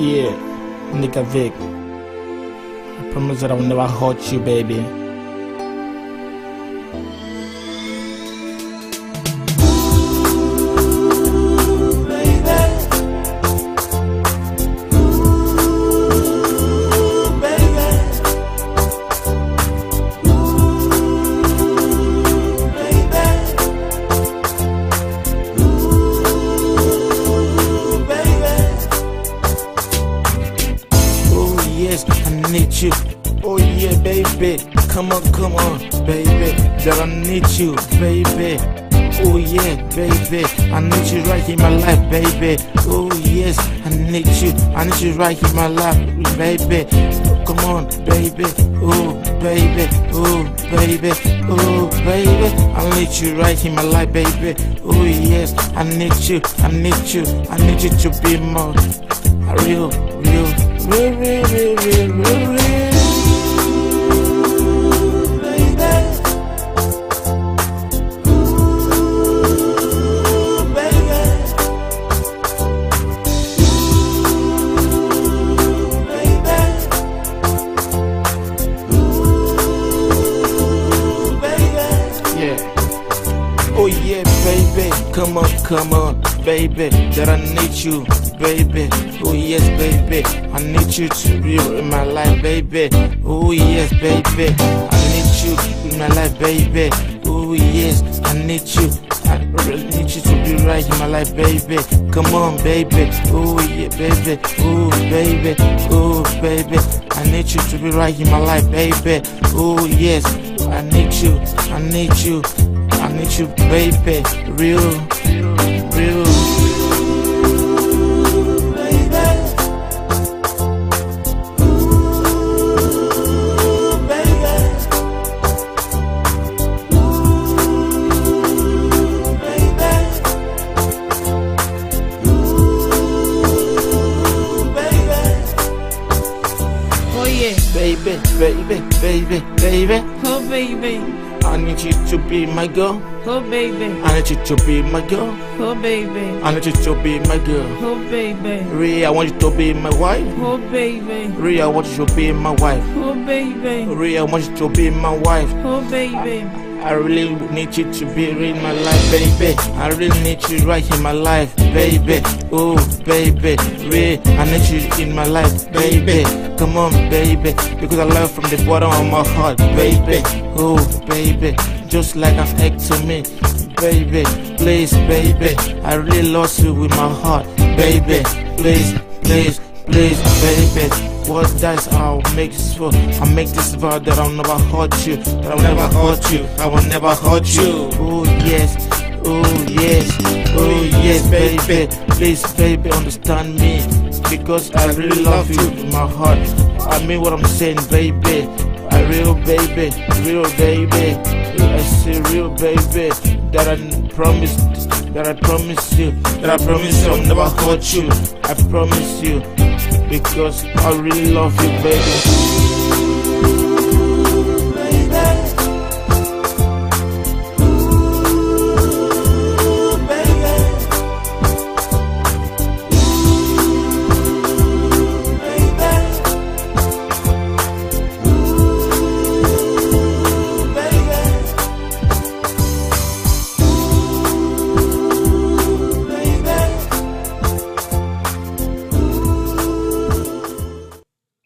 Yeah, nigga Vic. I promise that I will never hurt you, baby. I need you. Oh yeah, baby. Come on, baby. That I need you, baby. Oh yeah, baby. I need you right in my life, baby. Oh yes, I need you. I need you right in my life, baby. Come on, baby. Oh baby. Oh baby. Oh baby. I need you right in my life, baby. Oh yes, I need you. I need you. I need you to be more real. Oh yeah, baby, come on, baby, that I need you, baby. Oh yes, baby, I need you to be in my life, baby. Oh yes, baby, I need you in my life, baby. Oh yes, I need you. I really need you to be right in my life, baby. Come on, baby. Oh yeah, baby. Oh baby. Oh baby. I need you to be right in my life, baby. Oh yes, I need you. I need you. I need you, baby, real. Oh yeah, baby. Oh baby. I need you to be my girl. Oh baby. I need you to be my girl. Oh baby. I need you to be my girl. Oh baby. Ria, I want you to be my wife. Oh baby. Ria, I want you to be my wife. Oh baby. Ria, I want you to be my wife. Oh baby. I really need you to be in my life, baby. I really need you right in my life, baby. Oh, baby, Ria, I need you in my life, baby. Come on, baby, because I love from the bottom of my heart, baby. Oh, baby, just like an egg to me, baby. Please, baby, I really lost you with my heart, baby. Please, baby. What that's I'll make this for. I'll make this vow that I'll never hurt you. That I'll never hurt you. I will never hurt you. Oh yes, oh yes, oh yes, baby. Please, baby, understand me, because I really love you in my heart. I mean what I'm saying, baby. I real baby. I say real baby. That I promise you. I'll never hurt you. I promise you. Because I really love you, baby.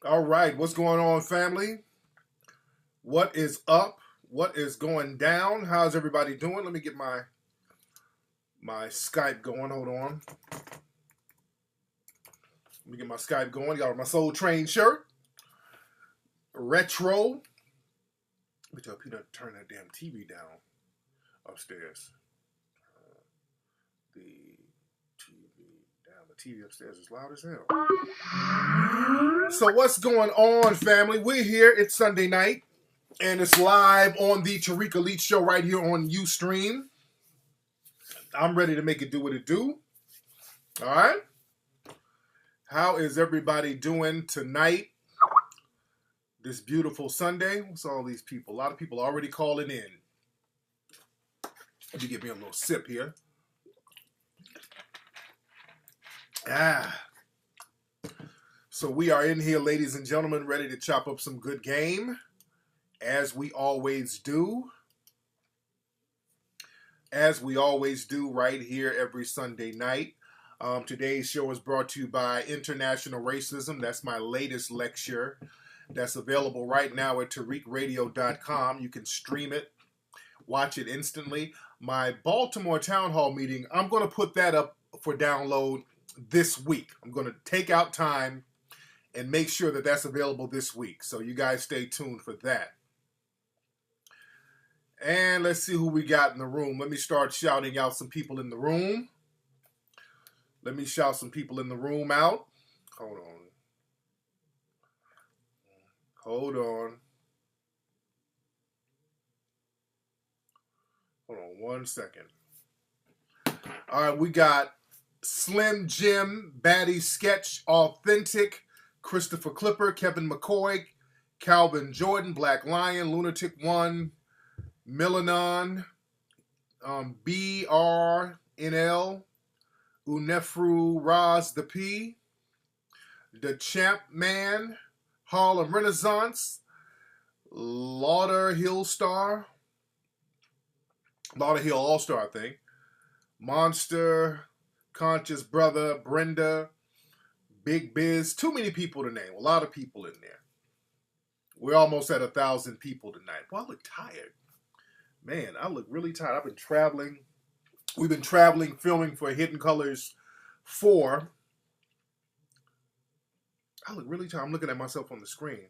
All right, what's going on, family? What is up? What is going down? How's everybody doing? Let me get my Skype going. Hold on. Let me get my Skype going. Got my Soul Train shirt. Retro. Let me tell Peter to turn that damn TV down upstairs. The TV upstairs is loud as hell. So what's going on, family? We're here. It's Sunday night, and it's live on the Tariq Elite Show right here on Ustream. I'm ready to make it do what it do. All right? How is everybody doing tonight? This beautiful Sunday. What's all these people? A lot of people already calling in. Let me get me a little sip here. So we are in here, ladies and gentlemen, ready to chop up some good game, as we always do. As we always do right here every Sunday night. Today's show is brought to you by International Racism. That's my latest lecture. That's available right now at tariqradio.com. You can stream it, watch it instantly. My Baltimore Town Hall meeting, I'm going to put that up for download this week. I'm going to take out time and make sure that that's available this week. So you guys stay tuned for that. And let's see who we got in the room. Let me start shouting out some people in the room. Let me shout some people in the room out. Hold on one second. All right, we got Slim Jim, Baddie Sketch, Authentic, Christopher Clipper, Kevin McCoy, Calvin Jordan, Black Lion, Lunatic One, Milanon, BRNL, Unefru Raz the P, The Champ Man, Harlem Renaissance, Lauderhill All-Star, I think, Monster, Conscious Brother, Brenda, Big Biz. Too many people to name. A lot of people in there. We're almost at 1,000 people tonight. Well, I look tired. Man, I look really tired. I've been traveling. We've been traveling, filming for Hidden Colors 4. I look really tired. I'm looking at myself on the screen.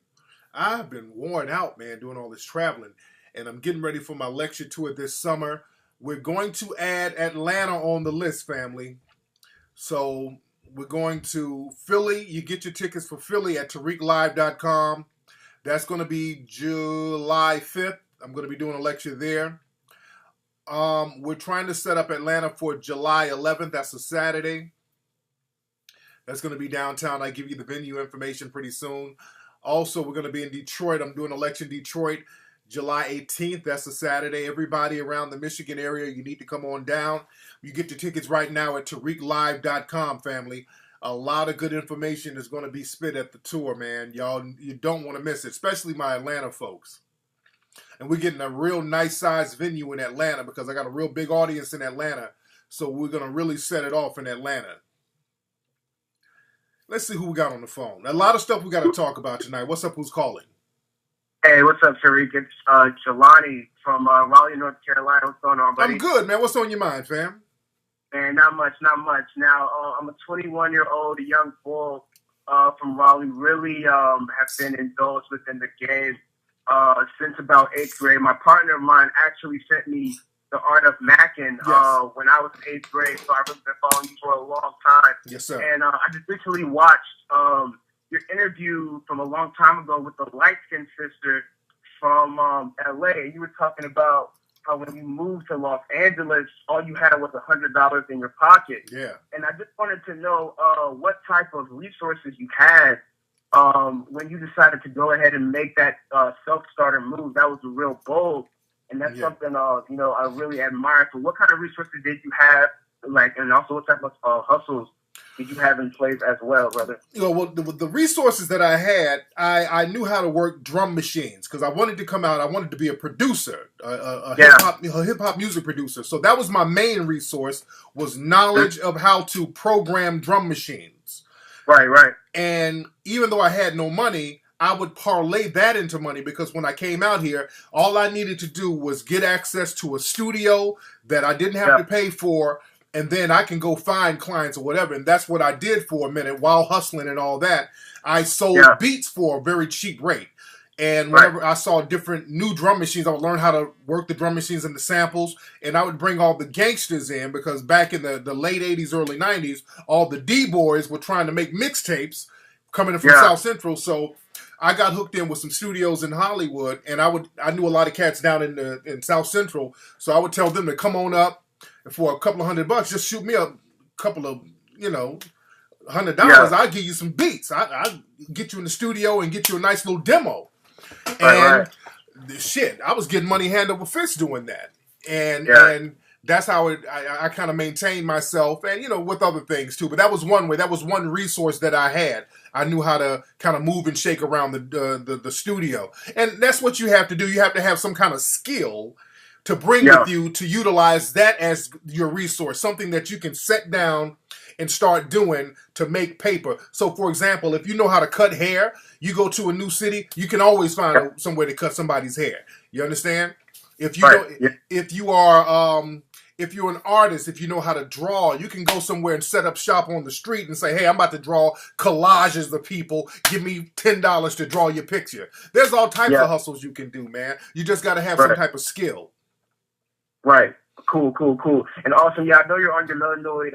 I've been worn out, man, doing all this traveling. And I'm getting ready for my lecture tour this summer. We're going to add Atlanta on the list, family. So we're going to Philly. You get your tickets for Philly at tariqlive.com. That's going to be July 5th. I'm going to be doing a lecture there. We're trying to set up Atlanta for July 11th. That's a Saturday. That's going to be downtown. I give you the venue information pretty soon. Also, we're going to be in Detroit. I'm doing a lecture in Detroit July 18th. That's a Saturday. Everybody around the Michigan area, you need to come on down. You get your tickets right now at tariqlive.com, family. A lot of good information is going to be spit at the tour, man. Y'all, you don't want to miss it, especially my Atlanta folks. And we're getting a real nice sized venue in Atlanta because I got a real big audience in Atlanta. So we're going to really set it off in Atlanta. Let's see who we got on the phone. A lot of stuff we got to talk about tonight. What's up? Who's calling? Hey, what's up, Tariq? It's Jelani from Raleigh, North Carolina. What's going on, buddy? I'm good, man. What's on your mind, fam? Man, not much. Now, I'm a 21-year-old young bull from Raleigh. Really have been indulged within the game since about 8th grade. My partner of mine actually sent me The Art of Mackin' when I was in 8th grade, so I've really been following you for a long time. Yes, sir. And I just recently watched your interview from a long time ago with the light-skinned sister from L.A. You were talking about how when you moved to Los Angeles, all you had was $100 in your pocket. Yeah. And I just wanted to know what type of resources you had when you decided to go ahead and make that self-starter move. That was a real bold, and that's something I really admire. So what kind of resources did you have, and also what type of hustles did you have in place as well, brother? Well, the resources that I had, I knew how to work drum machines because I wanted to come out. I wanted to be a producer, a hip hop music producer. So that was my main resource, was knowledge of how to program drum machines. Right. And even though I had no money, I would parlay that into money because when I came out here, all I needed to do was get access to a studio that I didn't have to pay for. And then I can go find clients or whatever. And that's what I did for a minute while hustling and all that. I sold beats for a very cheap rate. And whenever I saw different new drum machines, I would learn how to work the drum machines and the samples. And I would bring all the gangsters in because back in the late 80s, early 90s, all the D-boys were trying to make mixtapes coming in from South Central. So I got hooked in with some studios in Hollywood. And I knew a lot of cats down in South Central. So I would tell them to come on up. And for a couple of $100, just shoot me a couple of, $100. I'll give you some beats. I'll get you in the studio and get you a nice little demo. And I was getting money hand over fist doing that. And that's how I kind of maintained myself, and with other things too. But that was one way. That was one resource that I had. I knew how to kind of move and shake around the studio, and that's what you have to do. You have to have some kind of skill to bring with you to utilize that as your resource, something that you can set down and start doing to make paper. So, for example, if you know how to cut hair, you go to a new city, you can always find somewhere to cut somebody's hair. You understand? If you if you're an artist, if you know how to draw, you can go somewhere and set up shop on the street and say, hey, I'm about to draw collages of people. Give me $10 to draw your picture. There's all types of hustles you can do, man. You just got to have some type of skill. Right. Cool. And also, I know you're on your Illinois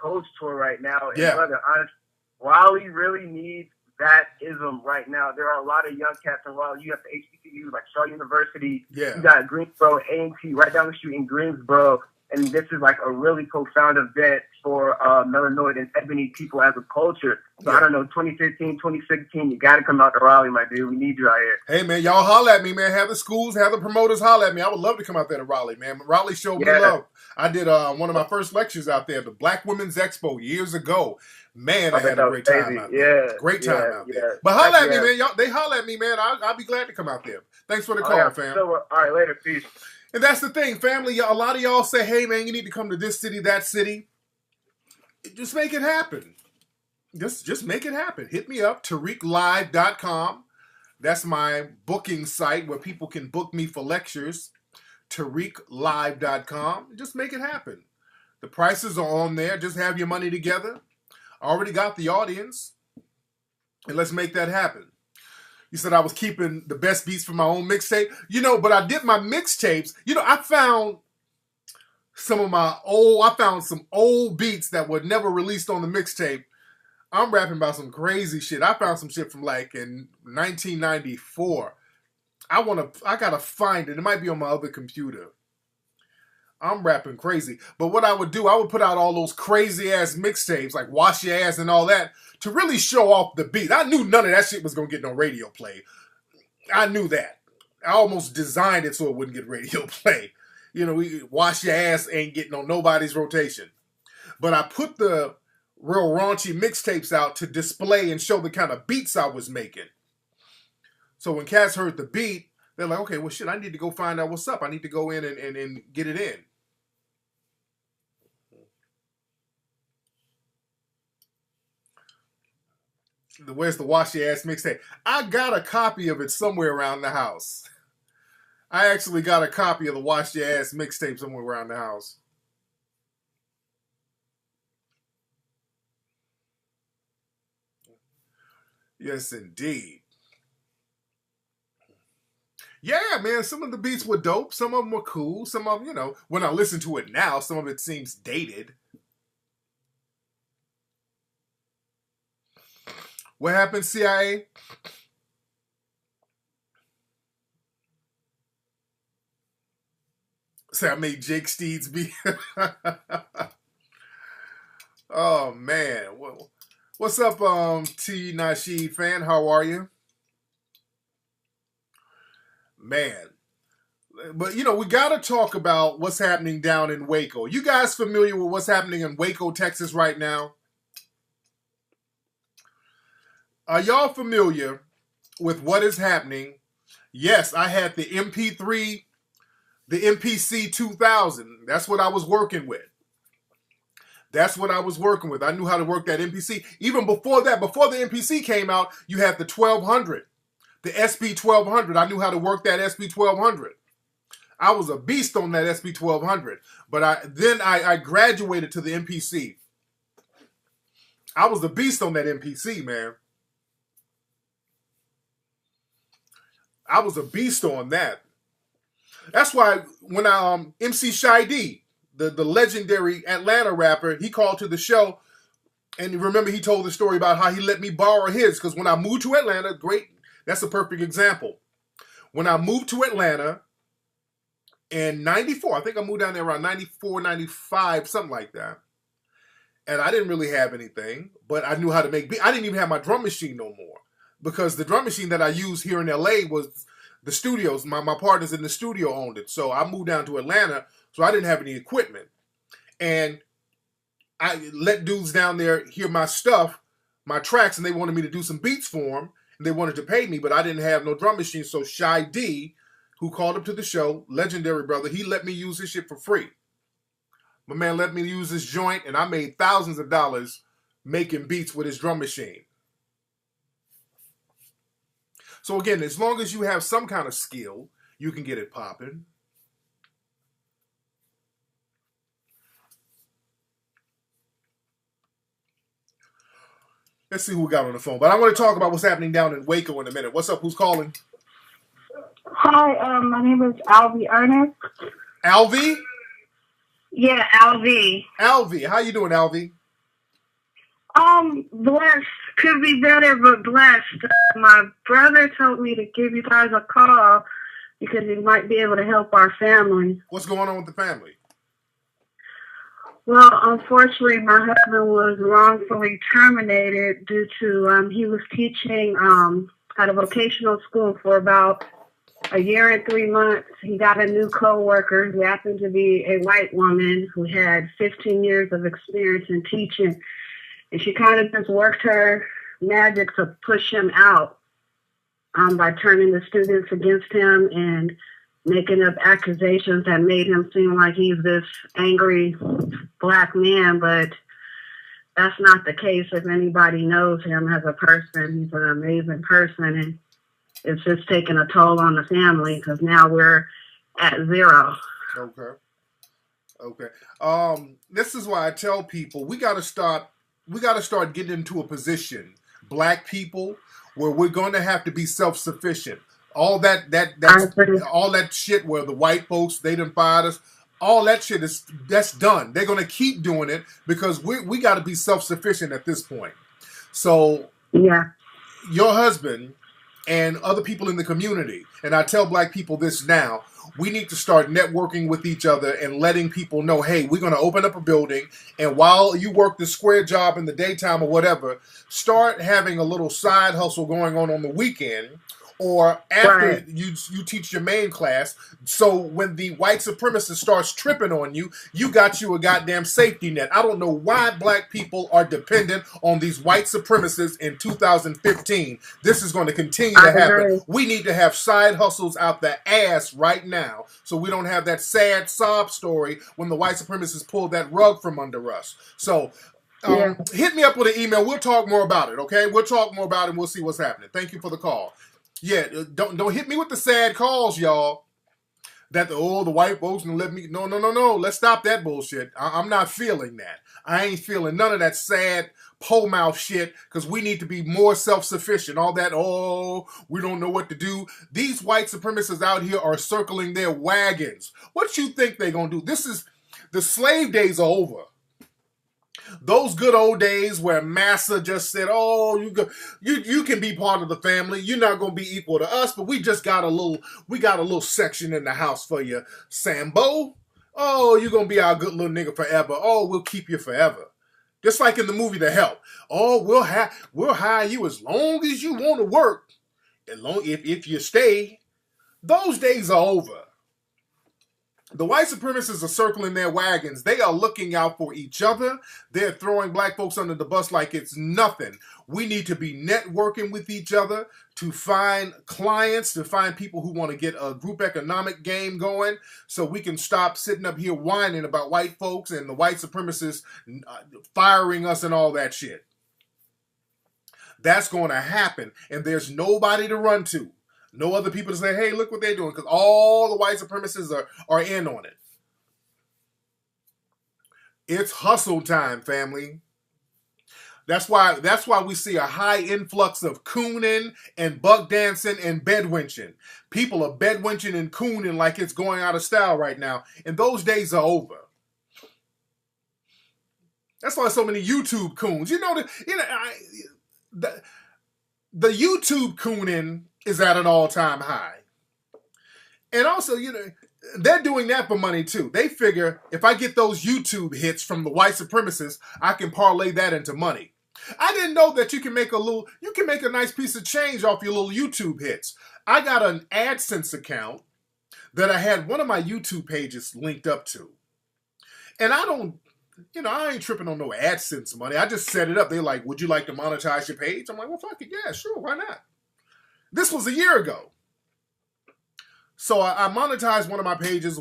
coach tour right now. And brother, honestly, Raleigh really needs that ism right now. There are a lot of young cats in Raleigh. You have the HBCU, like Shaw University. Yeah. You got Greensboro, A&T right down the street in Greensboro. And this is like a really profound event for Melanoid and ebony people as a culture. So I don't know, 2015, 2016, you got to come out to Raleigh, my dude. We need you out here. Hey, man, y'all holler at me, man. Have the schools, have the promoters holler at me. I would love to come out there to Raleigh, man. Raleigh showed me love. I did one of my first lectures out there, the Black Women's Expo, years ago. Man, I had a great time out there. Great time out there. But holler at me, man. Y'all, they holler at me, man. I'll be glad to come out there. Thanks for the call, fam. So, all right, later. Peace. And that's the thing, family. A lot of y'all say, hey, man, you need to come to this city, that city. Just make it happen. Just make it happen. Hit me up, TariqLive.com. That's my booking site where people can book me for lectures. TariqLive.com. Just make it happen. The prices are on there. Just have your money together. I already got the audience. And let's make that happen. You said I was keeping the best beats for my own mixtape. But I did my mixtapes. I found some old beats that were never released on the mixtape. I'm rapping about some crazy shit. I found some shit from like in 1994. I gotta find it. It might be on my other computer. I'm rapping crazy. But what I would do, I would put out all those crazy ass mixtapes, like Wash Your Ass and all that, to really show off the beat. I knew none of that shit was going to get no radio play. I knew that. I almost designed it so it wouldn't get radio play. Wash Your Ass ain't getting on nobody's rotation. But I put the real raunchy mixtapes out to display and show the kind of beats I was making. So when cats heard the beat, they're like, okay, well, shit, I need to go find out what's up. I need to go in and get it in. Where's the Wash Your Ass mixtape? I got a copy of it somewhere around the house. I actually got a copy of the Wash Your Ass mixtape somewhere around the house. Yes, indeed. Yeah, man, some of the beats were dope. Some of them were cool. Some of them, when I listen to it now, some of it seems dated. What happened, CIA? Say I made Jake Steeds be. Oh, man. What's up, T. Nasheed fan? How are you? Man. But, we got to talk about what's happening down in Waco. You guys familiar with what's happening in Waco, Texas right now? Are y'all familiar with what is happening? Yes, I had the MP3, the MPC 2000. That's what I was working with. I knew how to work that MPC. Even before that, before the MPC came out, you had the 1200, the SB 1200. I knew how to work that SB 1200. I was a beast on that SB 1200. But I graduated to the MPC. I was a beast on that MPC, man. I was a beast on that. That's why when MC Shy D, the legendary Atlanta rapper, he called to the show, and remember he told the story about how he let me borrow his, because when I moved to Atlanta, that's a perfect example. When I moved to Atlanta in 94, I think I moved down there around 94, 95, something like that. And I didn't really have anything, but I knew how to make beats. I didn't even have my drum machine no more. Because the drum machine that I used here in LA was the studios. My partners in the studio owned it. So I moved down to Atlanta So I didn't have any equipment. And I let dudes down there hear my stuff, my tracks, and they wanted me to do some beats for them. And they wanted to pay me, but I didn't have no drum machine. So Shy D, who called up to the show, legendary brother, he let me use his shit for free. My man let me use his joint, and I made thousands of dollars making beats with his drum machine. So again, as long as you have some kind of skill, you can get it popping. Let's see who we got on the phone. But I'm going to talk about what's happening down in Waco in a minute. What's up? Who's calling? Hi, my name is Alvy Ernest. Alvy? Yeah, Alvy. Alvy. How you doing, Alvy? Blessed. Could be better, but blessed. My brother told me to give you guys a call because he might be able to help our family. What's going on with the family? Well, unfortunately, my husband was wrongfully terminated due to he was teaching at a vocational school for about a year and 3 months. He got a new coworker who happened to be a white woman who had 15 years of experience in teaching. And she kind of just worked her magic to push him out by turning the students against him and making up accusations that made him seem like he's this angry black man. But that's not the case. If anybody knows him as a person, he's an amazing person. And it's just taking a toll on the family because now we're at zero. Okay. This is why I tell people we got to start getting into a position, black people, where we're going to have to be self-sufficient. All that shit where the white folks, they done fired us, all that shit that's done. They're going to keep doing it because we got to be self-sufficient at this point. So yeah, your husband and other people in the community, and I tell black people this now, we need to start networking with each other and letting people know, hey, we're going to open up a building, and while you work the square job in the daytime or whatever, start having a little side hustle going on the weekend or after you teach your main class. So when the white supremacist starts tripping on you, you got you a goddamn safety net. I don't know why black people are dependent on these white supremacists in 2015. This is going to continue to happen. We need to have side hustles out the ass right now so we don't have that sad sob story when the white supremacists pull that rug from under us. So hit me up with an email. We'll talk more about it, okay? We'll talk more about it and we'll see what's happening. Thank you for the call. Yeah, don't hit me with the sad calls, y'all. That the white folks gonna let me. No. Let's stop that bullshit. I'm not feeling that. I ain't feeling none of that sad pole mouth shit because we need to be more self-sufficient. All that, we don't know what to do. These white supremacists out here are circling their wagons. What you think they gonna do? The slave days are over. Those good old days where Massa just said, you can be part of the family. You're not going to be equal to us, but we got a little section in the house for you, Sambo. Oh, you're going to be our good little nigga forever. Oh, we'll keep you forever. Just like in the movie The Help. Oh, we'll hire you as long as you want to work. If you stay. Those days are over. The white supremacists are circling their wagons. They are looking out for each other. They're throwing black folks under the bus like it's nothing. We need to be networking with each other to find clients, to find people who want to get a group economic game going so we can stop sitting up here whining about white folks and the white supremacists firing us and all that shit. That's going to happen, and there's nobody to run to. No other people to say, hey, look what they're doing, because all the white supremacists are in on it. It's hustle time, family. That's why we see a high influx of cooning and buck dancing and bedwenching. People are bedwenching and cooning like it's going out of style right now, and those days are over. That's why so many YouTube coons. The YouTube cooning is at an all-time high. And also, they're doing that for money too. They figure if I get those YouTube hits from the white supremacists, I can parlay that into money. I didn't know that you can make a nice piece of change off your little YouTube hits. I got an AdSense account that I had one of my YouTube pages linked up to. And I don't, I ain't tripping on no AdSense money. I just set it up. They're like, would you like to monetize your page? I'm like, well, fuck it. Yeah, sure. Why not? This was a year ago. So I monetized one of my pages,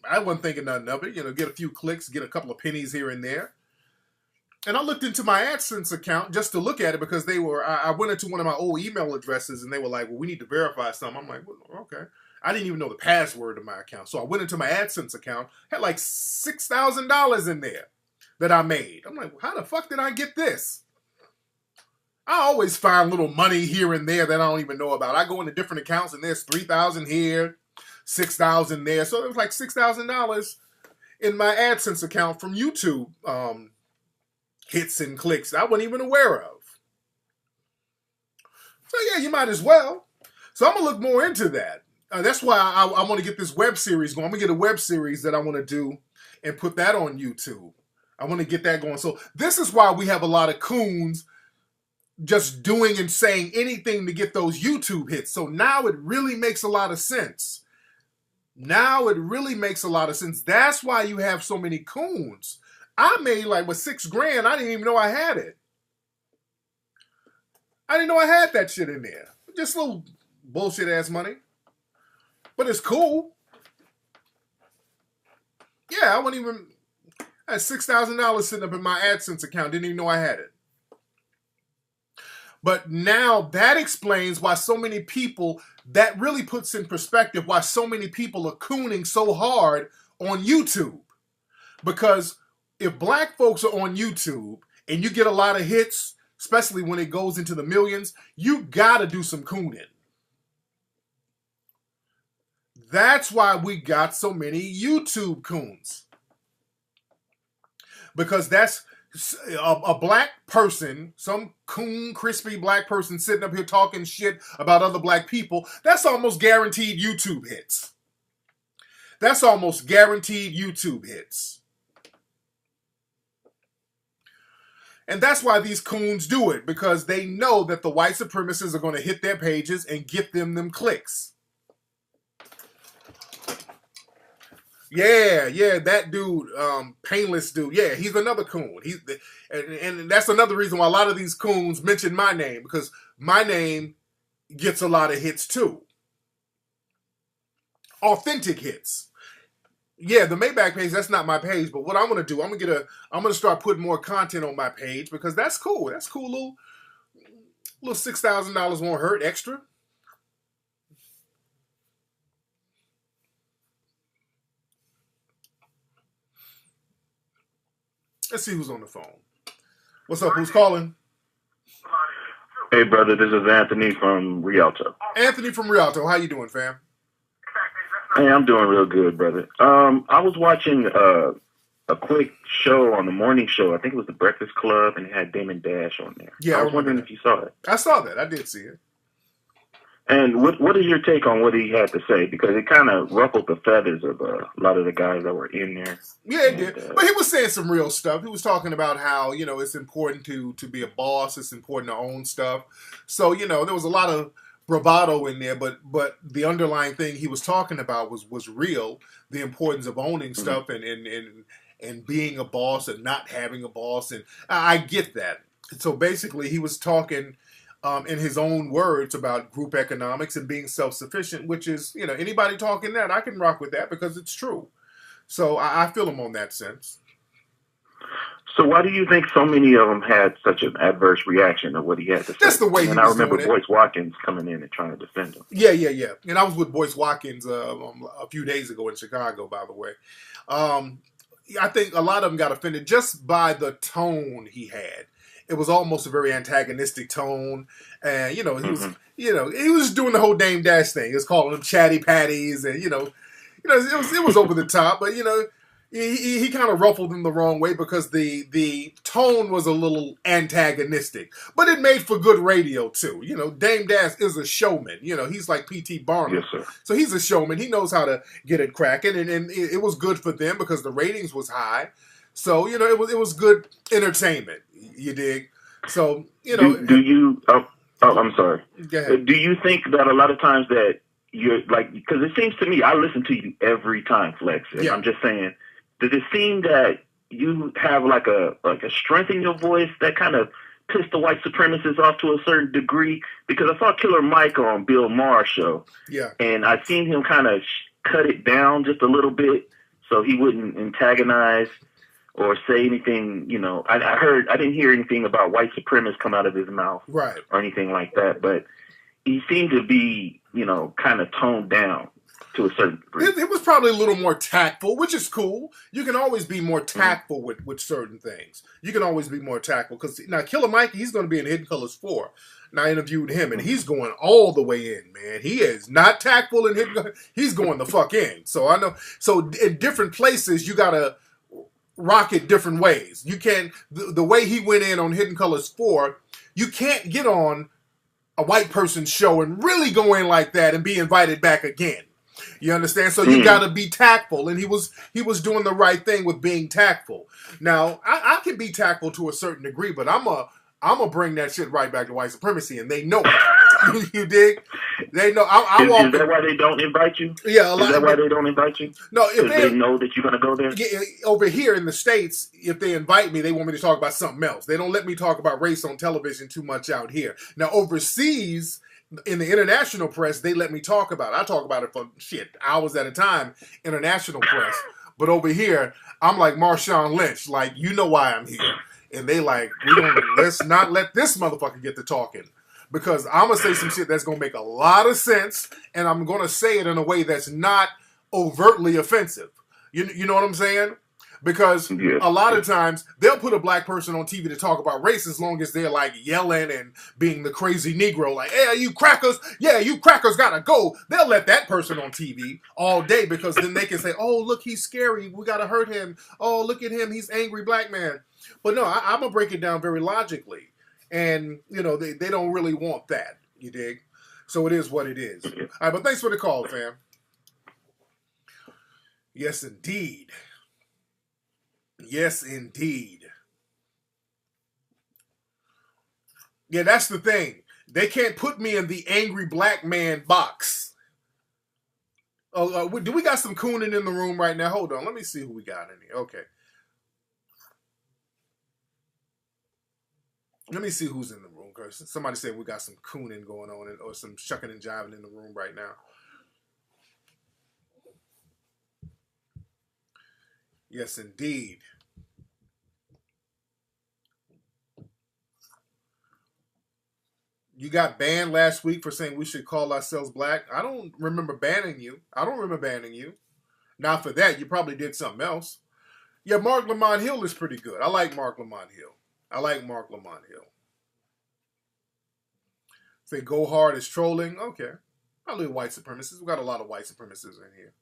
I wasn't thinking nothing of it, get a few clicks, get a couple of pennies here and there. And I looked into my AdSense account just to look at it because I went into one of my old email addresses and they were like, well, we need to verify something. I'm like, well, okay. I didn't even know the password of my account. So I went into my AdSense account, had like $6,000 in there that I made. I'm like, well, how the fuck did I get this? I always find little money here and there that I don't even know about. I go into different accounts and there's $3,000 here, $6,000 there. So it was like $6,000 in my AdSense account from YouTube hits and clicks I wasn't even aware of. So yeah, you might as well. So I'm going to look more into that. That's why I want to get this web series going. I'm going to get a web series that I want to do and put that on YouTube. I want to get that going. So this is why we have a lot of coons just doing and saying anything to get those YouTube hits. So now it really makes a lot of sense. Now it really makes a lot of sense. That's why you have so many coons. I made like with $6,000. I didn't even know I had it. I didn't know I had that shit in there. Just little bullshit ass money. But it's cool. Yeah, I had $6,000 sitting up in my AdSense account. Didn't even know I had it. But now that explains why so many people, that really puts in perspective why so many people are cooning so hard on YouTube. Because if black folks are on YouTube and you get a lot of hits, especially when it goes into the millions, you gotta do some cooning. That's why we got so many YouTube coons. Because that's a black person, some coon, crispy black person sitting up here talking shit about other black people. That's almost guaranteed YouTube hits. That's almost guaranteed YouTube hits. And that's why these coons do it, because they know that the white supremacists are going to hit their pages and get them clicks. Yeah, that dude, Painless dude, yeah, he's another coon. And that's another reason why a lot of these coons mention my name, because my name gets a lot of hits too. Authentic hits. Yeah, the Maybach page, that's not my page, but what I'm gonna do, I'm gonna start putting more content on my page because that's cool. That's cool. Little $6,000 won't hurt extra. Let's see who's on the phone. What's up? Who's calling? Hey, brother, this is Anthony from Rialto. Anthony from Rialto. How you doing, fam? Hey, I'm doing real good, brother. I was watching a quick show on the morning show. I think it was The Breakfast Club, and it had Damon Dash on there. Yeah, I was wondering if you saw it. I saw that. I did see it. And what is your take on what he had to say? Because it kind of ruffled the feathers of a lot of the guys that were in there. Yeah, it did. But he was saying some real stuff. He was talking about how, it's important to be a boss. It's important to own stuff. So, there was a lot of bravado in there, but the underlying thing he was talking about was real. The importance of owning stuff and being a boss and not having a boss. And I get that. So basically he was talking in his own words about group economics and being self-sufficient, which is, anybody talking that, I can rock with that because it's true. So I feel him on that sense. So why do you think so many of them had such an adverse reaction to what he had to say? That's the way he was doing it. And I remember Boyce Watkins coming in and trying to defend him. Yeah. And I was with Boyce Watkins a few days ago in Chicago, by the way. I think a lot of them got offended just by the tone he had. It was almost a very antagonistic tone, and he was, he was doing the whole Dame Dash thing. He was calling them chatty patties, and it was over the top, but he kind of ruffled them the wrong way because the tone was a little antagonistic, but it made for good radio too. Dame Dash is a showman. He's like P.T. Barnum. Yes, sir. So he's a showman. He knows how to get it cracking, and it was good for them because the ratings was high. So it was good entertainment. You dig? So Do you? Oh, I'm sorry. Go ahead. Do you think that a lot of times that you're like, because it seems to me, I listen to you every time, Flex, and I'm just saying, does it seem that you have like a strength in your voice that kind of pissed the white supremacists off to a certain degree? Because I saw Killer Mike on Bill Maher's show, and I seen him kind of cut it down just a little bit so he wouldn't antagonize or say anything. You know, I didn't hear anything about white supremacists come out of his mouth, or anything like that, but he seemed to be, you know, kind of toned down to a certain degree. It was probably a little more tactful, which is cool. You can always be more tactful with certain things. You can always be more tactful. Because now Killer Mike, he's going to be in Hidden Colors 4. And I interviewed him, and he's going all the way in, man. He is not tactful in Hidden Colors. He's going the fuck in. So I know. So in different places, you got to rock it different ways. You can't, the way he went in on Hidden Colors 4, you can't get on a white person's show and really go in like that and be invited back again. You understand? So you got to be tactful, and he was doing the right thing with being tactful. Now I can be tactful to a certain degree, but I'm gonna bring that shit right back to white supremacy, and they know it. You dig? They know. Is that why they don't invite you? Yeah, is that why they don't invite you? No, if they know that you're gonna go there. Over here in the States, if they invite me, they want me to talk about something else. They don't let me talk about race on television too much out here. Now overseas, in the international press, they let me talk about it. I talk about it for hours at a time, international press. But over here, I'm like Marshawn Lynch, like, you know why I'm here. And they like, let's not let this motherfucker get to talking. Because I'm going to say some shit that's going to make a lot of sense, and I'm going to say it in a way that's not overtly offensive. You know what I'm saying? Because a lot of times, they'll put a black person on TV to talk about race as long as they're like yelling and being the crazy Negro, like, hey, you crackers, you crackers gotta go. They'll let that person on TV all day because then they can say, oh, look, he's scary. We gotta hurt him. Oh, look at him. He's angry black man. But no, I'm gonna break it down very logically. And, you know, they don't really want that. You dig? So it is what it is. All right, but thanks for the call, fam. Yes, indeed. Yes, indeed. Yeah, that's the thing. They can't put me in the angry black man box. Oh, do we got some cooning in the room right now? Hold on. Let me see who we got in here. Okay. Let me see who's in the room. Because somebody said we got some cooning going on or some shucking and jiving in the room right now. Yes, indeed. You got banned last week for saying we should call ourselves black. I don't remember banning you. Not for that. You probably did something else. Yeah, Mark Lamont Hill is pretty good. I like Mark Lamont Hill. Say go hard is trolling. Okay. Probably white supremacists. We got a lot of white supremacists in here.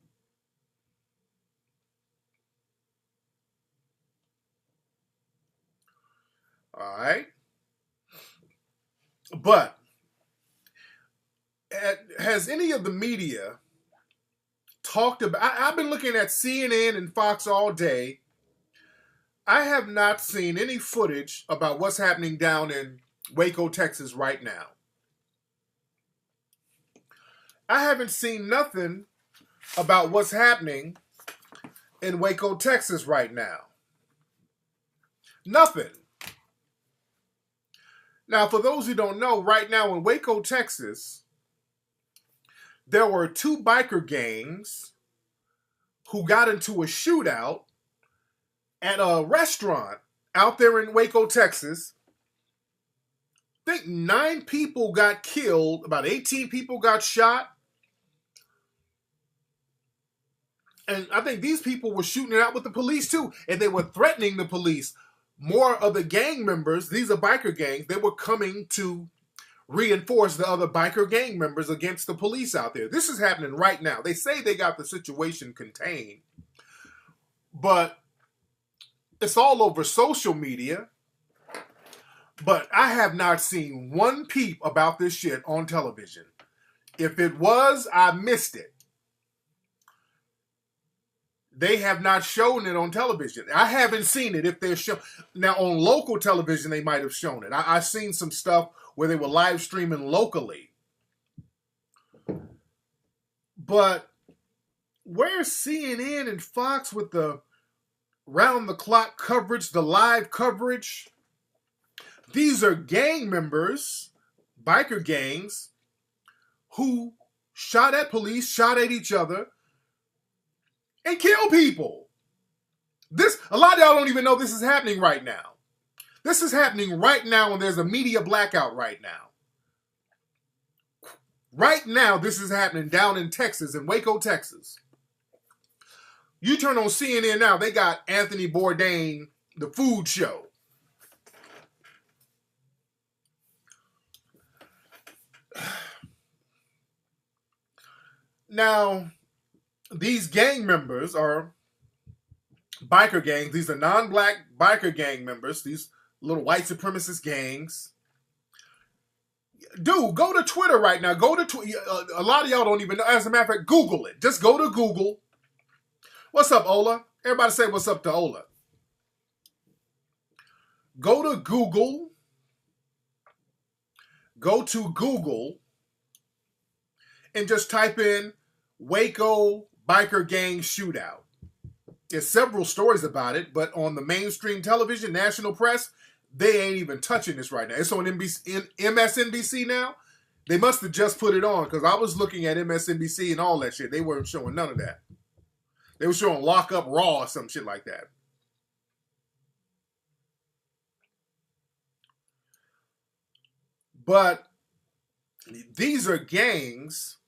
All right. But has any of the media talked about... I've been looking at CNN and Fox all day. I have not seen any footage about what's happening down in Waco, Texas right now. I haven't seen nothing about what's happening in Waco, Texas right now. Nothing. Now, for those who don't know, right now in Waco, Texas, there were two biker gangs who got into a shootout at a restaurant out there in Waco, Texas. I think 9 people got killed, about 18 people got shot. And I think these people were shooting it out with the police too, and they were threatening the police. More of the gang members, these are biker gangs, they were coming to reinforce the other biker gang members against the police out there. This is happening right now. They say they got the situation contained, but it's all over social media. But I have not seen one peep about this shit on television. If it was, I missed it. They have not shown it on television. I haven't seen it if they're shown. Now, on local television, they might have shown it. I've seen some stuff where they were live streaming locally. But where's CNN and Fox with the round-the-clock coverage, the live coverage? These are gang members, biker gangs, who shot at police, shot at each other, and killed people. A lot of y'all don't even know this is happening right now. This is happening right now, and there's a media blackout right now. Right now, this is happening down in Texas, in Waco, Texas. You turn on CNN now, they got Anthony Bourdain, the food show. Now, these gang members are biker gangs. These are non-black biker gang members, these little white supremacist gangs. Dude, go to Twitter right now. Go to Twitter. A lot of y'all don't even know. As a matter of fact, Google it. Just go to Google. What's up, Ola? Everybody say what's up to Ola. Go to Google. Go to Google and just type in Waco biker gang shootout. There's several stories about it, but on the mainstream television, national press, they ain't even touching this right now. It's on MSNBC now. They must have just put it on, because I was looking at MSNBC and all that shit. They weren't showing none of that. They were showing Lock Up Raw or some shit like that. But these are gangs,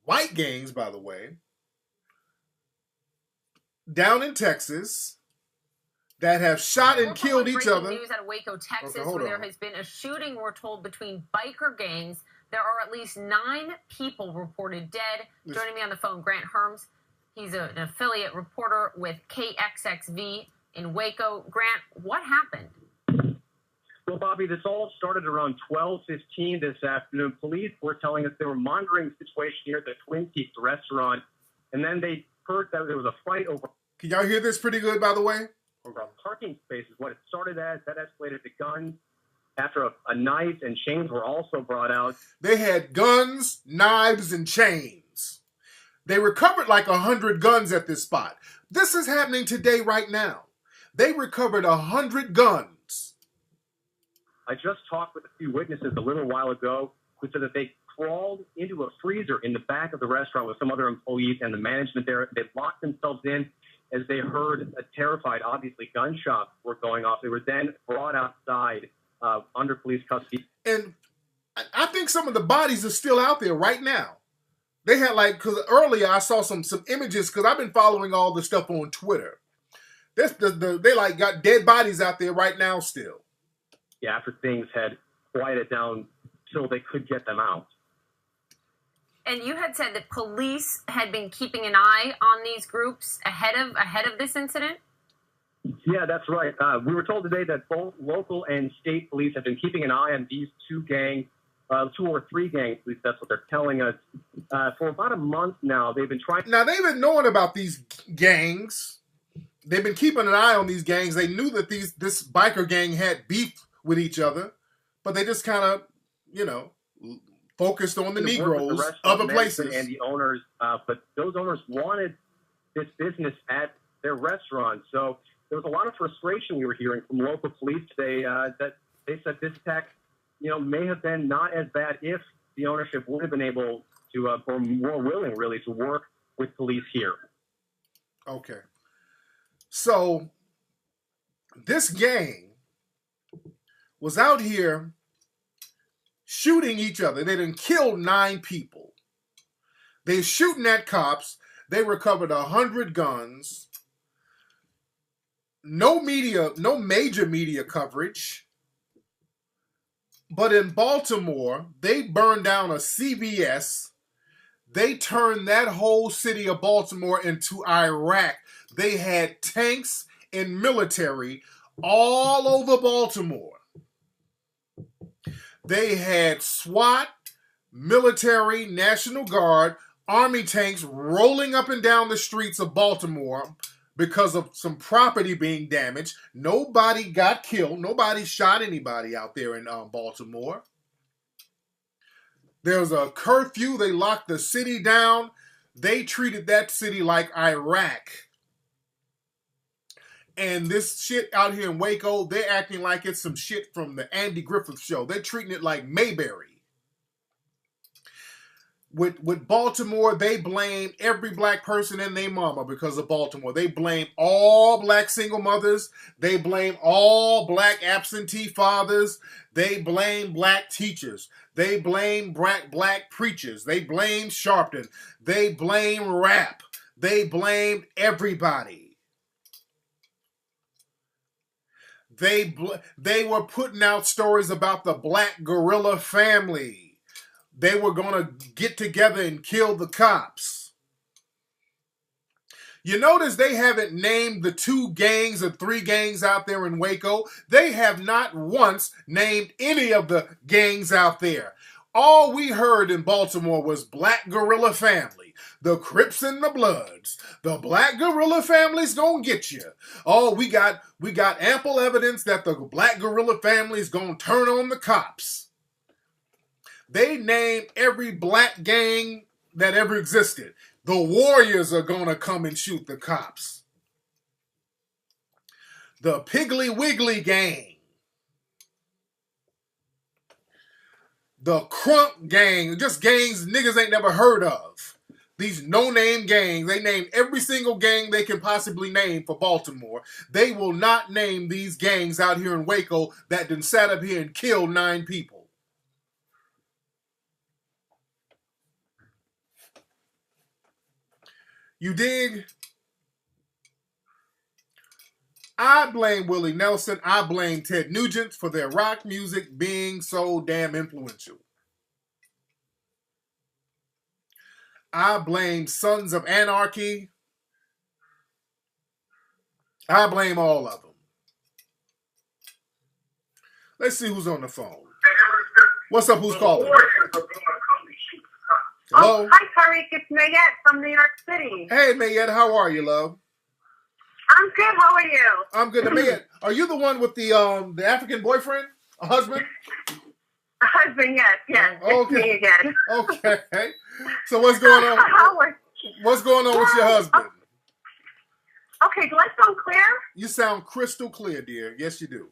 white gangs, by the way, down in Texas that have shot and killed each other. News out of Waco, Texas, where there has been a shooting, we're told, between biker gangs. There are at least 9 people reported dead. Joining me on the phone, Grant Herms. He's an affiliate reporter with KXXV in Waco. Grant, what happened? Well, Bobby, this all started around 12:15 this afternoon. Police were telling us they were monitoring the situation here at the Twin Peaks restaurant, and then they heard that there was a fight over... Can y'all hear this pretty good, by the way? Over a parking space is what it started as. That escalated to guns. After a knife and chains were also brought out. They had guns, knives, and chains. They recovered like 100 guns at this spot. This is happening today right now. They recovered 100 guns. I just talked with a few witnesses a little while ago who said that they crawled into a freezer in the back of the restaurant with some other employees and the management there. They locked themselves in as they heard a terrified, obviously, gunshots were going off. They were then brought outside under police custody. And I think some of the bodies are still out there right now. They had because earlier I saw some images, because I've been following all the stuff on Twitter. They got dead bodies out there right now still. Yeah, after things had quieted down till they could get them out. And you had said that police had been keeping an eye on these groups ahead of this incident? Yeah, that's right. We were told today that both local and state police have been keeping an eye on these 2 or 3 gangs. At least that's what they're telling us. For about a month now, they've been trying... Now, they've been knowing about these gangs. They've been keeping an eye on these gangs. They knew that this biker gang had beef with each other, but they just kind of, focused on the Negroes, other places. And the owners, but those owners wanted this business at their restaurant. So there was a lot of frustration we were hearing from local police today that they said this attack, may have been not as bad if the ownership would have been able to, or more willing, really, to work with police here. Okay. So this gang was out here shooting each other. They done killed 9 people. They're shooting at cops. They recovered 100 guns. No major media coverage. But in Baltimore, they burned down a CVS. They turned that whole city of Baltimore into Iraq. They had tanks and military all over Baltimore. They had SWAT, military, National Guard, Army tanks rolling up and down the streets of Baltimore because of some property being damaged. Nobody got killed. Nobody shot anybody out there in Baltimore. There's a curfew. They locked the city down. They treated that city like Iraq. And this shit out here in Waco, they're acting like it's some shit from the Andy Griffith Show. They're treating it like Mayberry. With Baltimore, they blame every black person and their mama because of Baltimore. They blame all black single mothers. They blame all black absentee fathers. They blame black teachers. They blame black preachers. They blame Sharpton. They blame rap. They blamed everybody. They were putting out stories about the black gorilla family. They were going to get together and kill the cops. You notice they haven't named the 2 gangs or 3 gangs out there in Waco. They have not once named any of the gangs out there. All we heard in Baltimore was Black Gorilla Family, the Crips and the Bloods. The Black Gorilla Family's gonna get you. Oh, we got ample evidence that the Black Gorilla Family's gonna turn on the cops. They named every black gang that ever existed. The Warriors are going to come and shoot the cops. The Piggly Wiggly gang. The Crunk gang. Just gangs niggas ain't never heard of. These no-name gangs. They name every single gang they can possibly name for Baltimore. They will not name these gangs out here in Waco that done sat up here and killed 9 people. You dig? I blame Willie Nelson. I blame Ted Nugent for their rock music being so damn influential. I blame Sons of Anarchy. I blame all of them. Let's see who's on the phone. What's up? Who's calling? Hello? Oh, hi, Tariq. It's Mayette from New York City. Hey, Mayette. How are you, love? I'm good. How are you? I'm good. Mayette, are you the one with the African boyfriend? A husband? A husband, yes. Yes. Okay. It's me again. Okay. So what's going on? What's going on with your husband? Okay. Do I sound clear? You sound crystal clear, dear. Yes, you do.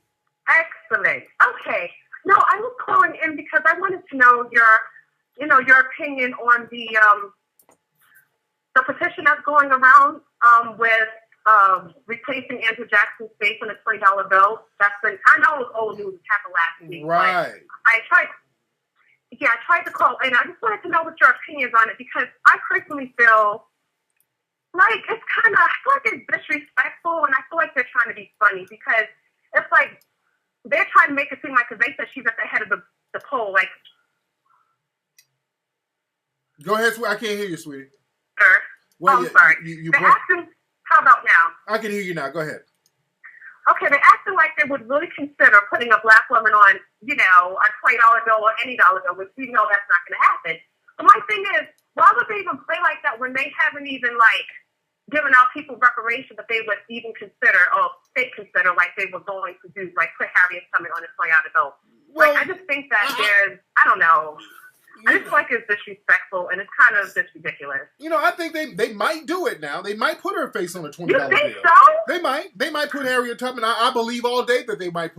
Excellent. Okay. No, I was calling in because I wanted to know your opinion on the petition that's going around with replacing Andrew Jackson's face on a $20 bill. That's been, I know it was old news, it happened last week. Right. I tried to call, and I just wanted to know what your opinions on it, because I personally feel like it's I feel like it's disrespectful, and I feel like they're trying to be funny, because it's like they're trying to make it seem like, because they said she's at the head of the poll, like. Go ahead, sweetie. I can't hear you, sweetie. Sir. Well, I'm sorry. They're asking, how about now? I can hear you now. Go ahead. Okay, they're acting like they would really consider putting a black woman on, a $20 bill or any dollar bill, which we know that's not going to happen. But my thing is, why would they even play like that when they haven't even, given out people reparations that they would even consider, or they consider like they were going to do, like put Harriet Tubman on a $20 bill? Well, I just think that I don't know. I just feel like it's disrespectful, and it's kind of just ridiculous. I think they might do it now. They might put her face on a $20 bill. You think so? They might put Harriet Tubman. I believe all day that they might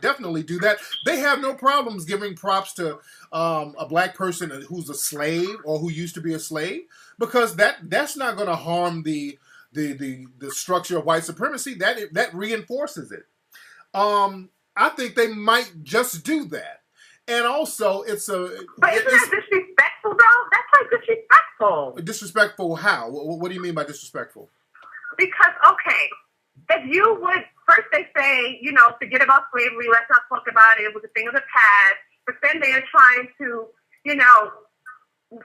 definitely do that. They have no problems giving props to a black person who's a slave or who used to be a slave, because that's not going to harm the structure of white supremacy. That reinforces it. I think they might just do that. And also, But isn't that disrespectful, though? That's like disrespectful. Disrespectful how? What do you mean by disrespectful? Because, okay, if you would, first they say, forget about slavery, let's not talk about it, it was a thing of the past, but then they are trying to,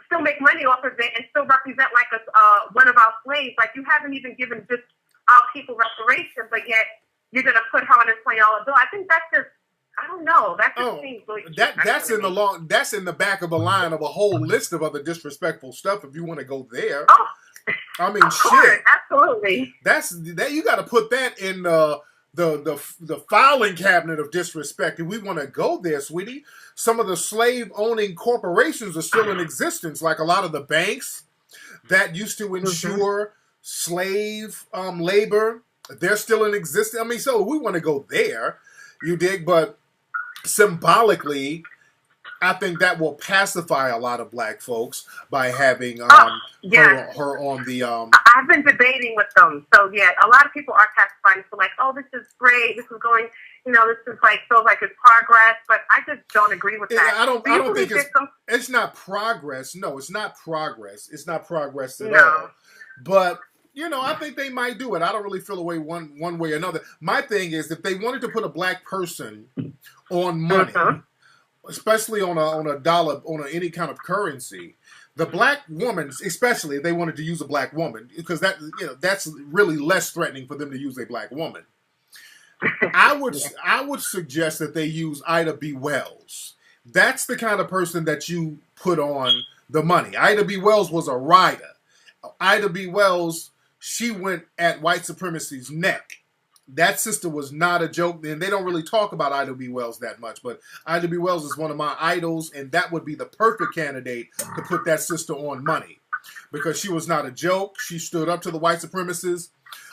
still make money off of it and still represent like one of our slaves. Like, you haven't even given just our people reparations, but yet you're going to put her on a $20 bill. I think that's just, I don't know. That just seems really that's in the back of the line of a whole list of other disrespectful stuff. If you want to go there, oh, I mean, of course, absolutely. That's that you got to put that in the filing cabinet of disrespect. And we want to go there, sweetie. Some of the slave-owning corporations are still in existence, like a lot of the banks that used to insure slave labor. They're still in existence. I mean, so we want to go there, you dig? But symbolically, I think that will pacify a lot of black folks by having her on the. I've been debating with them, so yeah, a lot of people are pacifying. So like, oh, this is great. This is going. This is like feels like it's progress, but I just don't agree with that. I don't think it's not progress. No, it's not progress. It's not progress at all. But I think they might do it. I don't really feel a way one way or another. My thing is, if they wanted to put a black person on money, especially on a dollar, on any kind of currency, the black woman, especially if they wanted to use a black woman, because that's really less threatening for them to use a black woman. I would suggest that they use Ida B. Wells. That's the kind of person that you put on the money. Ida B. Wells was a rider. Ida B. Wells, she went at white supremacy's neck. That sister was not a joke, and they don't really talk about Ida B. Wells that much, but Ida B. Wells is one of my idols, and that would be the perfect candidate to put that sister on money, because she was not a joke. She stood up to the white supremacists.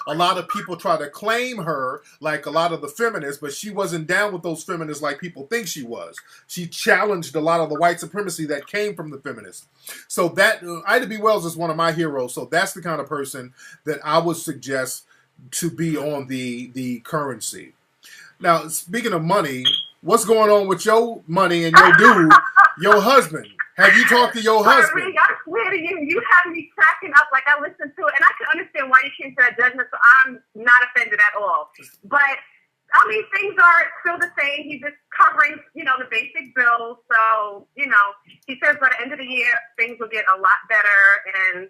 A lot of people try to claim her like a lot of the feminists, but she wasn't down with those feminists like people think she was. She challenged a lot of the white supremacy that came from the feminists. So that Ida B. Wells is one of my heroes. So that's the kind of person that I would suggest to be on the currency. Now, speaking of money, what's going on with your money and your dude, your husband? Have you talked to your husband? I swear to you, you have me cracking up. Like, I listened to it, and I can understand why you came to that judgment, so I'm not offended at all. But, I mean, things are still the same. He's just covering, the basic bills. So, he says by the end of the year, things will get a lot better. And,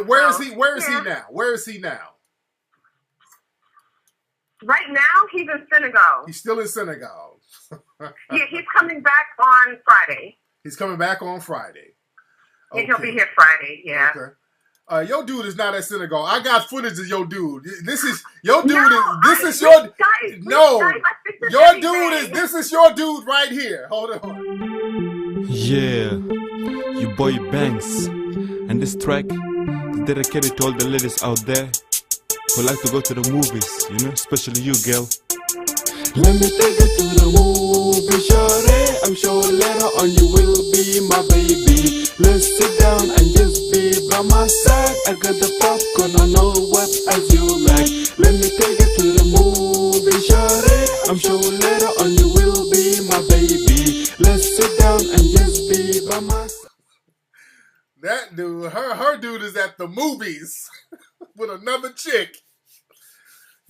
where is he now? Where is he now? Right now, he's in Senegal. He's still in Senegal. Yeah, he's coming back on Friday. He's coming back on Friday. Okay. Yeah, he'll be here Friday, yeah. Okay. Your dude is not at Senegal. I got footage of your dude. This is your dude. This is your dude. This is your dude right here. Hold on. Yeah, you boy Banks, and this track is dedicated to all the ladies out there who like to go to the movies. Especially you, girl. Let me take you to the movie, shorty. I'm sure later on you will be my baby. Let's sit down and just be by my side. I got the popcorn, I know what as you like. Let me take you to the movie, shorty. I'm sure later on you will be my baby. Let's sit down and just be by my side. That dude, her dude is at the movies with another chick.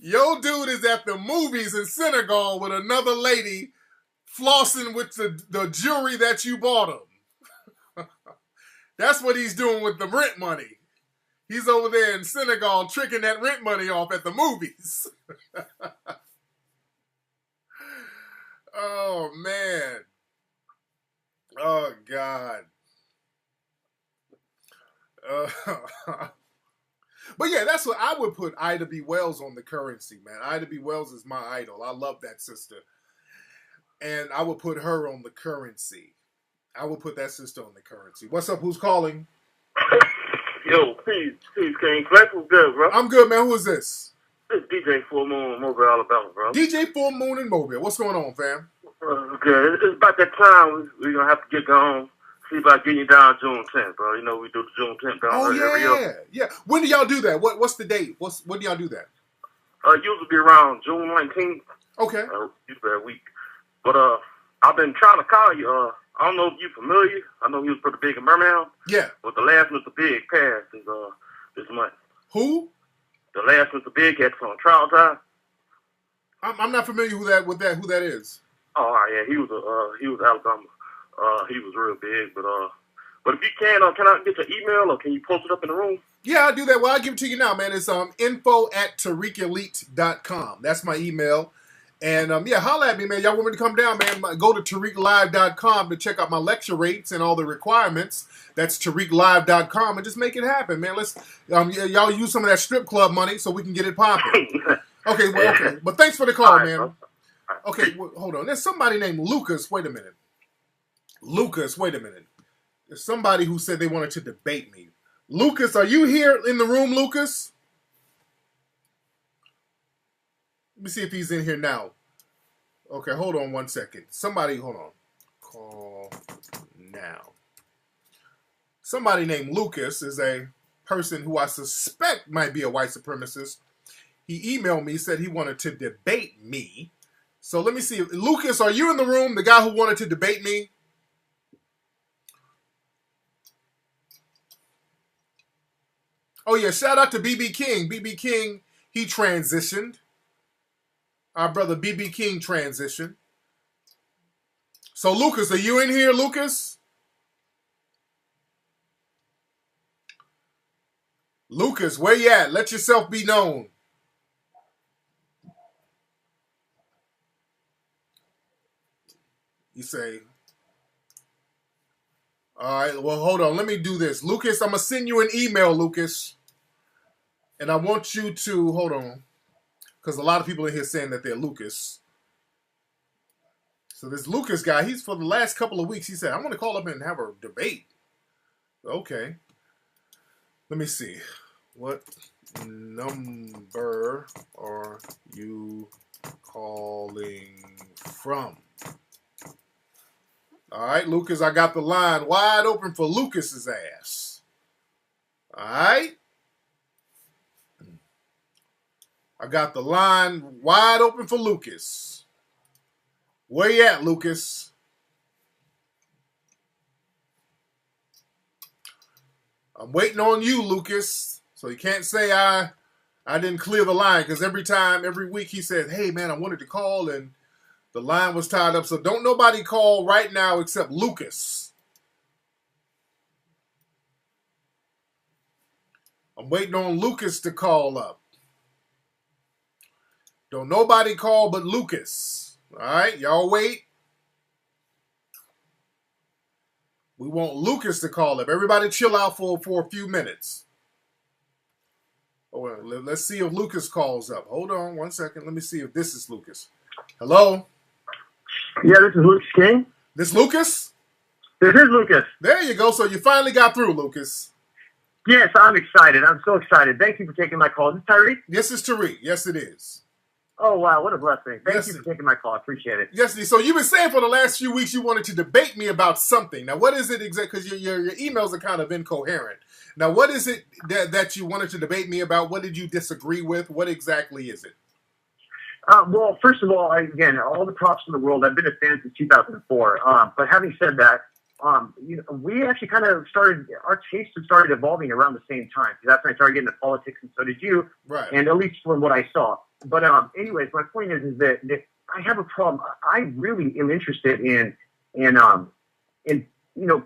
Your dude is at the movies in Senegal with another lady flossing with the jewelry that you bought him. That's what he's doing with the rent money. He's over there in Senegal tricking that rent money off at the movies. Oh, man. Oh, God. But yeah, that's what I would put Ida B. Wells on the currency, man. Ida B. Wells is my idol. I love that sister. And I would put her on the currency. I would put that sister on the currency. What's up? Who's calling? Yo, peace, King. Flex was good, bro. I'm good, man. Who is this? It's DJ Full Moon in Mobile, Alabama, bro. DJ Full Moon in Mobile. What's going on, fam? Good. It's about that time we're going to have to get going. See about getting you down June 10th, bro. We do the June 10th down every year. Yeah. When do y'all do that? What's the date? When do y'all do that? Usually be around June 19th. Okay. Usually a week. But I've been trying to call you. I don't know if you're familiar. I know he was pretty big in Birmingham. Yeah. But the last Mr. Big passed this month. Who? The last Mr. Big had some trial time. I'm not familiar who that is. Oh yeah, he was Alabama. He was real big, but if you can I get your email or can you post it up in the room? Yeah, I'll do that. Well, I'll give it to you now, man. It's info@TariqElite.com. That's my email. And holla at me, man. Y'all want me to come down, man? Go to TariqLive.com to check out my lecture rates and all the requirements. That's TariqLive.com and just make it happen, man. Let's y'all use some of that strip club money so we can get it popping. Okay, well, okay. But thanks for the call, right, man. bro. Okay, well, hold on. There's somebody named Lucas. Wait a minute. Lucas, wait a minute. There's somebody who said they wanted to debate me. Lucas, are you here in the room, Lucas? Let me see if he's in here now. Okay, hold on one second. Somebody, hold on. Call now. Somebody named Lucas is a person who I suspect might be a white supremacist. He emailed me, said he wanted to debate me. So let me see. Lucas, are you in the room? The guy who wanted to debate me? Oh, yeah. Shout out to BB King. BB King, he transitioned. Our brother BB King transitioned. So, Lucas, are you in here, Lucas? Lucas, where you at? Let yourself be known. You say, all right, well, hold on. Let me do this. Lucas, I'm going to send you an email, Lucas. And I want you to, hold on, because a lot of people in here saying that they're Lucas. So this Lucas guy, he's for the last couple of weeks, he said, I want to call up and have a debate. Okay. Let me see. What number are you calling from? All right, Lucas, I got the line wide open for Lucas's ass. All right. I got the line wide open for Lucas. Where you at, Lucas? I'm waiting on you, Lucas. So you can't say I didn't clear the line, because every week he said, hey, man, I wanted to call and the line was tied up. So don't nobody call right now except Lucas. I'm waiting on Lucas to call up. Don't nobody call but Lucas. All right, y'all wait. We want Lucas to call up. Everybody chill out for a few minutes. Oh, let's see if Lucas calls up. Hold on one second. Let me see if this is Lucas. Hello? Yeah, this is Lucas King. This Lucas? This is Lucas. There you go. So you finally got through, Lucas. Yes, I'm excited. I'm so excited. Thank you for taking my call. Is this Tariq? Yes, it's Tariq. Yes, it is. Oh, wow. What a blessing. Thank you for taking my call. I appreciate it. Yes, so you've been saying for the last few weeks you wanted to debate me about something. Now, what is it exactly? Because your emails are kind of incoherent. Now, what is it that you wanted to debate me about? What did you disagree with? What exactly is it? Well, first of all, again, all the props in the world. I've been a fan since 2004. But having said that, we actually kind of our tastes have started evolving around the same time. That's when I started getting into politics, and so did you. Right. And at least from what I saw. But anyways, my point is that I have a problem. I really am interested in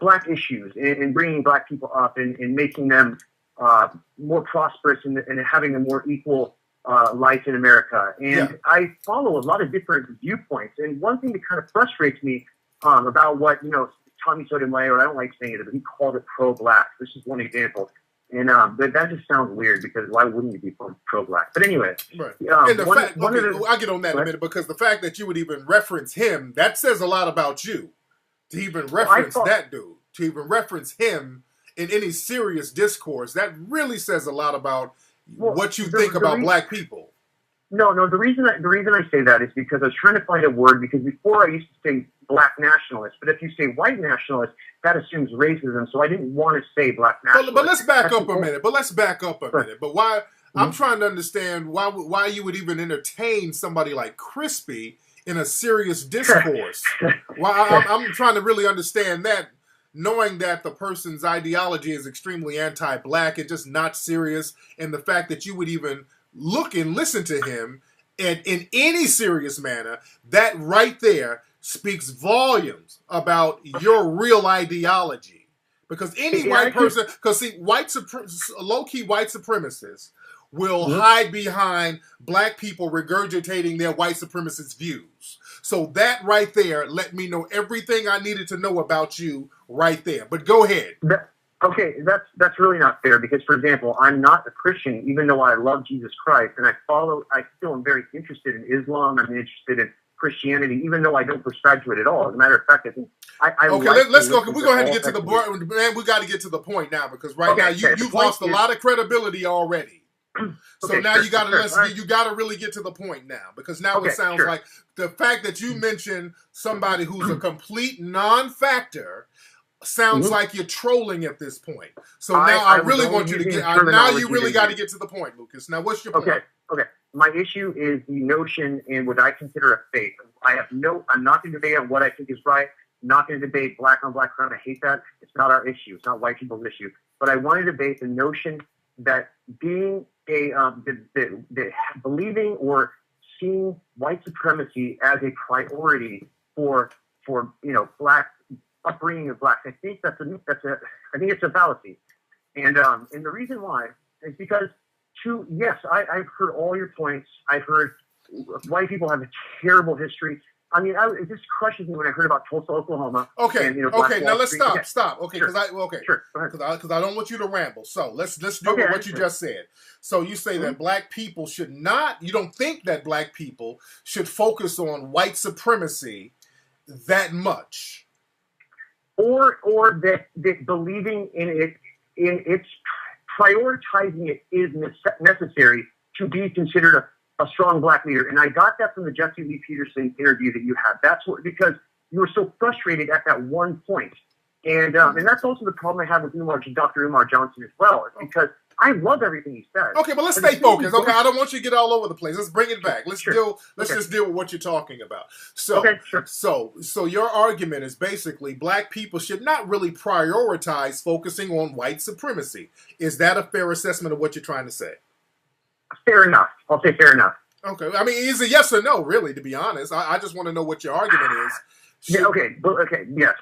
black issues and bringing black people up and making them more prosperous and having a more equal life in America. And I follow a lot of different viewpoints. And one thing that kind of frustrates me about what Tommy Sotomayor, I don't like saying it, but he called it pro-black. This is one example. And but that just sounds weird, because why wouldn't you be pro-black? But anyway. Right. And I'll get on that in a minute, because the fact that you would even reference him, that says a lot about you. To even reference that dude, to even reference him in any serious discourse, that really says a lot about what you think about black people. No. The reason I say that is because I was trying to find a word, because before I used to say black nationalist, but if you say white nationalist, that assumes racism. So I didn't want to say black nationalist. But let's back up a minute. But why? Mm-hmm. I'm trying to understand why you would even entertain somebody like Crispy in a serious discourse. I'm trying to really understand that, knowing that the person's ideology is extremely anti-black and just not serious, and the fact that you would even look and listen to him and in any serious manner, that right there speaks volumes about your real ideology. Because any white person, low-key white supremacists will hide behind black people regurgitating their white supremacist views. So that right there let me know everything I needed to know about you right there. But go ahead. Okay, that's really not fair because, for example, I'm not a Christian, even though I love Jesus Christ, and I still am very interested in Islam. I'm interested in Christianity, even though I don't prescribe to it at all. As a matter of fact, I think let's go. We're gonna have to get to the point, man. We got to get to the point now because now you've lost a lot of credibility already. So now you got to really get to the point now because now it sounds like the fact that you mentioned somebody who's a complete non-factor sounds like you're trolling at this point. So now I really want you to get. Now you really got to get to the point, Lucas. Now what's your point? Okay. My issue is the notion in what I consider a faith. I'm not going to debate on what I think is right. I'm not going to debate black on black crime. I hate that. It's not our issue. It's not white people's issue. But I want to debate the notion that being believing or seeing white supremacy as a priority for black upbringing of blacks. I think I think it's a fallacy, and the reason why is because I've heard all your points. I've heard white people have a terrible history. I mean, it just crushes me when I heard about Tulsa, Oklahoma. Okay, and, now let's stop. Okay, because I don't want you to ramble. So let's do what you just said. So you say that black people should not. You don't think that black people should focus on white supremacy that much, or that believing in it, in its prioritizing it is necessary to be considered a strong black leader. And I got that from the Jesse Lee Peterson interview that you had. Because you were so frustrated at that one point. And that's also the problem I have with Dr. Umar Johnson as well. It's because I love everything he says. Okay, but let's stay focused. Okay, I don't want you to get all over the place. Let's bring it back. Let's just deal with what you're talking about. So your argument is basically black people should not really prioritize focusing on white supremacy. Is that a fair assessment of what you're trying to say? Fair enough. I'll say fair enough. Okay. I mean, is it yes or no, really, to be honest? I just want to know what your argument is. Yes.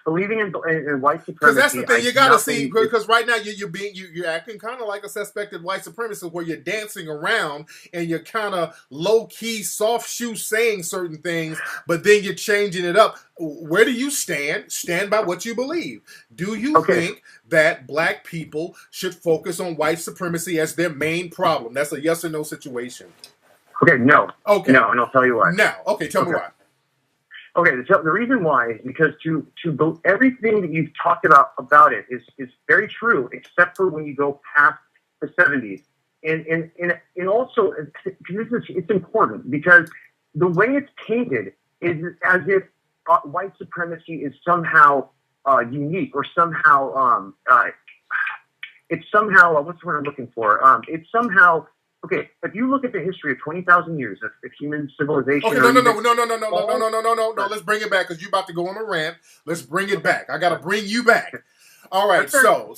Believing in white supremacy. Because that's the thing you got to see. Because right now you're acting kind of like a suspected white supremacist, where you're dancing around and you're kind of low key, soft shoe saying certain things, but then you're changing it up. Where do you stand? Stand by what you believe. Do you think that black people should focus on white supremacy as their main problem? That's a yes or no situation. Okay. No. Okay. No, and I'll tell you why. Now. Okay. Tell me why. Okay, the reason why is because everything that you've talked about it is very true, except for when you go past the 70s, and also it's important because the way it's tainted is as if white supremacy is somehow unique or somehow it's somehow what's the word I'm looking for? It's somehow. Okay, if you look at the history of 20,000 years of human civilization... Okay, no. Let's bring it back because you're about to go on a rant. Let's bring it back. I got to bring you back. All right, so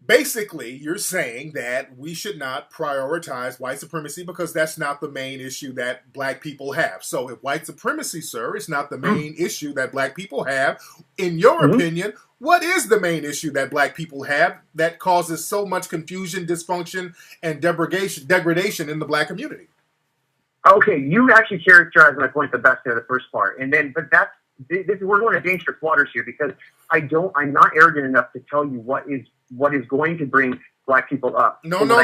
basically you're saying that we should not prioritize white supremacy because that's not the main issue that black people have. So if white supremacy, sir, is not the main issue that black people have, in your opinion... What is the main issue that black people have that causes so much confusion, dysfunction, and degradation in the black community? Okay, you actually characterized my point the best there, the first part, we're going to dangerous waters here because I'm not arrogant enough to tell you what is going to bring black people up. No. Whoa!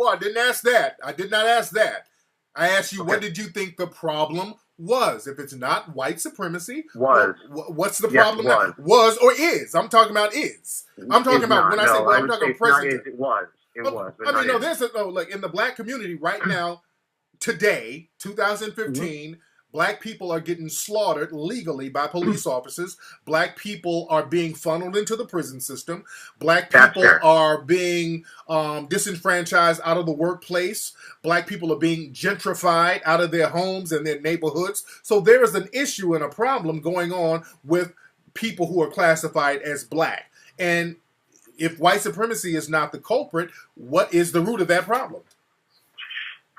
I didn't ask that. I did not ask that. I asked you, what did you think the problem was? If it's not white supremacy, what's the problem now? Was or is? I'm talking about is. I'm talking about when I say I'm talking about present. It was. I mean, there's like in the black community right now, today, 2015. Black people are getting slaughtered legally by police officers. Black people are being funneled into the prison system. Black people are being disenfranchised out of the workplace. Black people are being gentrified out of their homes and their neighborhoods. So there is an issue and a problem going on with people who are classified as black. And if white supremacy is not the culprit, what is the root of that problem?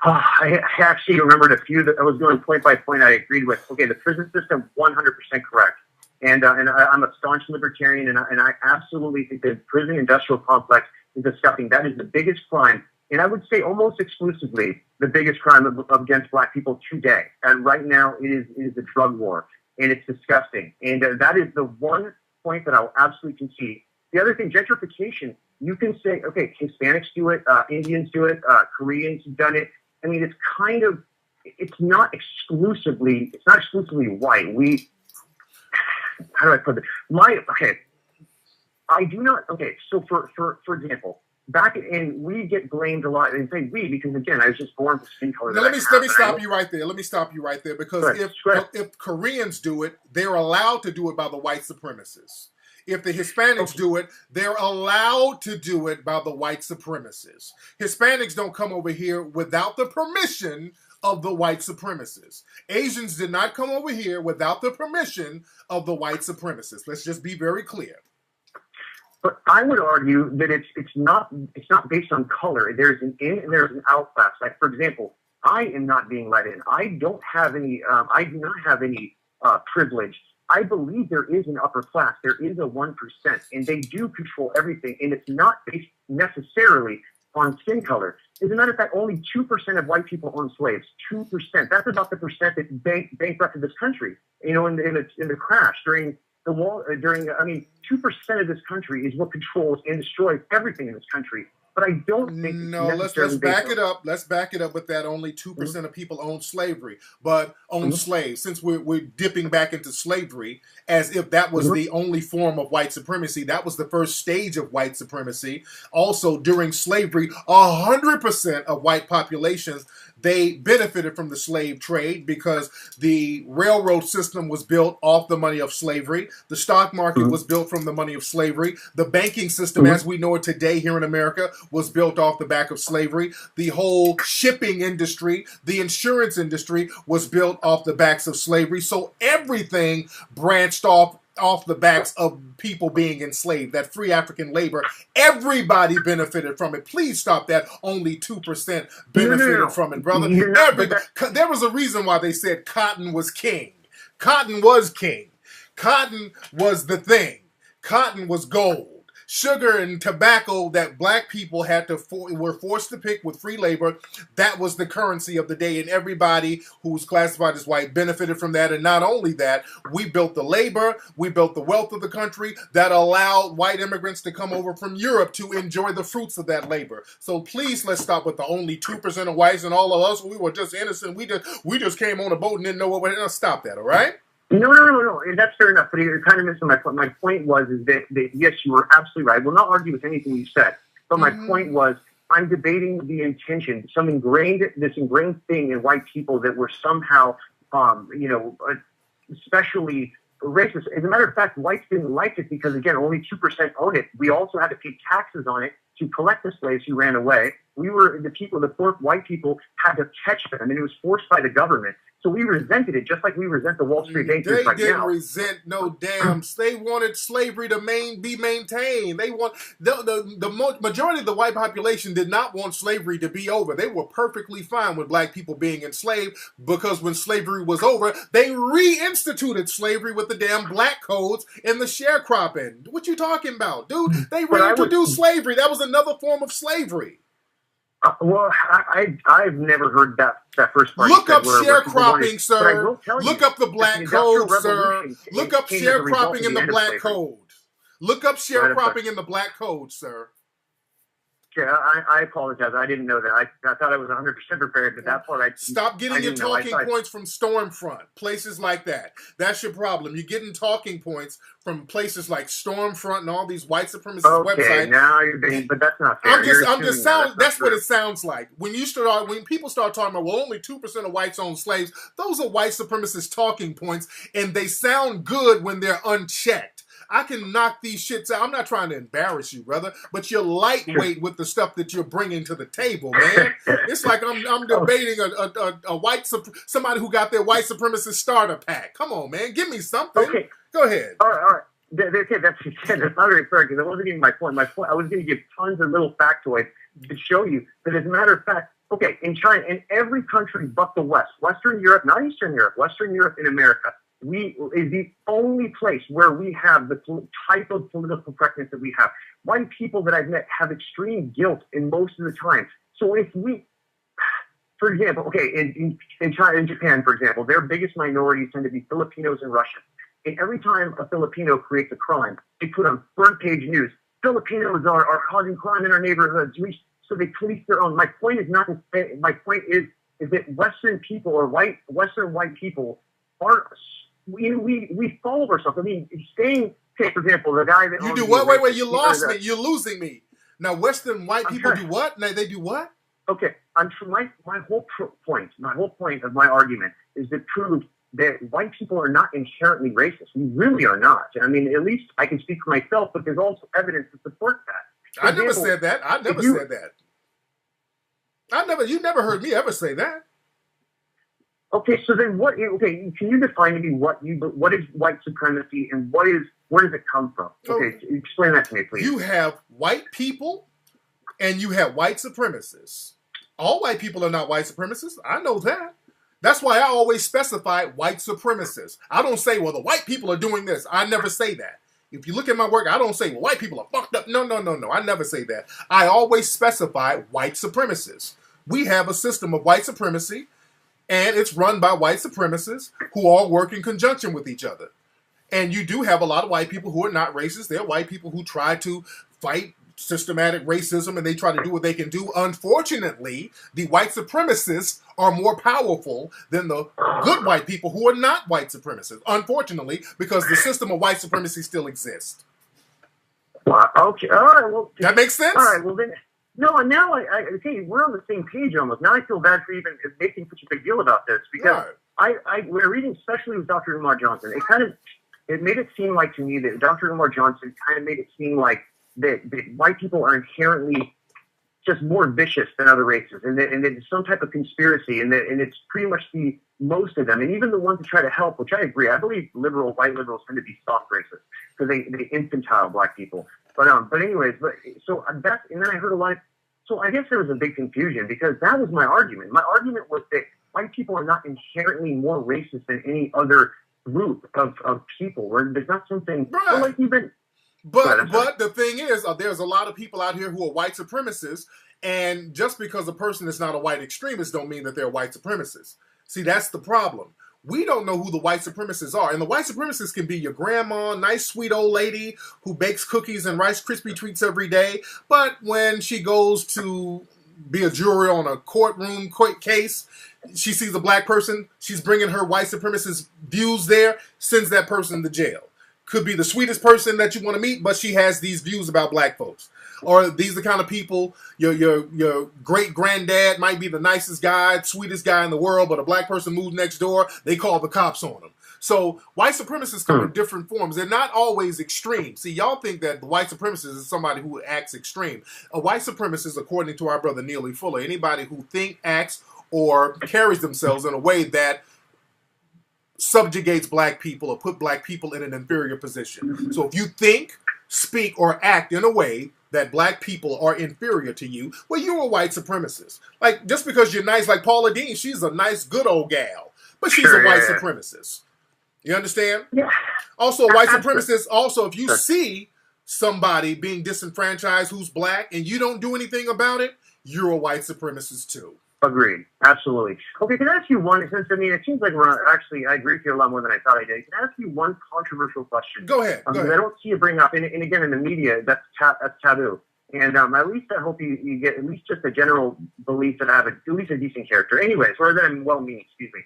I actually remembered a few that I was going point by point I agreed with. Okay, the prison system, 100% correct. And I'm a staunch libertarian, and I absolutely think the prison industrial complex is disgusting. That is the biggest crime, and I would say almost exclusively the biggest crime against black people today. And right now, it is a drug war, and it's disgusting. And that is the one point that I'll absolutely concede. The other thing, gentrification, you can say, okay, Hispanics do it, Indians do it, Koreans have done it. I mean, it's not exclusively white. How do I put it? So for example, we get blamed a lot, and say we, because again, I was just born with skin color. Now, let me stop you right there. Let me stop you right there, because if Koreans do it, they're allowed to do it by the white supremacists. If the Hispanics do it, they're allowed to do it by the white supremacists. Hispanics don't come over here without the permission of the white supremacists. Asians did not come over here without the permission of the white supremacists. Let's just be very clear. But I would argue that it's not based on color. There's an in and there's an out class. Like, for example, I am not being let in. I do not have any privilege. I believe there is an upper class. There is a 1%, and they do control everything. And it's not based necessarily on skin color. As a matter of fact, only 2% of white people own slaves. 2%. That's about the percent that bankrupted this country. In the crash during the wall. 2% of this country is what controls and destroys everything in this country. But I don't think let's back it up. Let's back it up with that. Only 2% of people own slavery, but own slaves. Since we're dipping back into slavery as if that was the only form of white supremacy, that was the first stage of white supremacy. Also, during slavery, 100% of white populations, they benefited from the slave trade because the railroad system was built off the money of slavery. The stock market was built from the money of slavery. The banking system, as we know it today here in America, was built off the back of slavery. The whole shipping industry, the insurance industry was built off the backs of slavery. So everything branched off the backs of people being enslaved, that free African labor. Everybody benefited from it. Please stop that. Only 2% benefited from it, brother. There was a reason why they said cotton was king. Cotton was king. Cotton was the thing. Cotton was gold. Sugar and tobacco that black people were forced to pick with free labor, that was the currency of the day, and everybody who was classified as white benefited from that. And not only that, we built the labor, we built the wealth of the country that allowed white immigrants to come over from Europe to enjoy the fruits of that labor. So please, let's stop with the only 2% of whites and all of us, we were just innocent. We just came on a boat and didn't know what we were. Stop that, all right? No. That's fair enough. But you're kind of missing my point. My point was that yes, you were absolutely right. I will not argue with anything you said. But my point was, I'm debating the intention, this ingrained thing in white people that were somehow, especially racist. As a matter of fact, whites didn't like it because, again, only 2% owned it. We also had to pay taxes on it to collect the slaves who ran away. The poor white people had to catch them, and it was forced by the government. So we resented it, just like we resent the Wall Street bankers right now. They didn't resent no damn. They wanted slavery to be maintained. They want the majority of the white population did not want slavery to be over. They were perfectly fine with black people being enslaved because when slavery was over, they reinstituted slavery with the damn black codes and the sharecropping. What you talking about, dude? They reintroduced slavery. That was another form of slavery. I've never heard that first part. Look up sharecropping, sir. Look up the black code, sir. Look up sharecropping in the black code. Look up sharecropping in the black code, sir. Yeah, I apologize. I didn't know that. I thought I was 100% prepared, but that part Stop getting your talking points from Stormfront, places like that. That's your problem. You're getting talking points from places like Stormfront and all these white supremacist websites. Now you're being, but that's not fair. That's what it sounds like. When people start talking about, well, only 2% of whites own slaves, those are white supremacist talking points, and they sound good when they're unchecked. I can knock these shits out. I'm not trying to embarrass you, brother, but you're lightweight with the stuff that you're bringing to the table, man. It's like I'm debating somebody who got their white supremacist starter pack. Come on, man, give me something. Okay. Go ahead. All right. Okay, that's not very fair because that wasn't even my point. My point, I was going to give tons of little factoids to show you that, as a matter of fact, okay, in China, in every country but the West, Western Europe, not Eastern Europe, Western Europe and America, is the only place where we have the type of political correctness that we have. White people that I've met have extreme guilt in most of the time. So if we, for example, okay, in China, in Japan, for example, their biggest minorities tend to be Filipinos and Russians. And every time a Filipino creates a crime, they put on front page news. Filipinos are causing crime in our neighborhoods. So they police their own. My point is not to say. My point is that Western people or Western white people are. We follow ourselves. I mean, say for example, the guy that you do what? Wait! You lost me. You're losing me. Now, Western white people do what? Now they do what? Okay, my whole point of my argument is to prove that white people are not inherently racist. We really are not. I mean, at least I can speak for myself, but there's also evidence to support that. I never said that. I never said that. You never heard me ever say that. Okay, so then what? Okay, can you define to me what is white supremacy and where does it come from? Okay, explain that to me, please. You have white people and you have white supremacists. All white people are not white supremacists. I know that. That's why I always specify white supremacists. I don't say, well, the white people are doing this. I never say that. If you look at my work, I don't say, well, white people are fucked up. No. I never say that. I always specify white supremacists. We have a system of white supremacy, and it's run by white supremacists who all work in conjunction with each other. And you do have a lot of white people who are not racist. They're white people who try to fight systematic racism, and they try to do what they can do. Unfortunately, the white supremacists are more powerful than the good white people who are not white supremacists, unfortunately, because the system of white supremacy still exists. Okay, all right, well... That makes sense? All right, well then... No, and now okay, we're on the same page almost. Now I feel bad for even making such a big deal about this, because we're reading, especially with Dr. Umar Johnson, it made it seem like to me that Dr. Umar Johnson kind of made it seem like that white people are inherently just more vicious than other races, and that it's some type of conspiracy, and it's pretty much most of them, and even the ones that try to help, which I agree. I believe white liberals tend to be soft racists because they infantile black people. But anyways, and then I heard a lot. So I guess there was a big confusion because that was my argument. My argument was that white people are not inherently more racist than any other group of people. Where there's not something like even. But the thing is, there's a lot of people out here who are white supremacists, and just because a person is not a white extremist don't mean that they're white supremacists. See, that's the problem. We don't know who the white supremacists are. And the white supremacists can be your grandma, nice, sweet old lady who bakes cookies and Rice Krispie treats every day. But when she goes to be a juror on a courtroom case, she sees a black person, she's bringing her white supremacist views there, sends that person to jail. Could be the sweetest person that you want to meet, but she has these views about black folks. Or these are the kind of people, your great-granddad might be the nicest guy, sweetest guy in the world, but a black person moved next door, they call the cops on them. So white supremacists come in different forms. They're not always extreme. See, y'all think that the white supremacist is somebody who acts extreme. A white supremacist, according to our brother Neely Fuller, anybody who acts, or carries themselves in a way that subjugates black people or put black people in an inferior position. So if you think, speak, or act in a way that black people are inferior to you, well, you're a white supremacist. Like, just because you're nice, like Paula Deen, she's a nice, good old gal, but she's a white supremacist. You understand? Yeah. Also, a white supremacist, also, if you see somebody being disenfranchised who's black and you don't do anything about it, you're a white supremacist too. Agreed. Absolutely. Okay, can I ask you one, since, I mean, it seems like I agree with you a lot more than I thought I did. Can I ask you one controversial question? Go ahead. Go ahead. I don't see you bring up, and again, in the media, that's taboo. And at least I hope you get at least just a general belief that I have at least a decent character. Anyways, or that I'm well-meaning, excuse me.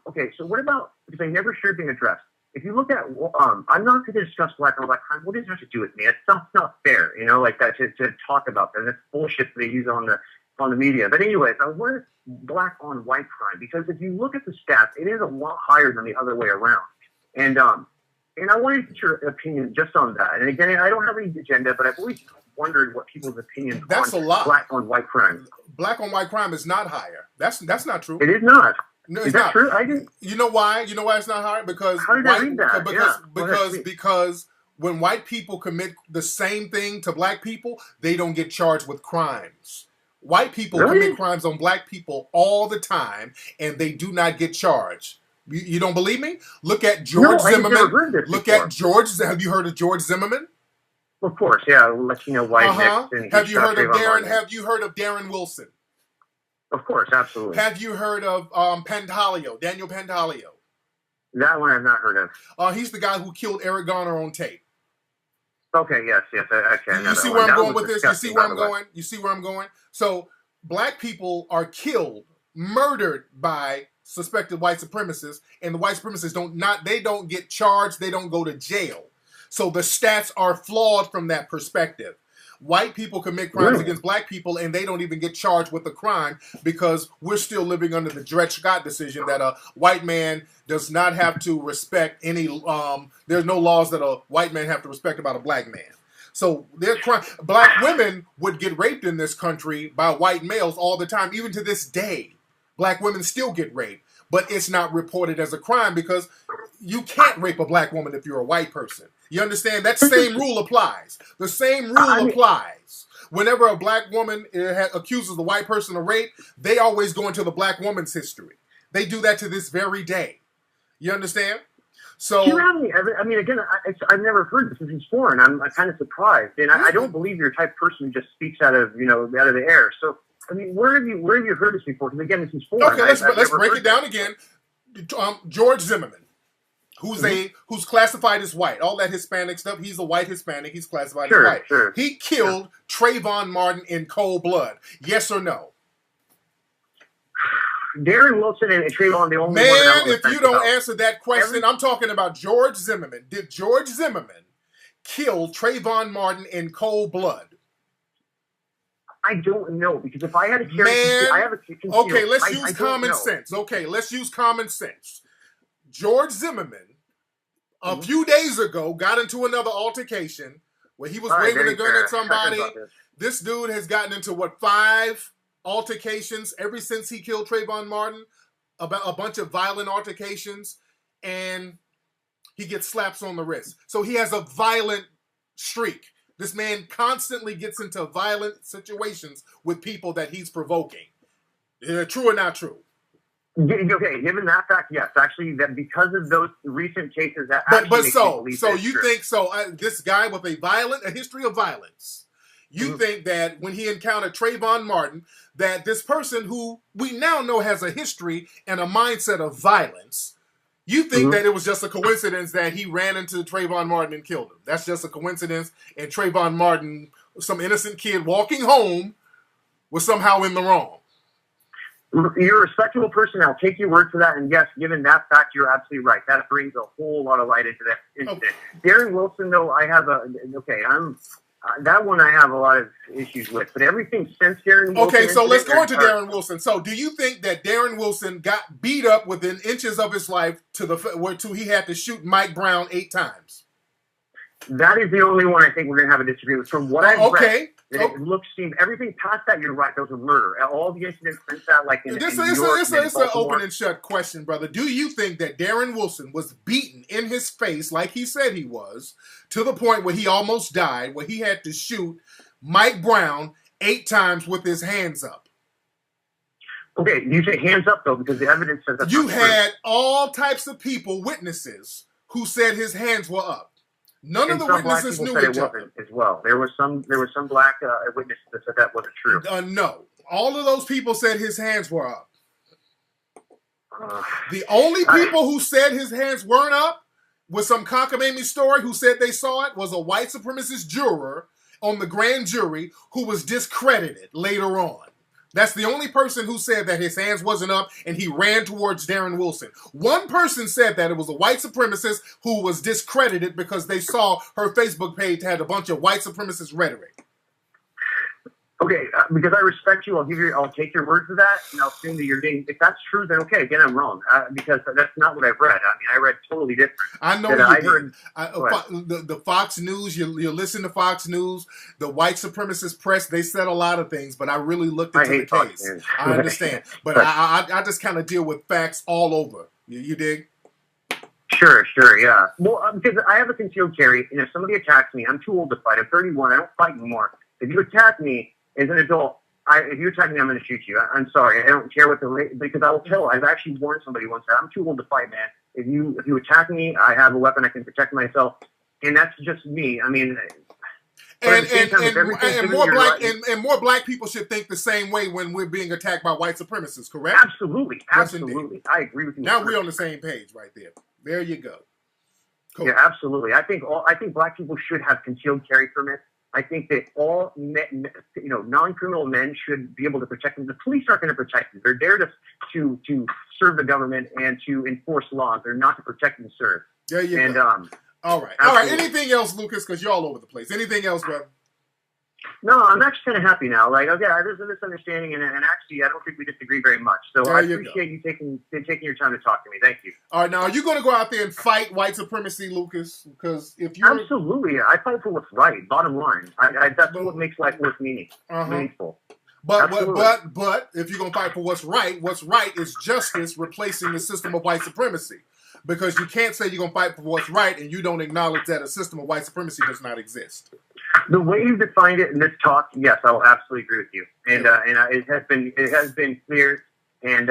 Okay, so what about, because I never hear it being addressed. If you look at, I'm not going to discuss black on black crime. What does it have to do with me? It's not fair, like that, to talk about that. That's bullshit that they use on the media. But anyways, I was wondering black on white crime, because if you look at the stats, it is a lot higher than the other way around. And I wanted to get your opinion just on that. And again, I don't have any agenda, but I've always wondered what people's opinions on black on white crime. Black on white crime is not higher. That's not true. It is not. No, is that true? I didn't. You know why? You know why it's not higher? Because how did I read that? Because when white people commit the same thing to black people, they don't get charged with crimes. White people commit crimes on black people all the time, and they do not get charged. You don't believe me? Look at George Zimmerman. Look at George. Have you heard of George Zimmerman? Of course, yeah. Latino white. Have you heard of Darren? Have you heard of Darren Wilson? Of course, absolutely. Have you heard of Daniel Pantaleo? That one I've not heard of. He's the guy who killed Eric Garner on tape. Okay, yes. Okay, you see where I'm going with this? You see where I'm going? You see where I'm going? So black people are killed, murdered by suspected white supremacists, and the white supremacists don't get charged, they don't go to jail. So the stats are flawed from that perspective. White people commit crimes against black people, and they don't even get charged with the crime because we're still living under the Dred Scott decision that a white man does not have to respect any. There's no laws that a white man have to respect about a black man. So black women would get raped in this country by white males all the time, even to this day. Black women still get raped, but it's not reported as a crime because you can't rape a black woman if you're a white person. You understand? That same rule applies. The same rule applies. Whenever a black woman accuses the white person of rape, they always go into the black woman's history. They do that to this very day. You understand? So, do you have any evidence? I mean, again, I've never heard this. This is foreign. I'm kind of surprised, and I don't believe you're the type of person who just speaks out of the air. So, I mean, where have you heard this before? Because again, this is foreign. Okay, let's break it down again. George Zimmerman, who's classified as white, all that Hispanic stuff. He's a white Hispanic. He's classified as white. Sure. He killed Trayvon Martin in cold blood. Yes or no? Darren Wilson and Trayvon, the only man. If you don't answer that question, I'm talking about George Zimmerman. Did George Zimmerman kill Trayvon Martin in cold blood? I don't know, because if I had a okay, let's use common sense. Okay, let's use common sense. George Zimmerman, a few days ago, got into another altercation where he was waving a gun at somebody. This dude has gotten into 5 altercations ever since he killed Trayvon Martin, about a bunch of violent altercations, and he gets slaps on the wrist. So he has a violent streak. This man constantly gets into violent situations with people that he's provoking. True or not true? Okay, given that fact, yes. Actually, that because of those recent cases, that this guy with a history of violence. You think that when he encountered Trayvon Martin, that this person who we now know has a history and a mindset of violence, you think that it was just a coincidence that he ran into Trayvon Martin and killed him. That's just a coincidence, and Trayvon Martin, some innocent kid walking home, was somehow in the wrong. You're a respectable person. I'll take your word for that. And yes, given that fact, you're absolutely right. That brings a whole lot of light into that incident. Okay. Darren Wilson, though, that one I have a lot of issues with, but everything since Darren Wilson... Okay, so let's go into Darren Wilson. So do you think that Darren Wilson got beat up within inches of his life to he had to shoot Mike Brown 8 times? That is the only one I think we're going to have a disagreement. From what I've read, everything past that, you're right, those were murder. All the incidents since that, it's an open and shut question, brother. Do you think that Darren Wilson was beaten in his face, like he said he was, to the point where he almost died, where he had to shoot Mike Brown 8 times with his hands up? Okay, you say hands up, though, because the evidence says that's you had all types of people, witnesses, who said his hands were up. None of the witnesses knew each other. As well, there were some black witnesses that said that wasn't true. No, all of those people said his hands were up. The only people who said his hands weren't up, with some cockamamie story, who said they saw it, was a white supremacist juror on the grand jury who was discredited later on. That's the only person who said that his hands wasn't up and he ran towards Darren Wilson. One person said that it was a white supremacist who was discredited because they saw her Facebook page had a bunch of white supremacist rhetoric. Okay, because I respect you, I'll take your word for that, and I'll assume that you're getting. If that's true, then okay. Again, I'm wrong because that's not what I've read. I mean, I read totally different. I know you did. The Fox News. You listen to Fox News. The white supremacist press. They said a lot of things, but I really looked into the case. I understand, but I just kind of deal with facts all over. You dig? Sure, yeah. Well, because I have a concealed carry, and if somebody attacks me, I'm too old to fight. I'm 31. I don't fight anymore. If you attack me as an adult, if you attack me, I'm going to shoot you. I'm sorry. I don't care because I will tell. I've actually warned somebody once that I'm too old to fight, man. If you attack me, I have a weapon. I can protect myself, and that's just me. I mean, more black people should think the same way when we're being attacked by white supremacists. Correct? Absolutely. I agree with you. Now we're on the same page right there. There you go. Cool. Yeah, absolutely. I think black people should have concealed carry permits. I think that all non-criminal men should be able to protect them. The police aren't going to protect them. They're there to serve the government and to enforce laws. They're not to protect and serve. There you go. All right. Absolutely. All right. Anything else, Lucas? Because you're all over the place. Anything else, brother? No, I'm actually kind of happy now. Like, okay, there's a misunderstanding, and actually, I don't think we disagree very much. So I appreciate you taking your time to talk to me. Thank you. All right, now, are you going to go out there and fight white supremacy, Lucas? Because if you absolutely, I fight for what's right. Bottom line, that's what makes life worth meaningful. But if you're going to fight for what's right is justice replacing the system of white supremacy. Because you can't say you're going to fight for what's right and you don't acknowledge that a system of white supremacy does not exist. The way you defined it in this talk, yes, I will absolutely agree with you, and it has been clear, and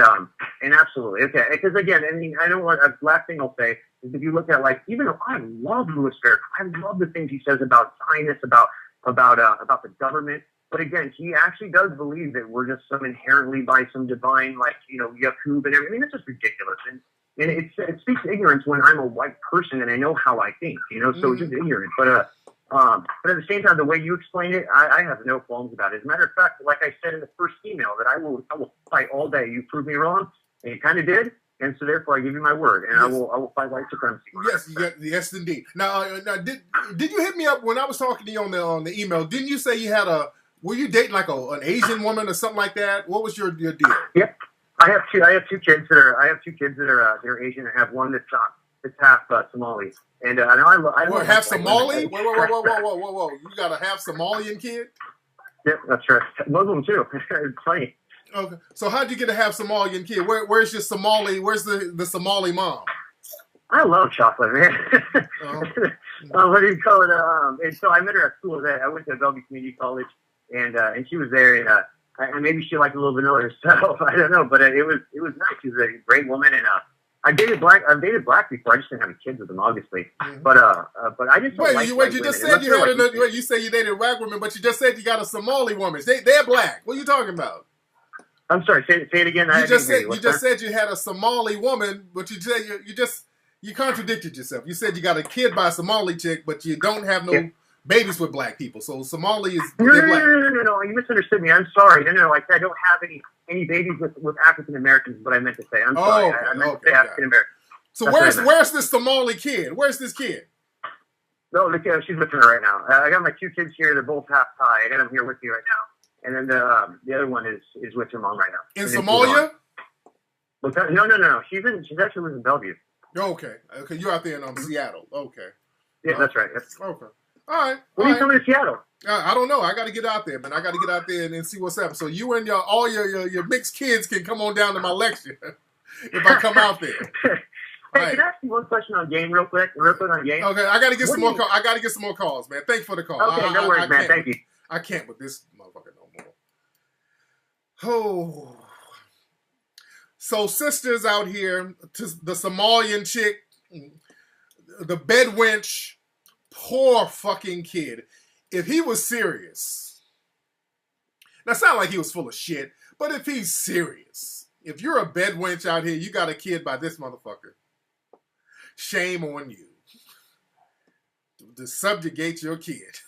absolutely okay. Because again, I mean, I don't want last thing I'll say is if you look at like even though I love Louis Farrakhan, I love the things he says about science, about the government, but again, he actually does believe that we're just some inherently by some divine Yakub and everything. I mean, it's just ridiculous, and it speaks ignorance when I'm a white person and I know how I think, so it's just ignorant, but at the same time, the way you explain it, I have no qualms about it. As a matter of fact, like I said in the first email, that I will fight all day. You proved me wrong, and you kind of did, and so therefore I give you my word, and yes. I will fight white supremacy. Yes, indeed. Now, did you hit me up when I was talking to you on the email? Didn't you say you had were you dating like an Asian woman or something like that? What was your deal? Yep, I have two kids that are Asian. I have one that's half Somali. And I half Somali? Whoa. You got a half Somalian kid? Yep, that's right. Muslim too. It's funny. Okay. So how'd you get a half Somalian kid? Where's your Somali? Where's the Somali mom? I love chocolate, man. What do you call it? And so I met her at school. I went to Bellevue Community College, and she was there, and maybe she liked a little vanilla herself. I don't know, but it was nice. She was a great woman, and I've dated black before. I just didn't have any kids with them, obviously. But I just don't you just said you had you say you dated black women, but you just said you got a Somali woman. They're black. What are you talking about? I'm sorry. Say it again. You just said you had a Somali woman, but you said you contradicted yourself. You said you got a kid by a Somali chick, but you don't have no babies with black people. So Somali is no. You misunderstood me. I'm sorry. No. Like I don't have any babies with African Americans. What I meant to say. I'm sorry. Okay, I meant to say African American. So where's this Somali kid? Where's this kid? No, she's with her right now. I got my two kids here. They're both half Thai. I got them here with me right now. And then the other one is with her mom right now. In Somalia? No. She's actually lives in Bellevue. Okay. You're out there in Seattle. Okay. Yeah, that's right. Okay. All right. When are you coming to Seattle? I don't know. I got to get out there, man. I got to get out there and see what's up. So you and all your mixed kids can come on down to my lecture if I come out there. Hey, can I ask you one question on game real quick on game? Okay, I got to get some more. I got to get some more calls, man. Thanks for the call. Okay, no worries, man. Thank you. I can't with this motherfucker no more. Oh. So sisters out here, the Somalian chick, the bed wench, poor fucking kid. If he was serious, now it's not like he was full of shit, but if he's serious, if you're a bed wench out here, you got a kid by this motherfucker, shame on you. To subjugate your kid.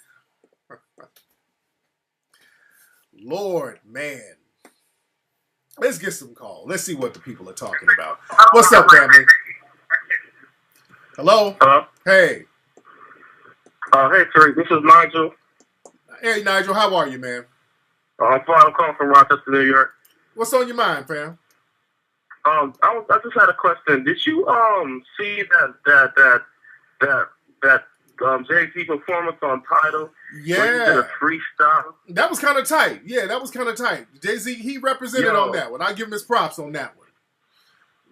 Lord, man. Let's get some calls. Let's see what the people are talking about. What's up, family? Hello? Hello? Hey. Hey, Tariq. This is Nigel. Hey, Nigel. How are you, man? I'm fine. I'm calling from Rochester, New York. What's on your mind, fam? I just had a question. Did you see that Jay-Z performance on Tidal? Yeah. Where he did a freestyle? That was kind of tight. Yeah, that was kind of tight. Jay-Z, he represented on that one. I give him his props on that one.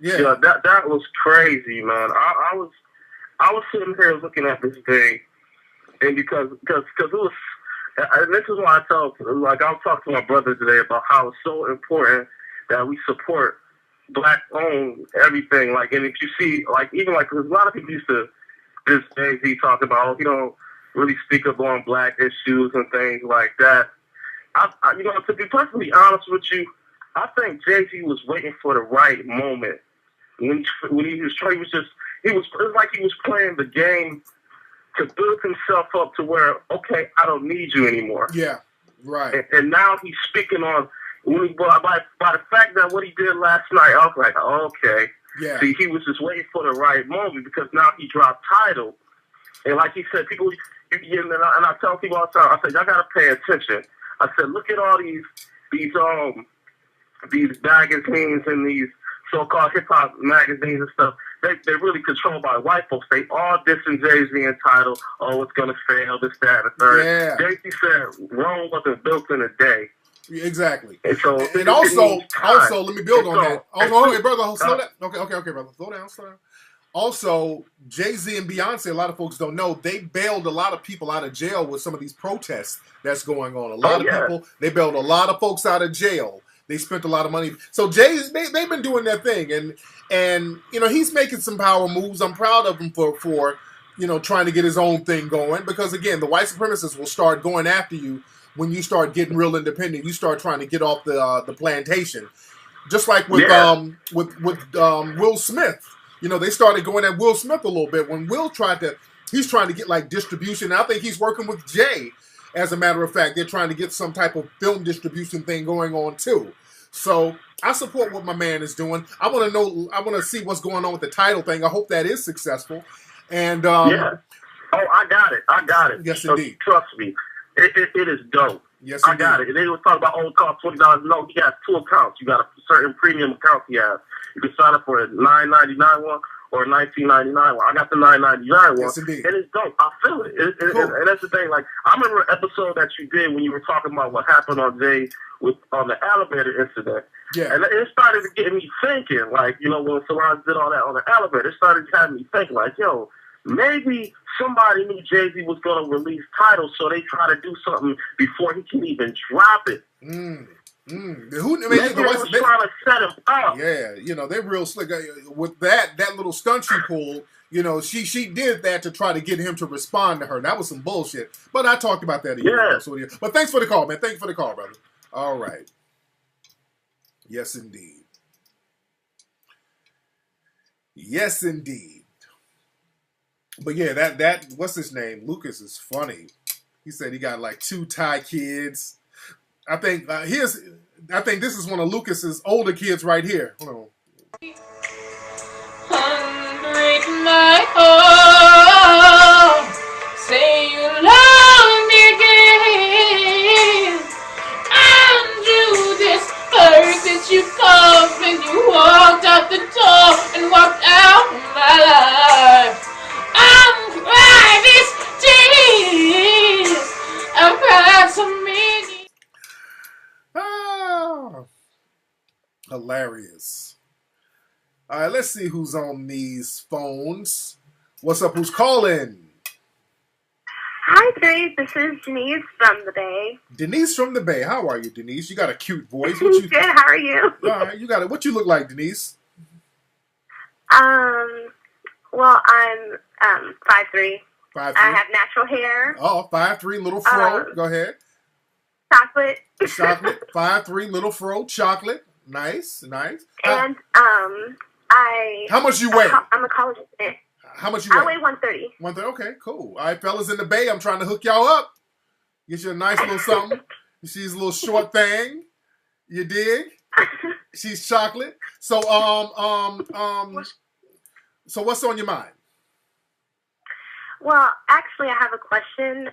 Yeah. That was crazy, man. I was sitting here looking at this thing, and because it was, and this is why I was talking to my brother today about how it's so important that we support black-owned everything. Like, and if you see, like, even like, because a lot of people used to this Jay-Z talk about, really speak up on black issues and things like that. To be perfectly honest with you, I think Jay-Z was waiting for the right moment. When he was it was like he was playing the game to build himself up to where, okay, I don't need you anymore. Yeah, right. And now he's speaking on by the fact that what he did last night. I was like, okay. Yeah. See, he was just waiting for the right moment because now he dropped Tidal, and like he said, people. And I tell people all the time, I said, y'all gotta pay attention. I said, look at all these magazines and these so-called hip-hop magazines and stuff. They're really controlled by white folks. They all dissing Jay-Z entitled, oh, it's going to fail, this, that, and the third. Yeah. Jay-Z said, Rome wasn't built in a day. Exactly. And so, also, let me build on that. Okay, brother, slow down. Okay, brother, slow down. Also, Jay-Z and Beyonce, a lot of folks don't know, they bailed a lot of people out of jail with some of these protests that's going on. A lot of people, they bailed a lot of folks out of jail. They spent a lot of money. So they've been doing their thing, and you know, he's making some power moves. I'm proud of him for you know, trying to get his own thing going, because again, the white supremacists will start going after you when you start getting real independent. You start trying to get off the plantation, just like with Will Smith. You know, they started going at Will Smith a little bit when Will he's trying to get like distribution. And I think he's working with Jay. As a matter of fact, they're trying to get some type of film distribution thing going on too. So I support what my man is doing. I want to see what's going on with the Tidal thing. I hope that is successful. And yeah. Oh, I got it. Yes, indeed. Trust me, it is dope. Yes, I got it. And they were talking about old cost $20. No, he has two accounts. You got a certain premium account he has. You can sign up for a $9.99 one or a $19.99 one. I got the $9.99 one. Yes, indeed. And it's dope. I feel it. Cool. And that's the thing. Like, I remember an episode that you did when you were talking about what happened on Jay on the elevator incident. Yeah. And it started to get me thinking, like, you know, when Solange did all that on the elevator, it started having me think, like, yo, maybe somebody knew Jay-Z was going to release Tidal, so they try to do something before he can even drop it. Maybe they were trying to set him up. Yeah, you know, they're real slick. With that little stunt she pulled, you know, she did that to try to get him to respond to her. That was some bullshit. But I talked about that a year ago. But thanks for the call, man. Thanks for the call, brother. All right. Yes, indeed. Yes, indeed. But yeah, that what's his name? Lucas is funny. He said he got like 2 Thai kids. I think this is one of Lucas's older kids right here. Hold on. Break my heart, say you love me again. Undo this hurt that you caused when you walked out the door and walked out my life. I'm crying these tears. I've cried so many. Hilarious. All right, let's see who's on these phones. What's up? Who's calling? Hi, Tariq. This is Denise from the Bay. Denise from the Bay. How are you, Denise? You got a cute voice. Good. How are you? All right, you got it. What you look like, Denise? Well, I'm 5'3". 5'3". I have natural hair. Oh, 5'3", little fro. Go ahead. Chocolate. Chocolate. 5'3", little fro. Chocolate. Nice. And how much you weigh? I'm a college student. How much you weigh? I weigh 130. 130. Okay, cool. All right, fellas in the Bay, I'm trying to hook y'all up. Get you a nice little something. She's a little short thing. You dig? She's chocolate. So so what's on your mind? Well, actually, I have a question.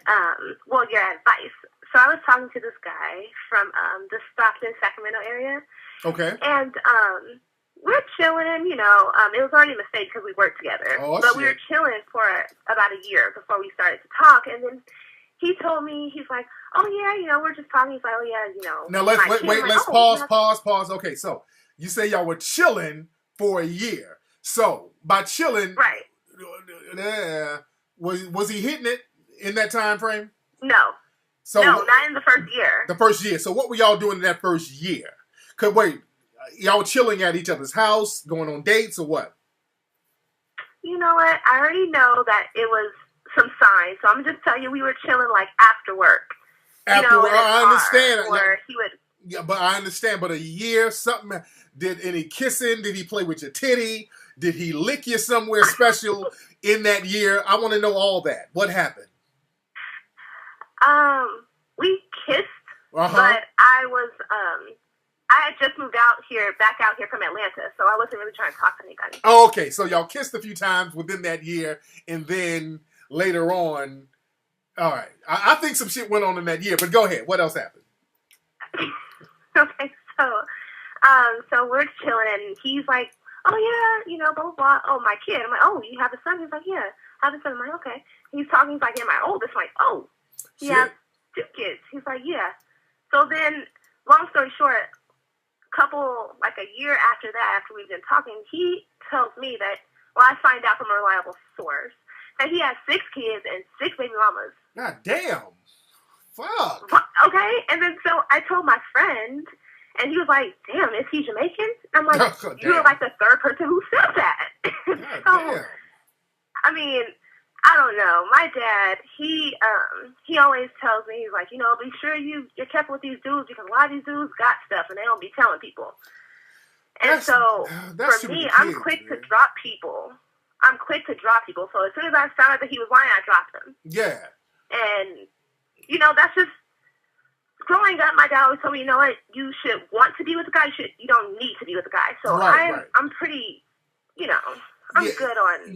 Your advice. So I was talking to this guy from the Stockton, Sacramento area. Okay. And we're chilling, you know. It was already a mistake because we worked together. But we were chilling for about a year before we started to talk. And then he told me, he's like, oh, yeah, you know, we're just talking. He's like, oh, yeah, you know. Now, let's pause. Okay, so you say y'all were chilling for a year. So by chilling, right? Was he hitting it in that time frame? No. So no, not in the first year. The first year. So what were y'all doing in that first year? Cause wait, y'all were chilling at each other's house, going on dates, or what? You know what? I already know that it was some signs, so I'm just telling you, we were chilling like after work. After work, I understand. Or he would. Yeah, but I understand. But a year, something. Did any kissing? Did he play with your titty? Did he lick you somewhere special in that year? I want to know all that. What happened? We kissed, but I had just moved back out here from Atlanta, so I wasn't really trying to talk to anybody. Oh, okay. So y'all kissed a few times within that year, and then later on, all right. I think some shit went on in that year, but go ahead. What else happened? Okay, so we're chilling, and he's like, oh, yeah, blah, blah, blah. Oh, my kid. I'm like, oh, you have a son? He's like, yeah, I have a son. I'm like, okay. He's talking. He's like, yeah, my oldest. I'm like, oh, he has 2 kids. He's like, yeah. So then, long story short, a year after that, after we've been talking, he tells me that, I find out from a reliable source, that he has 6 kids and 6 baby mamas. God damn. Fuck. Okay, and then so I told my friend, and he was like, damn, is he Jamaican? I'm like, you're like the 3rd person who said that. Damn. I mean, I don't know. My dad, he always tells me, he's like, be sure you're careful with these dudes, because a lot of these dudes got stuff and they don't be telling people. And so for me, I'm quick to drop people. So as soon as I found out that he was lying, I dropped him. Yeah. And, that's just, growing up, my dad always told me, you know what, you should want to be with a guy, you don't need to be with a guy. So I'm pretty, I'm good on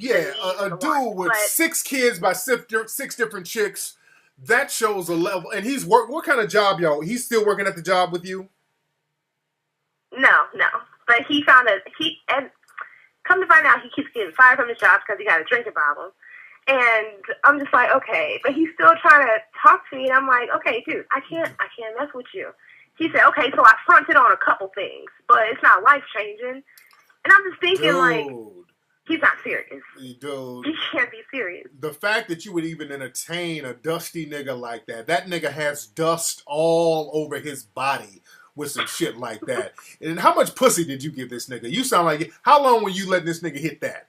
a dude with 6 kids by 6 different chicks, that shows a level. And he's what kind of job, y'all? He's still working at the job with you? No. But and come to find out, he keeps getting fired from his job because he got a drinking problem. And I'm just like, okay, but he's still trying to talk to me, and I'm like, okay, dude, I can't mess with you. He said, okay, so I fronted on a couple things, but it's not life changing. And I'm just thinking, like, he's not serious. Dude, he can't be serious. The fact that you would even entertain a dusty nigga like that nigga has dust all over his body with some shit like that. And how much pussy did you give this nigga? You sound like, how long were you letting this nigga hit that?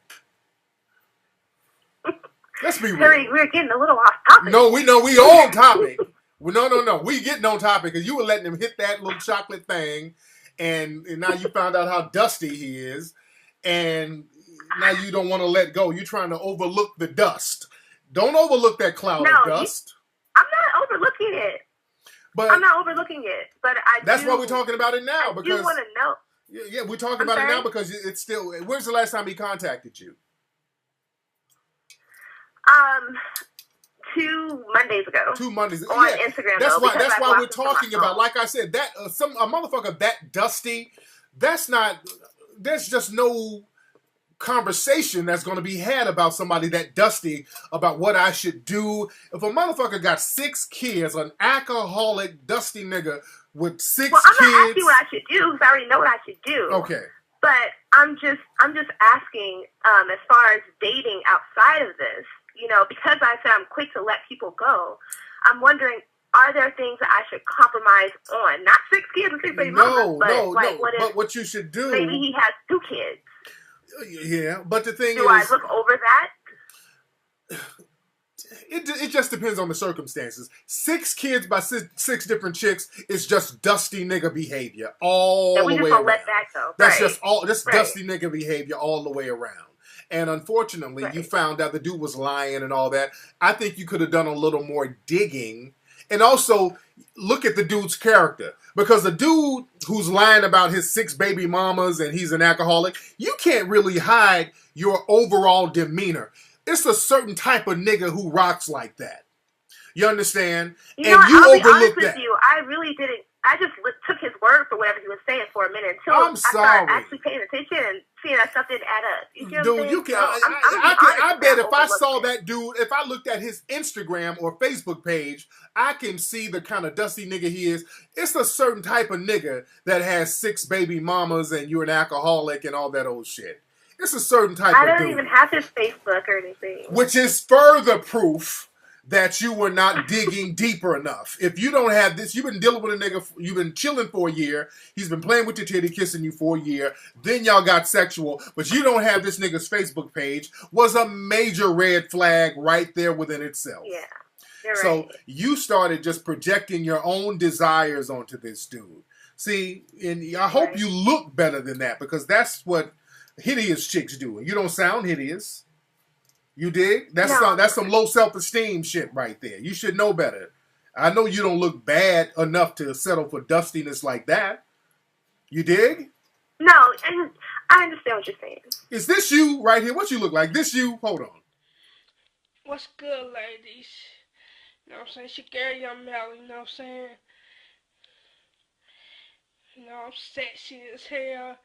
Let's be real. We're getting a little off topic. No, we on topic. No. We getting on topic because you were letting him hit that little chocolate thing, and now you found out how dusty he is, and now you don't want to let go. You're trying to overlook the dust. Don't overlook that cloud of dust. I'm not overlooking it. But that's why we're talking about it now. Because you want to know. Yeah, we're talking about it now because it's still. When's the last time he contacted you? 2 Mondays ago. 2 Mondays on Instagram. That's why we're talking about. Like I said, that a motherfucker that dusty. There's just no conversation that's going to be had about somebody that dusty about what I should do. If a motherfucker got 6 kids, an alcoholic dusty nigga with 6 kids. I'm not asking what I should do because I already know what I should do. Okay. But I'm just asking as far as dating outside of this. Because I said I'm quick to let people go, I'm wondering, are there things that I should compromise on? Not 6 kids and 6 baby mamas, but what you should do... Maybe he has 2 kids. Yeah, but the thing is... Do I look over that? It just depends on the circumstances. 6 kids by 6 different chicks is just dusty nigga behavior all the way around. We just don't let that go. That's just dusty nigga behavior all the way around. And unfortunately, you found out the dude was lying and all that. I think you could have done a little more digging. And also, look at the dude's character. Because the dude who's lying about his 6 baby mamas and he's an alcoholic, you can't really hide your overall demeanor. It's a certain type of nigga who rocks like that. You understand? I'll be honest with you. I really didn't. I just took his word for whatever he was saying for a minute until I started actually paying attention and seeing that stuff didn't add up. You get what I'm saying? I bet if I saw that dude, if I looked at his Instagram or Facebook page, I can see the kind of dusty nigga he is. It's a certain type of nigga that has 6 baby mamas and you're an alcoholic and all that old shit. It's a certain type of dude. I don't even have his Facebook or anything. Which is further proof that you were not digging deeper enough. If you don't have this, you've been dealing with a nigga, you've been chilling for a year, he's been playing with your titty, kissing you for a year, then y'all got sexual, but you don't have this nigga's Facebook page, was a major red flag right there within itself. Yeah, so you started just projecting your own desires onto this dude. See, and I hope you look better than that because that's what hideous chicks do. You don't sound hideous. You dig? That's some low self-esteem shit right there. You should know better. I know you don't look bad enough to settle for dustiness like that. You dig? No, and I understand what you're saying. Is this you right here? What you look like? This you? Hold on. What's good, ladies? You know what I'm saying? She carry your mail, you know what I'm saying? You know, I'm sexy as hell.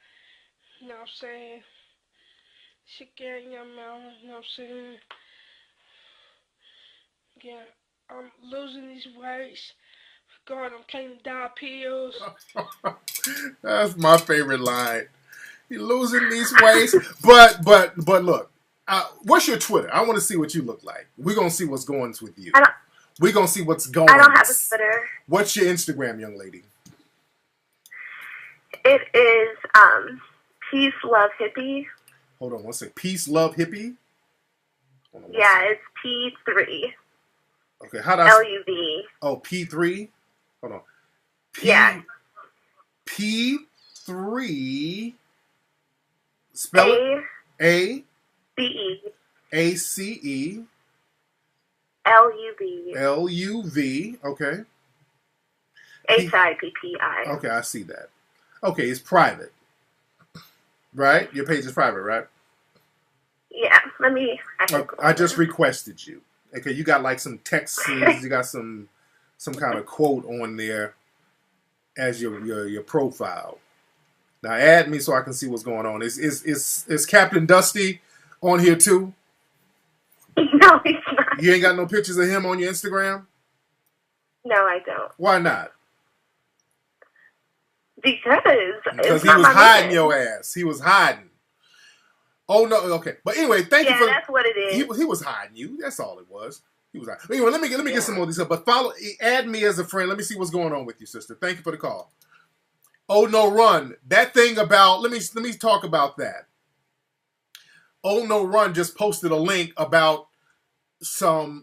You know what I'm saying? She carry your mail, you know what I'm saying? Yeah, I'm losing these weights. God, I'm taking diet pills. That's my favorite line. You're losing these weights. But look, what's your Twitter? I want to see what you look like. We're going to see what's going with you. We're going to see what's going on. I don't have a Twitter. What's your Instagram, young lady? It is Peace Love Hippie. Hold on one second. Peace Love Hippie? Yeah, it's P3. Okay, how do LUV. Oh, P3? Hold on. P3. Spell it. A-C-E. A-C-E. L-U-V. L-U-V. Okay. H-I-P-P-I. Okay, I see that. Okay, it's private. Right? Your page is private, right? Yeah, I just requested you. Okay, you got like some texts, you got some kind of quote on there as your profile. Now add me so I can see what's going on. Is Captain Dusty on here too? No, he's not. You ain't got no pictures of him on your Instagram? No, I don't. Why not? Because he was hiding your ass. He was hiding. Oh no, okay. But anyway, thank you for. Yeah, that's what it is. He was hiding you. That's all it was. He was hiding. Anyway, let me get some more of these up. But add me as a friend. Let me see what's going on with you, sister. Thank you for the call. Oh no, run. That thing about let me talk about that. Oh no, run just posted a link about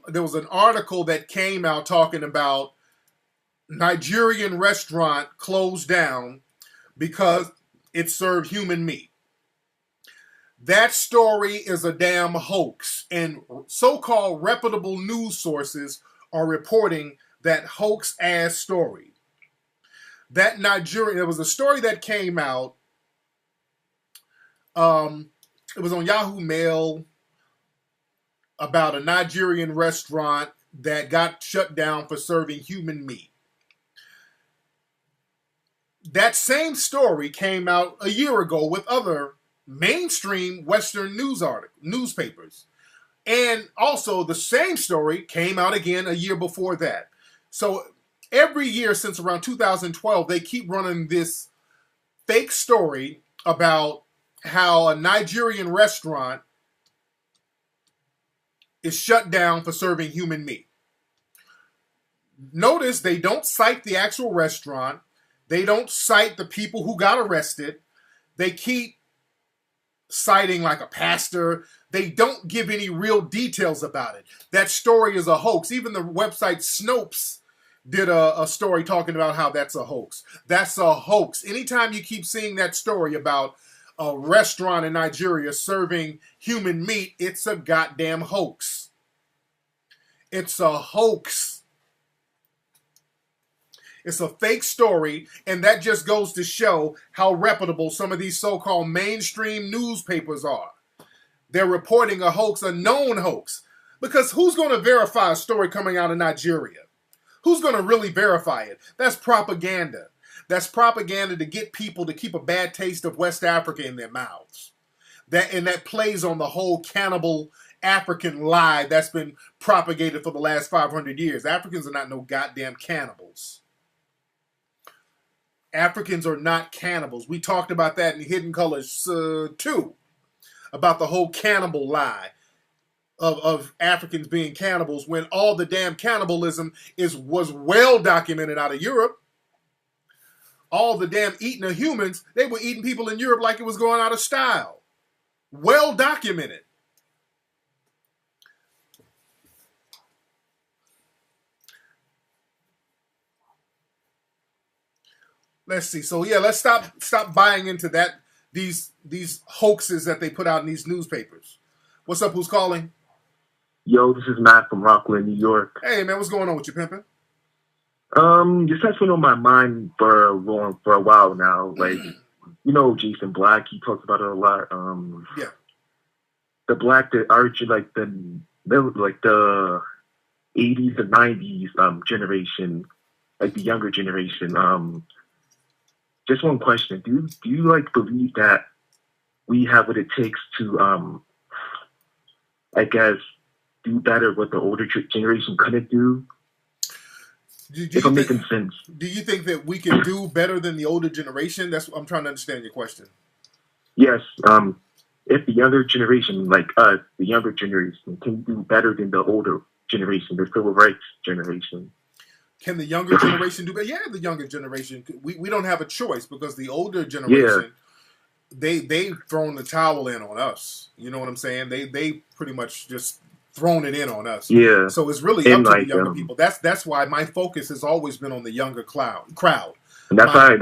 there was an article that came out talking about Nigerian restaurant closed down because it served human meat. That story is a damn hoax, and so-called reputable news sources are reporting that hoax-ass story. There was a story that came out, it was on Yahoo Mail about a Nigerian restaurant that got shut down for serving human meat. That same story came out a year ago with other mainstream Western newspapers. And also the same story came out again a year before that. So every year since around 2012, they keep running this fake story about how a Nigerian restaurant is shut down for serving human meat. Notice they don't cite the actual restaurant. They don't cite the people who got arrested. They keep citing like a pastor. They don't give any real details about it. That story is a hoax. Even the website Snopes did a story talking about how that's a hoax. That's a hoax. Anytime you keep seeing that story about a restaurant in Nigeria serving human meat, it's a goddamn hoax. It's a hoax. It's a fake story, and that just goes to show how reputable some of these so-called mainstream newspapers are. They're reporting a hoax, a known hoax. Because who's going to verify a story coming out of Nigeria? Who's going to really verify it? That's propaganda. That's propaganda to get people to keep a bad taste of West Africa in their mouths. That plays on the whole cannibal African lie that's been propagated for the last 500 years. Africans are not no goddamn cannibals. Africans are not cannibals. We talked about that in Hidden Colors 2, about the whole cannibal lie of Africans being cannibals when all the damn cannibalism was well documented out of Europe. All the damn eating of humans, they were eating people in Europe like it was going out of style. Well documented. Let's see. So yeah, let's stop buying into that these hoaxes that they put out in these newspapers. What's up? Who's calling? Yo, this is Matt from Rockland, New York. Hey man, what's going on with you, pimpin'? This has been on my mind for a while now. Like, you know, Jason Black, he talks about it a lot. Yeah. The black, the arch, like the 80s and 90s generation, like the younger generation. Just one question: Do you like believe that we have what it takes to, I guess, do better what the older generation couldn't do? If I'm making sense. Do you think that we can do better than the older generation? That's what I'm trying to understand your question. Yes. If the younger generation, like us, the younger generation, can do better than the older generation, the civil rights generation. Can the younger generation do better? Yeah, the younger generation. We don't have a choice because the older generation, they've thrown the towel in on us. You know what I'm saying? They pretty much just thrown it in on us. Yeah. So it's really up to the younger people. That's why my focus has always been on the younger crowd. And that's why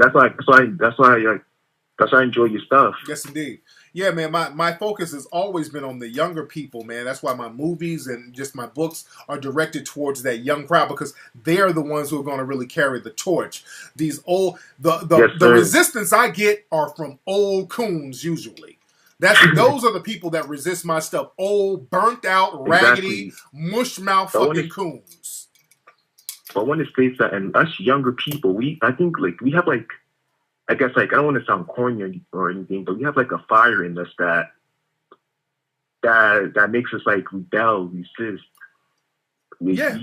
I enjoy your stuff. Yes, indeed. Yeah, man, my focus has always been on the younger people, man. That's why my movies and just my books are directed towards that young crowd because they're the ones who are going to really carry the torch. These old the resistance I get are from old coons usually. Those are the people that resist my stuff. Old, burnt out, raggedy, mush mouth fucking coons. But I want to say that, and us younger people, I think we have I guess I don't want to sound corny or anything, but we have a fire in us that makes us rebel, resist. Yeah,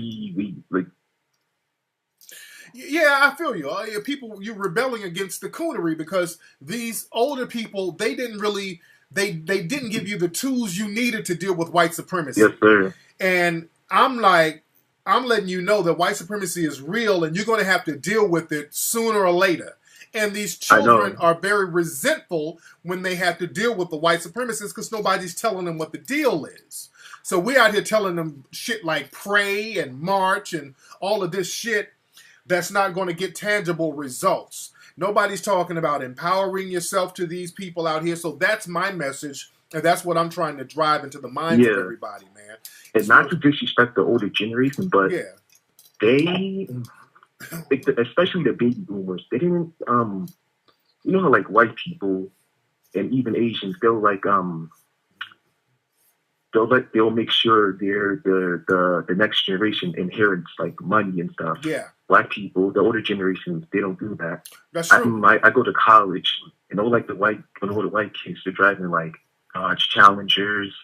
I feel you. People, you're rebelling against the coonery because these older people, they didn't give you the tools you needed to deal with white supremacy. Yes, sir. And I'm letting you know that white supremacy is real and you're going to have to deal with it sooner or later. And these children are very resentful when they have to deal with the white supremacists because nobody's telling them what the deal is. So we're out here telling them shit like pray and march and all of this shit that's not going to get tangible results. Nobody's talking about empowering yourself to these people out here. So that's my message. And that's what I'm trying to drive into the minds of everybody, man. And not to disrespect the older generation, but they... especially the baby boomers, they didn't, you know how white people and even Asians, they'll make sure the next generation inherits money and stuff. Yeah. Black people, the older generations, they don't do that. That's true. I go to college and all the white kids are driving Dodge Challengers,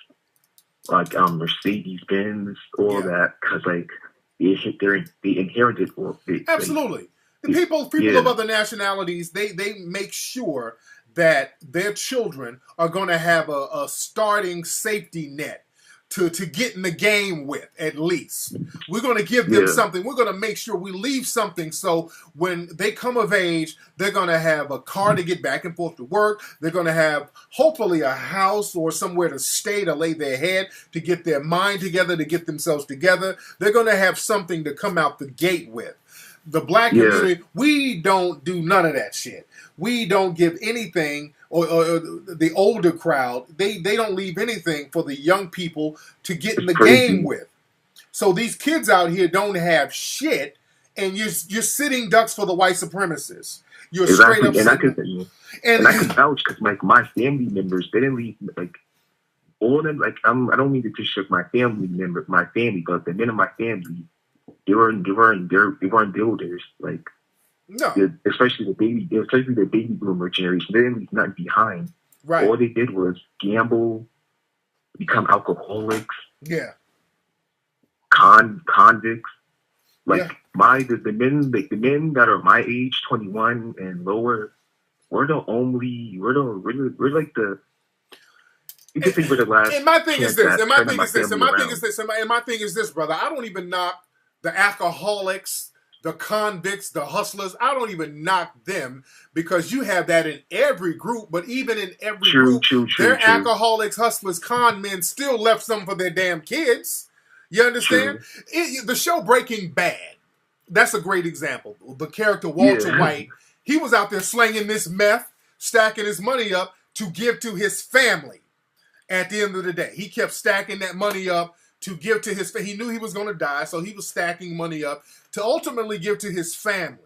Mercedes Benz, all that because they inherited absolutely. The people of other nationalities, they make sure that their children are going to have a starting safety net to get in the game with, at least. We're going to give them something. We're going to make sure we leave something so when they come of age, they're going to have a car to get back and forth to work. They're going to have, hopefully, a house or somewhere to stay, to lay their head, to get their mind together, to get themselves together. They're going to have something to come out the gate with. The black community, we don't do none of that shit. We don't give anything, or the older crowd, they don't leave anything for the young people to get in the game with. So these kids out here don't have shit, and you're sitting ducks for the white supremacists. You're straight up. And I can vouch because my family members, they didn't leave all of them. I don't mean to disrespect my family, but the men of my family. They weren't builders. No. Especially the baby boomer generation. They didn't leave nothing behind. Right. All they did was gamble, become alcoholics. Yeah. Convicts. The men that are my age, 21 and lower, we're the you can think we're the last. And my thing is this, brother. I don't even knock the alcoholics, the convicts, the hustlers. I don't even knock them because you have that in every group. But even in every group, alcoholics, hustlers, con men still left some for their damn kids. You understand? The show Breaking Bad, that's a great example. The character Walter White, He was out there slanging this meth, stacking his money up to give to his family. At the end of the day, he kept stacking that money up to give to his family. He knew he was going to die, so he was stacking money up to ultimately give to his family.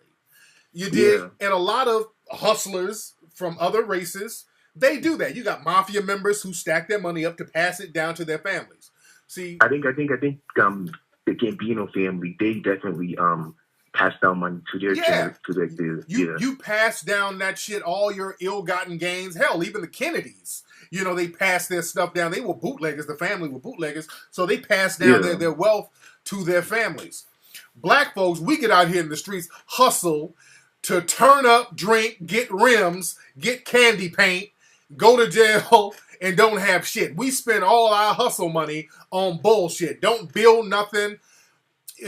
You dig? Yeah. And a lot of hustlers from other races, they do that. You got mafia members who stack their money up to pass it down to their families. See, I think the Gambino family, they definitely pass down money to their You pass down that shit, all your ill-gotten gains. Hell, even the Kennedys, you know, they passed their stuff down. They were bootleggers. The family were bootleggers, so they passed down their wealth to their families. Black folks, we get out here in the streets, hustle to turn up, drink, get rims, get candy paint, go to jail, and don't have shit. We spend all our hustle money on bullshit. Don't build nothing.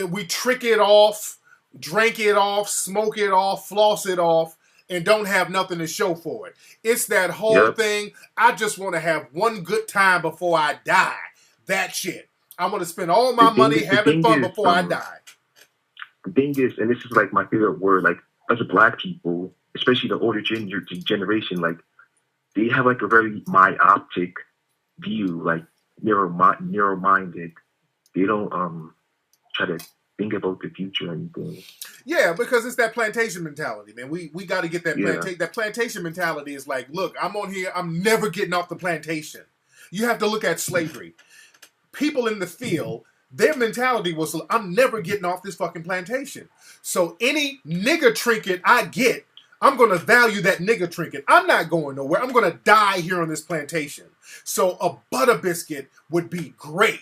We trick it off, drink it off, smoke it off, floss it off, and don't have nothing to show for it. It's that whole thing. I just want to have one good time before I die. That shit. I want to spend all my money having fun before I die. The thing is, and this is like my favorite word, like as a Black people, especially the older generation, like they have like a very myopic view, like narrow-minded. They don't try to think about the future or anything. Yeah, because it's that plantation mentality, man. We got to get that plantation. That plantation mentality is like, look, I'm on here. I'm never getting off the plantation. You have to look at slavery. People in the field, their mentality was, I'm never getting off this fucking plantation. So any nigger trinket I get, I'm going to value that nigger trinket. I'm not going nowhere. I'm going to die here on this plantation. So a butter biscuit would be great.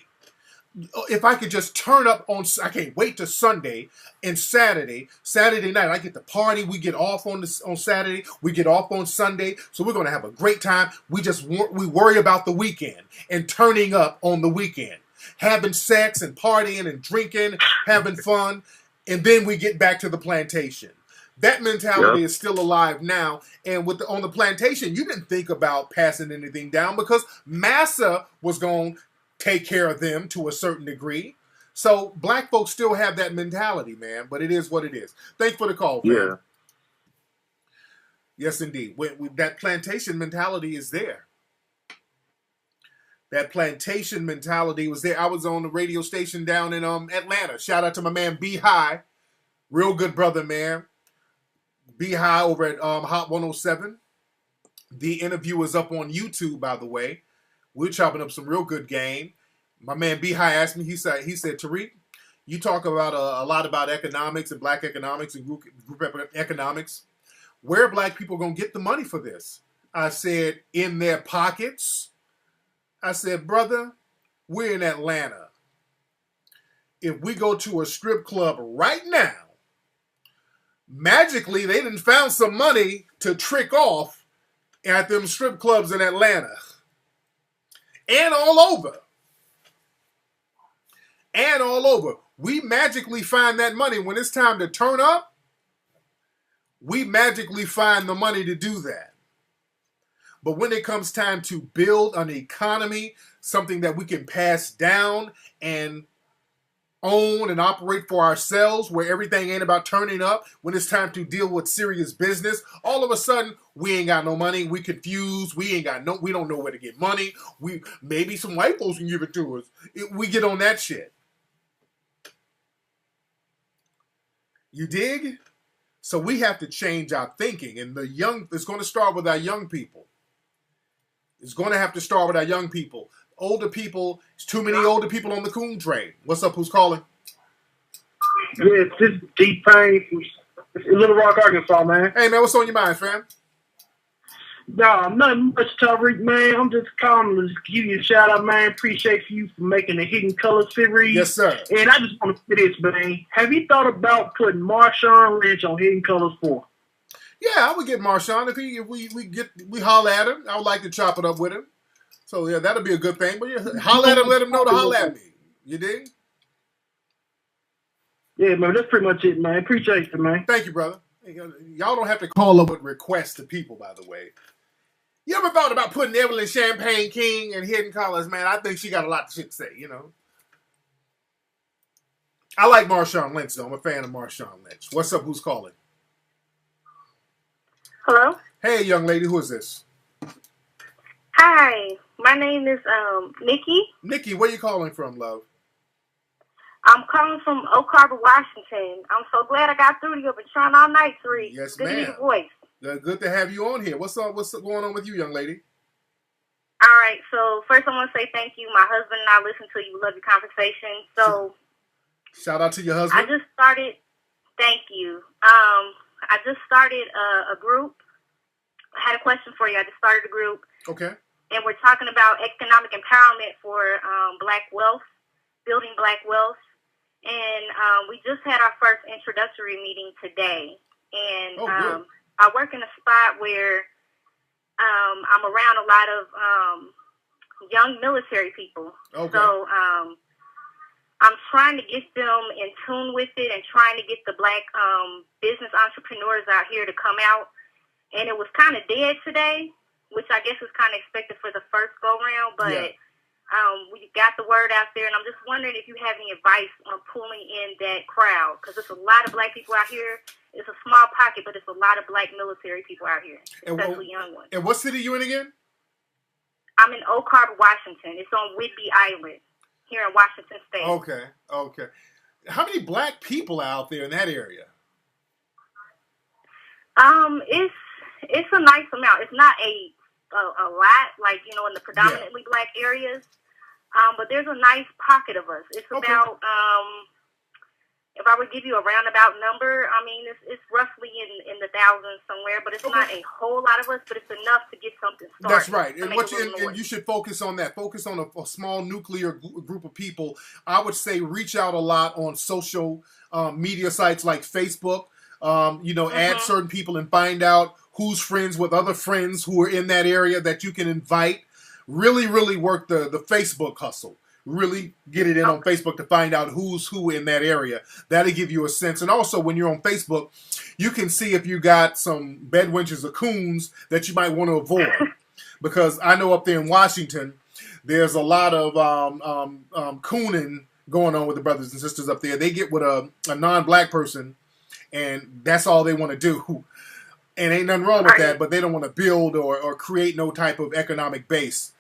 If I could just turn up on, I can't wait to Sunday and Saturday night. I get to party. We get off on Saturday. We get off on Sunday. So we're going to have a great time. We worry about the weekend and turning up on the weekend, having sex and partying and drinking, having fun. And then we get back to the plantation. That mentality is still alive now. And on the plantation, you didn't think about passing anything down because massa was going to take care of them to a certain degree. So Black folks still have that mentality, man. But it is what it is. Thanks for the call, man. Yeah. Yes, indeed. That plantation mentality is there. That plantation mentality was there. I was on the radio station down in Atlanta. Shout out to my man B-High. Real good brother, man. B-High over at Hot 107. The interview is up on YouTube, by the way. We're chopping up some real good game. My man B-High asked me, he said, Tariq, you talk about a lot about economics and Black economics and group economics. Where are Black people going to get the money for this? I said, in their pockets. I said, brother, we're in Atlanta. If we go to a strip club right now, magically they done found some money to trick off at them strip clubs in Atlanta. And all over. And all over. We magically find that money. When it's time to turn up, we magically find the money to do that. But when it comes time to build an economy, something that we can pass down and own and operate for ourselves, where everything ain't about turning up, when it's time to deal with serious business, all of a sudden we ain't got no money, we confused, we don't know where to get money, maybe some white folks can give it to us. We get on that shit. You dig? So we have to change our thinking, and it's going to start with our young people. It's going to have to start with our young people. Older people, there's too many older people on the coon train. What's up? Who's calling? Yeah, this is T-Pain from Little Rock, Arkansas, man. Hey, man, what's on your mind, fam? Nah, nothing much, Tariq, man. I'm just calling to give you a shout out, man. Appreciate you for making the Hidden Color series. Yes, sir. And I just want to say this, man. Have you thought about putting Marshawn Lynch on Hidden Colors 4? Yeah, I would get Marshawn if we holler at him. I would like to chop it up with him. So yeah, that'll be a good thing. But yeah, holler at him, let him know to holler at me. You dig? Yeah, man, that's pretty much it, man. Appreciate it, man. Thank you, brother. Y'all don't have to call up with requests to people, by the way. You ever thought about putting Evelyn Champagne King in Hidden Colors, man? I think she got a lot of shit to say, you know. I like Marshawn Lynch, though. I'm a fan of Marshawn Lynch. What's up? Who's calling? Hello? Hey, young lady, who is this? Hi, my name is Nikki. Nikki, where you calling from, love? I'm calling from Oak Harbor, Washington. I'm so glad I got through to you. I've been trying all night, Tariq. Yes, good ma'am. to hear your voice. Good to have you on here. What's up? What's going on with you, young lady? All right, so first I want to say thank you. My husband and I listen to you. We love your conversation. So shout out to your husband. I just started. Thank you. I just started a group. I had a question for you. I just started a group. Okay. And we're talking about economic empowerment for Black wealth, building Black wealth. And we just had our first introductory meeting today. And I work in a spot where I'm around a lot of young military people. Okay. So I'm trying to get them in tune with it and trying to get the Black business entrepreneurs out here to come out. And it was kind of dead today, which I guess was kind of expected for the first go-round. But we got the word out there, and I'm just wondering if you have any advice on pulling in that crowd, because there's a lot of Black people out here. It's a small pocket, but it's a lot of Black military people out here, especially young ones. And what city you in again? I'm in Oak Harbor, Washington. It's on Whidbey Island here in Washington State. Okay. How many Black people are out there in that area? It's a nice amount. It's not a lot, like, you know, in the predominantly Black areas. But there's a nice pocket of us. It's about, if I would give you a roundabout number, I mean, it's roughly in the thousands somewhere, but it's not a whole lot of us, but it's enough to get something started. That's right. And you should focus on that. Focus on a small nuclear group of people. I would say reach out a lot on social media sites like Facebook. Add certain people and find out who's friends with other friends who are in that area that you can invite. Really, really work the Facebook hustle. Really get it in on Facebook to find out who's who in that area. That'll give you a sense. And also, when you're on Facebook, you can see if you got some bedwenches or coons that you might want to avoid. Because I know up there in Washington, there's a lot of cooning going on with the brothers and sisters up there. They get with a non-Black person, and that's all they want to do. And ain't nothing wrong with that, but they don't want to build or create no type of economic base.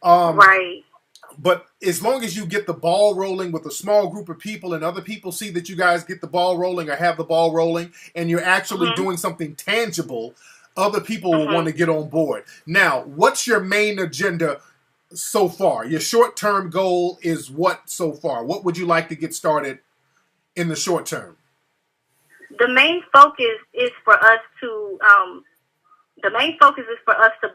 Right. But as long as you get the ball rolling with a small group of people and other people see that you guys get the ball rolling or have the ball rolling and you're actually doing something tangible, other people will want to get on board. Now, what's your main agenda so far? Your short-term goal is what so far? What would you like to get started in the short term? The main focus is for us to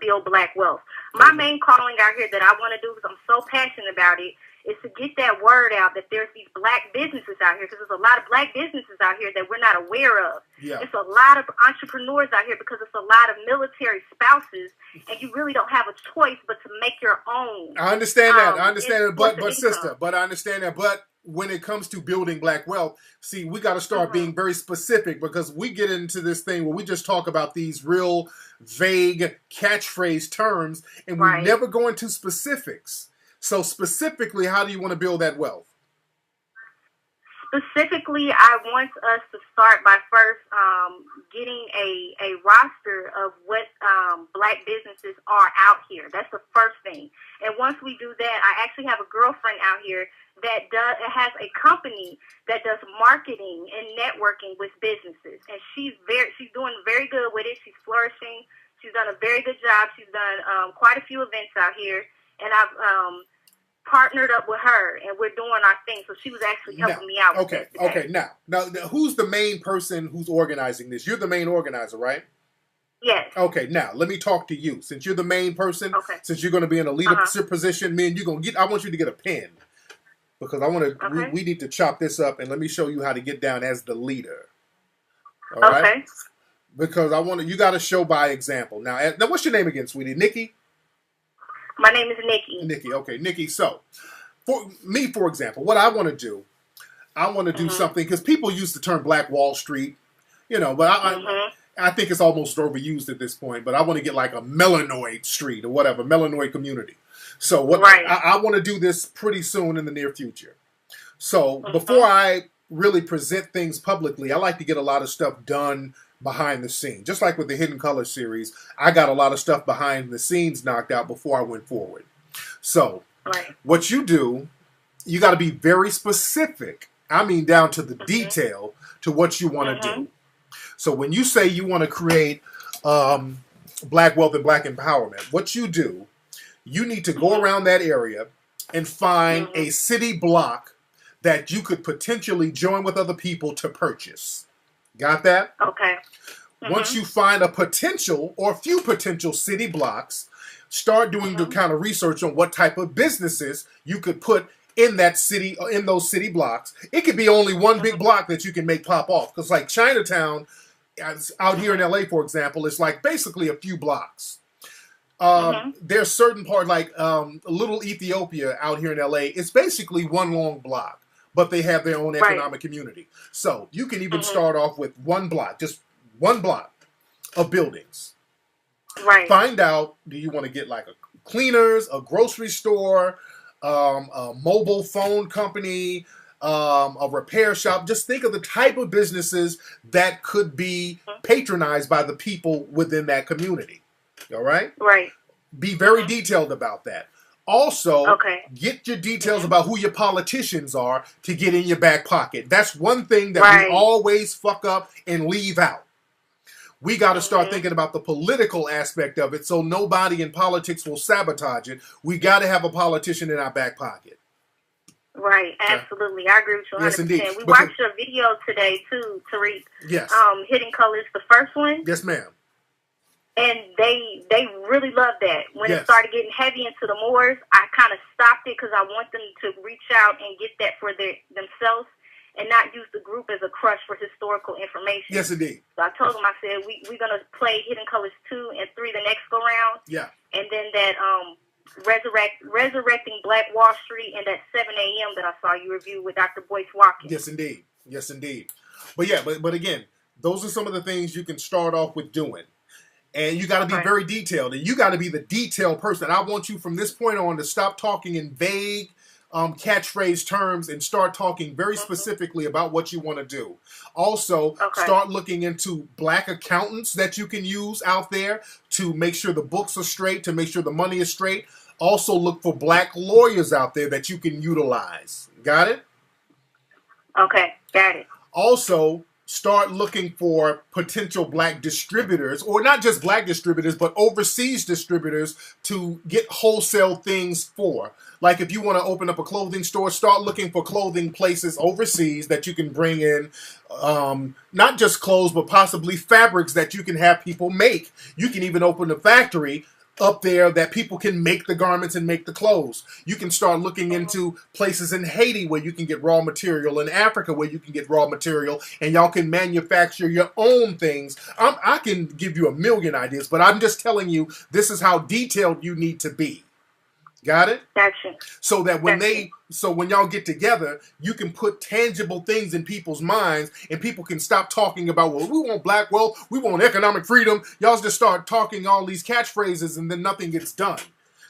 build Black wealth. My main calling out here that I want to do, because I'm so passionate about it, is to get that word out that there's these Black businesses out here, because there's a lot of Black businesses out here that we're not aware of. Yeah. It's a lot of entrepreneurs out here because it's a lot of military spouses, and you really don't have a choice but to make your own. I understand that. I understand that, but sister, but I understand that, but when it comes to building Black wealth, see, we got to start being very specific, because we get into this thing where we just talk about these real vague catchphrase terms, and we never go into specifics. So specifically, how do you want to build that wealth? Specifically, I want us to start by first getting a roster of what Black businesses are out here. That's the first thing. And once we do that, I actually have a girlfriend out here that has a company that does marketing and networking with businesses, and she's doing very good with it. She's flourishing. She's done a very good job. She's done quite a few events out here, and I've partnered up with her, and we're doing our thing. So she was actually helping me out with this today. Okay. Now, who's the main person who's organizing this? You're the main organizer, right? Yes. Okay, now let me talk to you. Since you're the main person, since you're going to be in a leadership position, man, I want you to get a pen, because I want to. We need to chop this up, and let me show you how to get down as the leader. All right? Because you got to show by example. Now, what's your name again, sweetie? Nikki? My name is Nikki. Nikki, okay. Nikki, so, for me, for example, what I want to do, something, because people use the term Black Wall Street, but I think it's almost overused at this point, but I want to get like a melanoid street or whatever, melanoid community. So I want to do this pretty soon in the near future. So before I really present things publicly, I like to get a lot of stuff done behind the scenes. Just like with the Hidden Color series, I got a lot of stuff behind the scenes knocked out before I went forward. So, what you do, you got to be very specific. I mean, down to the detail to what you want to do. So, when you say you want to create Black wealth and Black empowerment, what you do, you need to go around that area and find a city block that you could potentially join with other people to purchase. Got that? Okay. Once you find a potential or a few potential city blocks, start doing the kind of research on what type of businesses you could put in that city, in those city blocks. It could be only one big block that you can make pop off. Because like Chinatown, out here in LA, for example, is like basically a few blocks. There's certain part like Little Ethiopia out here in LA. It's basically one long block, but they have their own economic community. So you can even start off with one block, just one block of buildings. Right. Find out, do you want to get like a cleaners, a grocery store, a mobile phone company, a repair shop? Just think of the type of businesses that could be patronized by the people within that community. All right? Right. Be very detailed about that. Also, get your details about who your politicians are to get in your back pocket. That's one thing that we always fuck up and leave out. We got to start thinking about the political aspect of it so nobody in politics will sabotage it. We got to have a politician in our back pocket. Right, absolutely. I agree with you 100%. Yes, indeed. We watched a video today, too, Tariq. Yes. Hidden Colors, the first one. Yes, ma'am. And they really loved that. When it started getting heavy into the Moors, I kind of stopped it because I want them to reach out and get that for themselves and not use the group as a crush for historical information. Yes, indeed. So I told them, I said, we're going to play Hidden Colors 2 and 3 the next go-round. Yeah. And then that Resurrecting Black Wall Street and that 7 a.m. that I saw you review with Dr. Boyce Watkins. Yes, indeed. Yes, indeed. But yeah, but again, those are some of the things you can start off with doing. And you got to be very detailed. And you got to be the detailed person. I want you from this point on to stop talking in vague catchphrase terms and start talking very specifically about what you want to do. Also, start looking into Black accountants that you can use out there to make sure the books are straight, to make sure the money is straight. Also, look for Black lawyers out there that you can utilize. Got it? Okay, got it. Also, start looking for potential Black distributors, or not just Black distributors, but overseas distributors to get wholesale things for. Like if you want to open up a clothing store, start looking for clothing places overseas that you can bring in, not just clothes, but possibly fabrics that you can have people make. You can even open a factory up there that people can make the garments and make the clothes. You can start looking into places in Haiti where you can get raw material, in Africa where you can get raw material, and y'all can manufacture your own things. I can give you a million ideas, but I'm just telling you, this is how detailed you need to be. Got it? Gotcha. So that when when y'all get together, you can put tangible things in people's minds and people can stop talking about, well, we want Black wealth, we want economic freedom. Y'all just start talking all these catchphrases and then nothing gets done.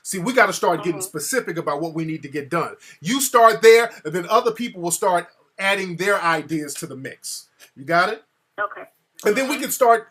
See, we got to start getting specific about what we need to get done. You start there, and then other people will start adding their ideas to the mix. You got it? Okay. And then we can start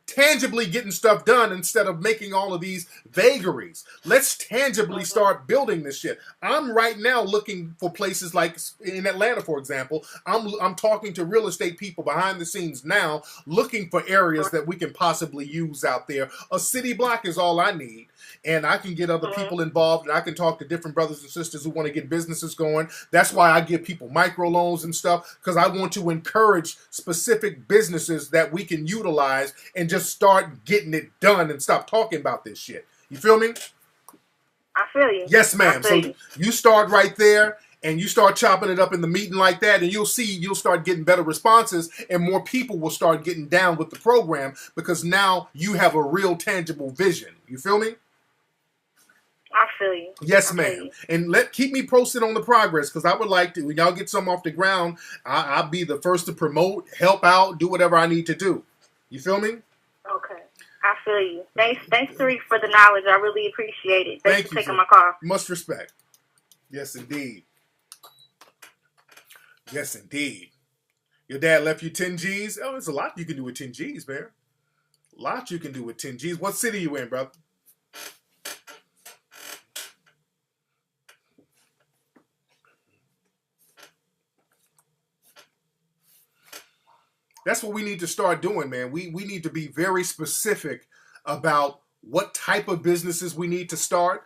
tangibly getting stuff done instead of making all of these vagaries. Let's tangibly start building this shit. I'm right now looking for places like in Atlanta, for example. I'm talking to real estate people behind the scenes now, looking for areas that we can possibly use out there. A city block is all I need. And I can get other people involved, and I can talk to different brothers and sisters who want to get businesses going. That's why I give people microloans and stuff, because I want to encourage specific businesses that we can utilize and just start getting it done and stop talking about this shit. You feel me? I feel you. Yes, ma'am. So you start right there, and you start chopping it up in the meeting like that, and you'll start getting better responses, and more people will start getting down with the program because now you have a real tangible vision. You feel me? I feel you. Yes, ma'am. And keep me posted on the progress, because I would like to, when y'all get something off the ground, I'll be the first to promote, help out, do whatever I need to do. You feel me? Okay. I feel you. Thanks, Tariq, for the knowledge. I really appreciate it. Thanks for taking my call. Much respect. Yes, indeed. Yes, indeed. Your dad left you 10 G's? Oh, there's a lot you can do with 10 G's, man. A lot you can do with 10 G's. What city you in, brother? That's what we need to start doing, man. We need to be very specific about what type of businesses we need to start.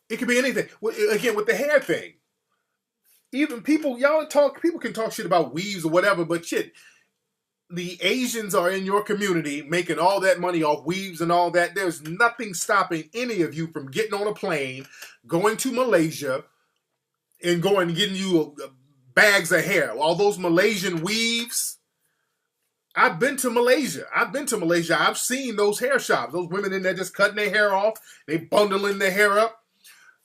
It could be anything. Again, with the hair thing. Even people can talk shit about weaves or whatever, but shit, the Asians are in your community making all that money off weaves and all that. There's nothing stopping any of you from getting on a plane, going to Malaysia, and going and getting you bags of hair. All those Malaysian weaves. I've been to Malaysia. I've seen those hair shops. Those women in there just cutting their hair off. They bundling their hair up.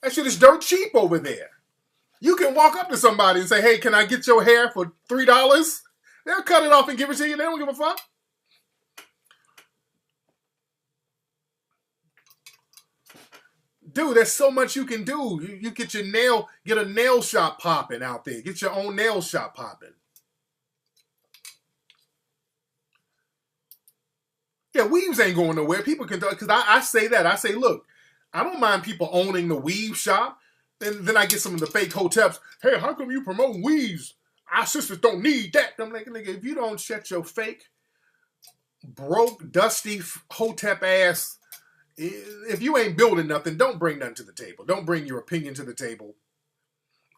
That shit is dirt cheap over there. You can walk up to somebody and say, hey, can I get your hair for $3? They'll cut it off and give it to you. They don't give a fuck. Dude, there's so much you can do. You get a nail shop popping out there. Get your own nail shop popping. Yeah, weaves ain't going nowhere. People can, because I say that. I say, look, I don't mind people owning the weave shop. And then I get some of the fake hoteps. Hey, how come you promote weaves? Our sisters don't need that. I'm like, nigga, if you don't shut your fake, broke, dusty, hotep ass, if you ain't building nothing, don't bring nothing to the table. Don't bring your opinion to the table.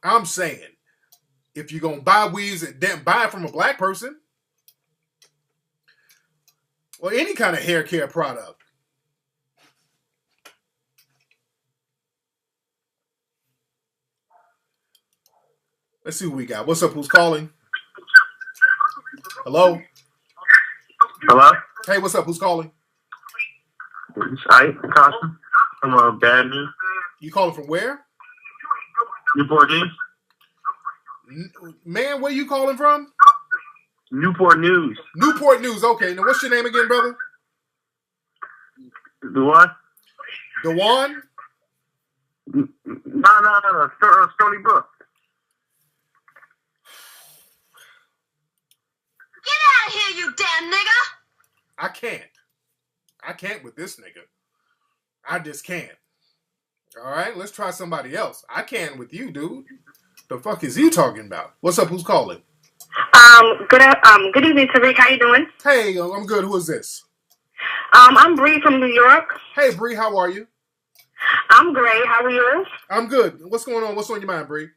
I'm saying, if you're going to buy weaves, then buy it from a black person. Or any kind of hair care product. Let's see who we got. What's up? Who's calling? Hello? Hello? Hey, what's up? Who's calling? It's Ike Costa from Bad News. You calling from where? Newport News. Man, where you calling from? Newport News. Newport News. Okay. Now, what's your name again, brother? Dewan? Dewan? No. Stony Brook. Get out of here, you damn nigga! I can't with this nigga. I just can't. All right, let's try somebody else. I can with you, dude. The fuck is you talking about? What's up? Who's calling? Good evening, Tariq. How you doing? Hey, I'm good. Who is this? I'm Bree from New York. Hey, Bree, how are you? I'm great. How are you? I'm good. What's going on? What's on your mind, Bree?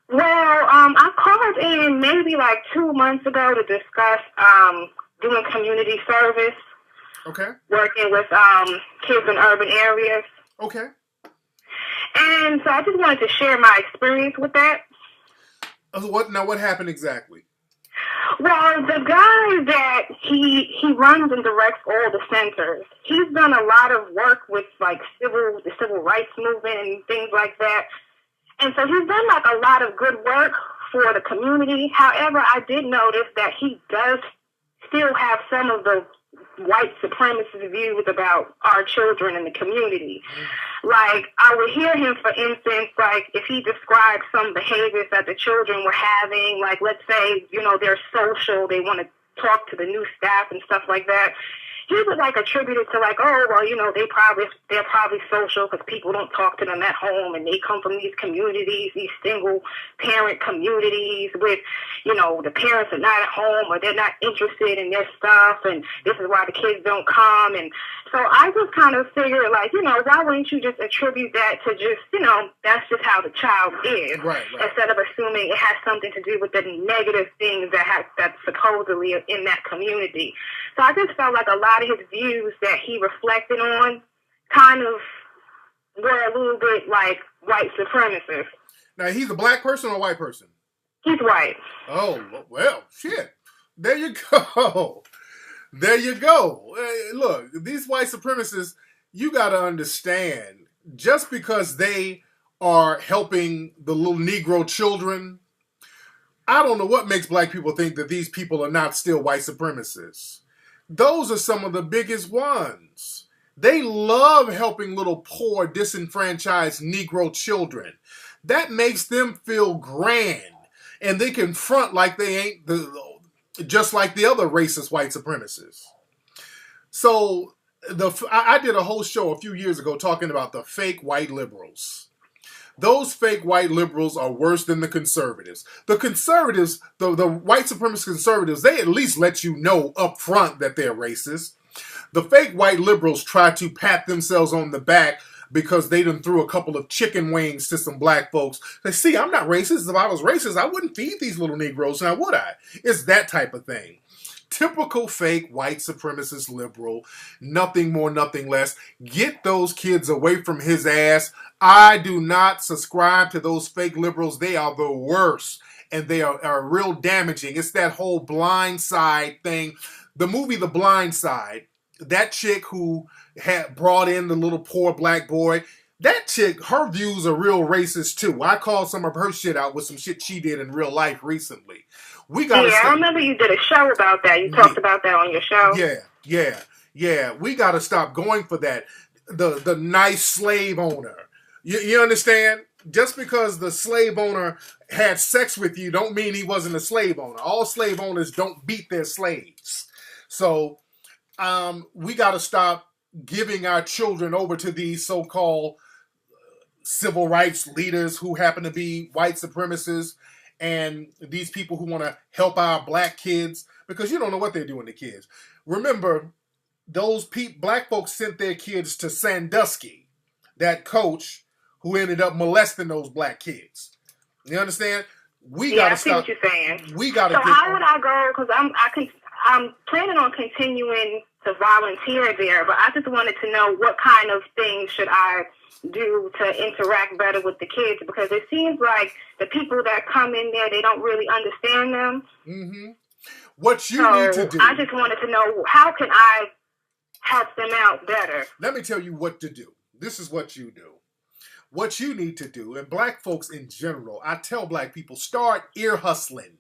Well, I called in maybe like 2 months ago to discuss doing community service. Okay. Working with kids in urban areas. Okay. And so I just wanted to share my experience with that. What happened exactly? Well, the guy that he runs and directs all the centers, he's done a lot of work with like the civil rights movement and things like that. And so he's done like a lot of good work for the community. However, I did notice that he does still have some of the white supremacist views about our children in the community. Like, I would hear him, for instance, like, if he described some behaviors that the children were having, like, let's say, they're social, they want to talk to the new staff and stuff like that. He would like attribute it to like, oh, well, they're probably social because people don't talk to them at home, and they come from these communities, these single parent communities with, the parents are not at home or they're not interested in their stuff, and this is why the kids don't come. And so I just kind of figured like, why wouldn't you just attribute that to just, that's just how the child is, right. Instead of assuming it has something to do with the negative things that's supposedly in that community. So I just felt like a lot of his views that he reflected on kind of were a little bit like white supremacist. Now, he's a black person or a white person? He's white. Oh, well, shit. There you go. There you go. Look, these white supremacists, you got to understand, just because they are helping the little Negro children, I don't know what makes black people think that these people are not still white supremacists. Those are some of the biggest ones. They love helping little poor, disenfranchised Negro children. That makes them feel grand. And they can front like they ain't just like the other racist white supremacists. So I did a whole show a few years ago talking about the fake white liberals. Those fake white liberals are worse than the conservatives. The conservatives, the white supremacist conservatives, they at least let you know up front that they're racist. The fake white liberals try to pat themselves on the back because they done threw a couple of chicken wings to some black folks. They see, I'm not racist. If I was racist, I wouldn't feed these little Negroes, now would I? It's that type of thing. Typical fake white supremacist liberal, nothing more, nothing less. Get those kids away from his ass. I do not subscribe to those fake liberals. They are the worst, and they are real damaging. It's that whole Blind Side thing. The movie The Blind Side, that chick who had brought in the little poor black boy, that chick, her views are real racist too. I called some of her shit out with some shit she did in real life recently. I remember you did a show about that. You talked about that on your show. Yeah. We got to stop going for that. The nice slave owner. You understand? Just because the slave owner had sex with you don't mean he wasn't a slave owner. All slave owners don't beat their slaves. So we got to stop giving our children over to these so-called civil rights leaders who happen to be white supremacists and these people who want to help our black kids, because you don't know what they're doing to kids. Remember, those black folks sent their kids to Sandusky, that coach who ended up molesting those black kids. You understand? We got to stop. I see what you're saying. We got to. So how would I go? Because I'm planning on continuing to volunteer there, but I just wanted to know what kind of things should I do to interact better with the kids, because it seems like the people that come in there, they don't really understand them. Mm-hmm. What you need to do. I just wanted to know, how can I help them out better? Let me tell you what to do. This is what you do. What you need to do, and black folks in general, I tell black people, start ear hustling.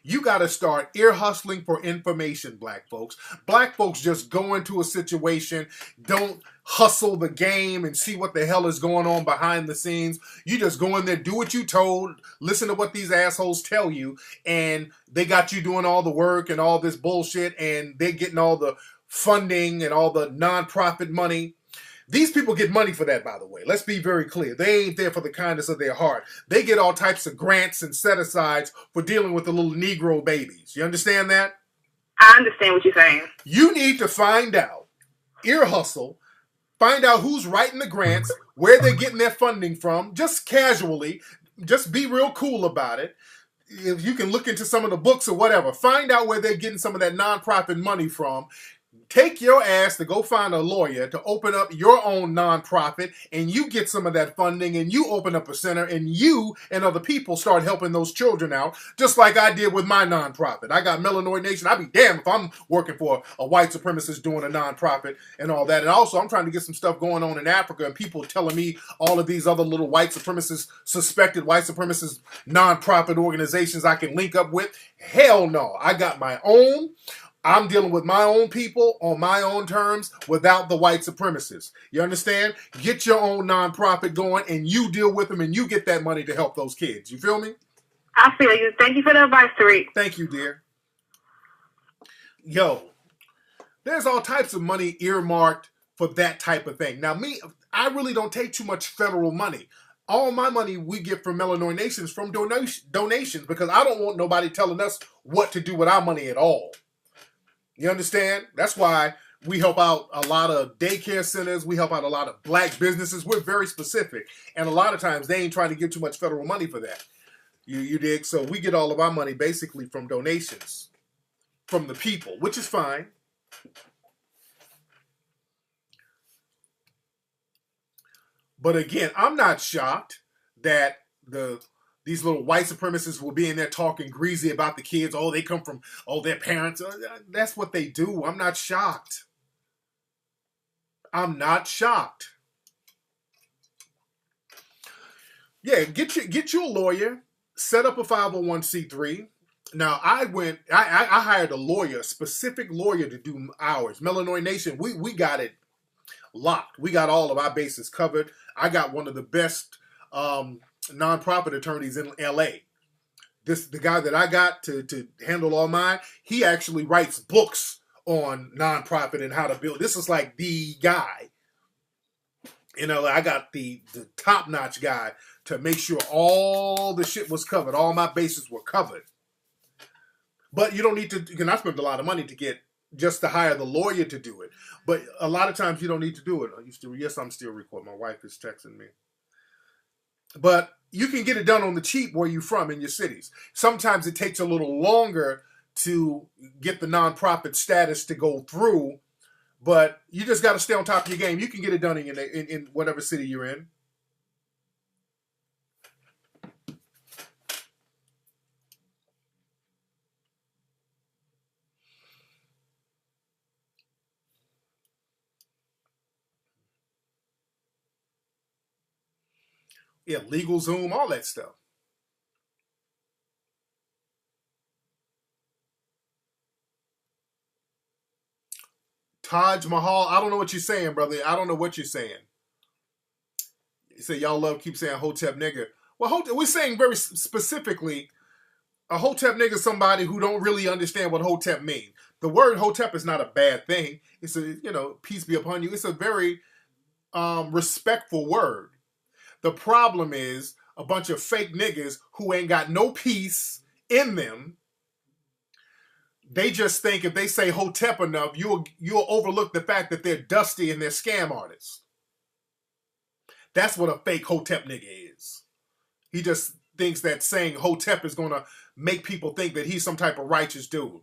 You got to start ear hustling for information, black folks. Black folks just go into a situation, don't hustle the game and see what the hell is going on behind the scenes. You just go in there, do what you told, listen to what these assholes tell you, and they got you doing all the work and all this bullshit, and they're getting all the funding and all the nonprofit money. These people get money for that, by the way. Let's be very clear. They ain't there for the kindness of their heart. They get all types of grants and set-asides for dealing with the little Negro babies. You understand that? I understand what you're saying. You need to find out, ear hustle, find out who's writing the grants, where they're getting their funding from, just casually. Just be real cool about it. If you can look into some of the books or whatever, find out where they're getting some of that nonprofit money from. Take your ass to go find a lawyer to open up your own nonprofit, and you get some of that funding, and you open up a center, and you and other people start helping those children out, just like I did with my nonprofit. I got Melanoid Nation. I'd be damned if I'm working for a white supremacist doing a nonprofit and all that. And also, I'm trying to get some stuff going on in Africa, and people telling me all of these other little white supremacist, suspected white supremacist nonprofit organizations I can link up with. Hell no. I got my own. I'm dealing with my own people on my own terms without the white supremacists. You understand? Get your own nonprofit going, and you deal with them, and you get that money to help those kids. You feel me? I feel you. Thank you for the advice, Tariq. Thank you, dear. Yo, there's all types of money earmarked for that type of thing. Now, I really don't take too much federal money. All my money we get from Melanoid Nation is from donations, because I don't want nobody telling us what to do with our money at all. You understand? That's why we help out a lot of daycare centers. We help out a lot of black businesses. We're very specific. And a lot of times they ain't trying to get too much federal money for that. You dig? So we get all of our money basically from donations from the people, which is fine. But again, I'm not shocked that these little white supremacists will be in there talking greasy about the kids. Oh, they come from, their parents. That's what they do. I'm not shocked. I'm not shocked. Yeah, get you a lawyer. Set up a 501c3. Now, I hired a lawyer, a specific lawyer to do ours. Melanoid Nation, we got it locked. We got all of our bases covered. I got one of the best nonprofit attorneys in LA. the guy that I got to handle all mine, he actually writes books on nonprofit and how to build. This is like the guy. You know, I got the top-notch guy to make sure all the shit was covered. All my bases were covered. But you don't need to, you can spend a lot of money to get, just to hire the lawyer to do it. But a lot of times you don't need to do it. Yes, I'm still recording. My wife is texting me. But you can get it done on the cheap where you're from in your cities. Sometimes it takes a little longer to get the nonprofit status to go through, but you just got to stay on top of your game. You can get it done in whatever city you're in. Yeah, LegalZoom, all that stuff. Taj Mahal, I don't know what you're saying, brother. I don't know what you're saying. You say y'all keep saying Hotep nigga. Well, we're saying very specifically, a Hotep nigga is somebody who don't really understand what Hotep means. The word Hotep is not a bad thing. It's a, peace be upon you. It's a very respectful word. The problem is a bunch of fake niggas who ain't got no peace in them. They just think if they say Hotep enough, you'll overlook the fact that they're dusty and they're scam artists. That's what a fake Hotep nigga is. He just thinks that saying Hotep is going to make people think that he's some type of righteous dude.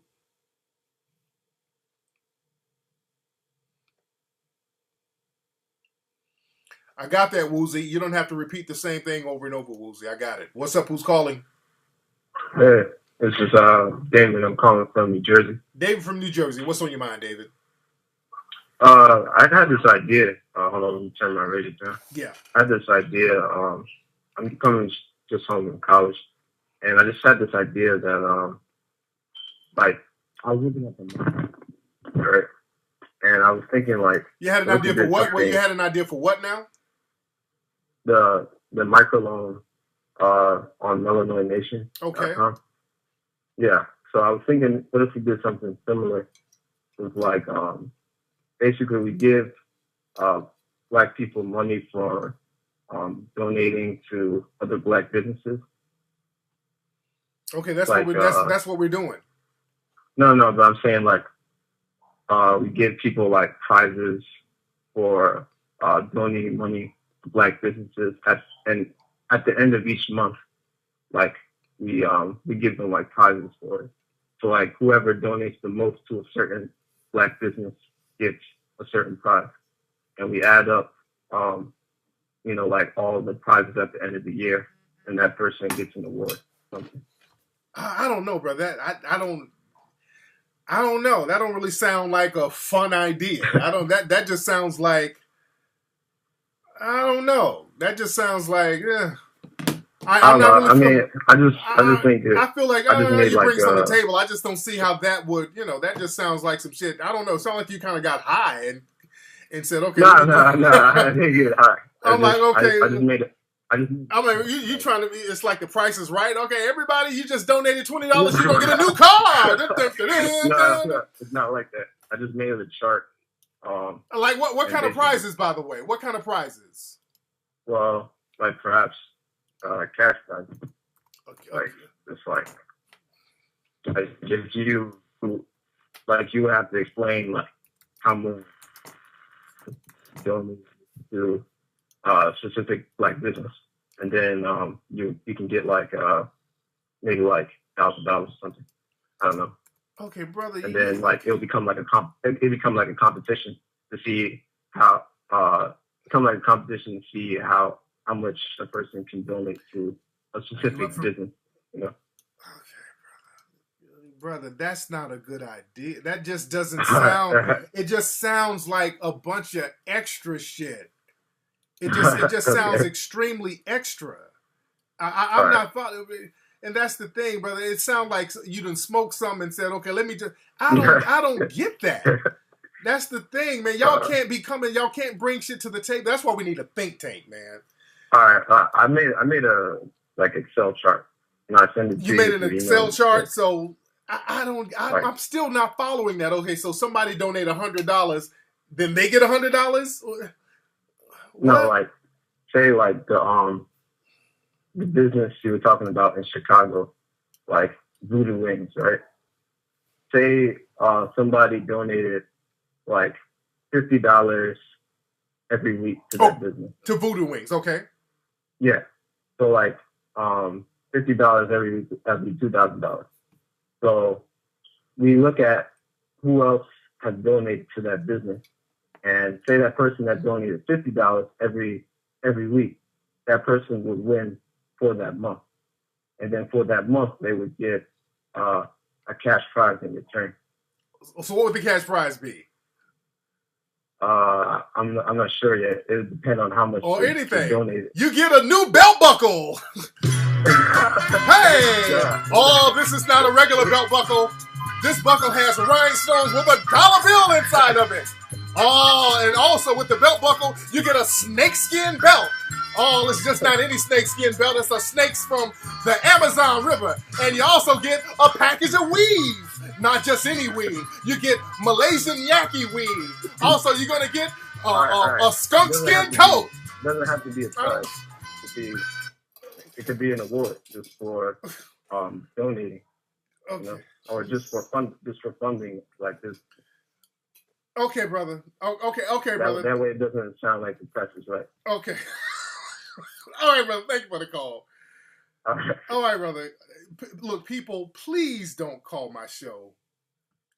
I got that, Woozy. You don't have to repeat the same thing over and over, Woozy. I got it. What's up? Who's calling? Hey, this is David. I'm calling from New Jersey. David from New Jersey. What's on your mind, David? I had this idea. Hold on, let me turn my radio down. Yeah. I had this idea. I'm coming just home from college, and I just had this idea that, like, I was looking at the market, right? And I was thinking, like, you had an idea for what? Well, you had an idea for what now? The microloan on Illinois Nation. Okay. Yeah. So I was thinking, what if we did something similar? With like, basically, we give Black people money for donating to other Black businesses. Okay, that's like, that's what we're doing. No, but I'm saying like we give people like prizes for donating money to Black businesses, and at the end of each month, like we give them like prizes for it. So like whoever donates the most to a certain Black business gets a certain prize, and we add up, like all the prizes at the end of the year, and that person gets an award. Something. I don't know, brother. I don't know. That don't really sound like a fun idea. That just sounds like, I don't know. That just sounds like, I'm not really. I mean, I just think that I feel like you bring something to the table. I just don't see how that would, that just sounds like some shit. I don't know. It sounds like you kind of got high and said, okay. No, I didn't get high. I'm like, okay. I just made it. I'm like, you trying to be, it's like the Price is Right. Okay, everybody, you just donated $20, you're going to get a new car. No, it's not like that. I just made it a chart. Like what kind of prizes, by the way? What kind of prizes? Well, like perhaps cash prizes. Okay. Like, it's like if you, like you have to explain like how much donate to specific Black business, and then you can get like maybe like $1,000 or something. I don't know. Okay, brother. And then like it'll become like a competition to see how how much a person can donate to a specific business. Okay, brother, that's not a good idea. That just doesn't sound. It just sounds like a bunch of extra shit. It just sounds extremely extra. I'm not following, and that's the thing, brother. It sounds like you done smoked some and said, "Okay, let me just." I don't get that. That's the thing, man. Y'all can't be coming. Y'all can't bring shit to the table. That's why we need a think tank, man. All right, I made a like Excel chart, and I send it to You made an Excel chart, Yeah. so I'm still not following that. Okay, so somebody donate $100, then they get $100? No, like say like the business you were talking about in Chicago, like Voodoo Wings, right? Say somebody donated like $50 every week to that business. To Voodoo Wings, okay. Yeah. So like $50 every week, that'd be $2,000. So we look at who else has donated to that business, and say that person that donated $50 every week, that person would win for that month, and then for that month they would get a cash prize in return. So what would the cash prize be? I'm not sure yet. It would depend on how much anything. Donated. You get a new belt buckle. Hey! Yeah. Oh, this is not a regular belt buckle. This buckle has rhinestones with a dollar bill inside of it. Oh, and also with the belt buckle, you get a snakeskin belt. Oh, it's just not any snakeskin belt. It's a snakes from the Amazon River. And you also get a package of weave. Not just any weave. You get Malaysian yaki weave. Also, you're going to get a skunk skin coat. It doesn't have to be a prize. It could be an award just for donating. Okay. You know? Or just for funding like this. Okay, brother. Okay, brother. That way it doesn't sound like the press is right. Okay. All right, brother. Thank you for the call. All right, brother. Look, people, please don't call my show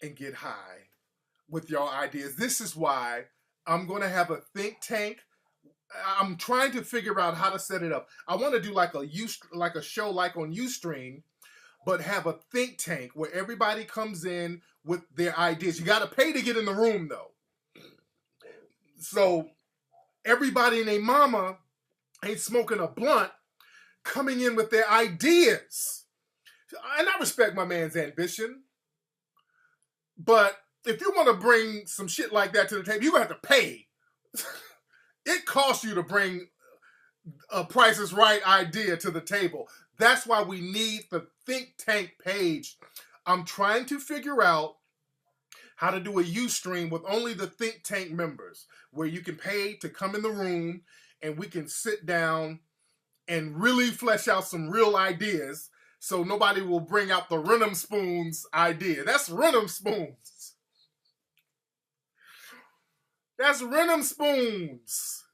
and get high with your ideas. This is why I'm going to have a think tank. I'm trying to figure out how to set it up. I want to do like a show like on Ustream, but have a think tank where everybody comes in with their ideas. You got to pay to get in the room, though. So everybody and their mama ain't smoking a blunt coming in with their ideas. And I respect my man's ambition. But if you want to bring some shit like that to the table, you're going to have to pay. It costs you to bring a Price is Right idea to the table. That's why we need the think tank page. I'm trying to figure out how to do a Ustream with only the think tank members, where you can pay to come in the room and we can sit down and really flesh out some real ideas, so nobody will bring out the Renum Spoons idea. That's Renum Spoons. That's Renum Spoons.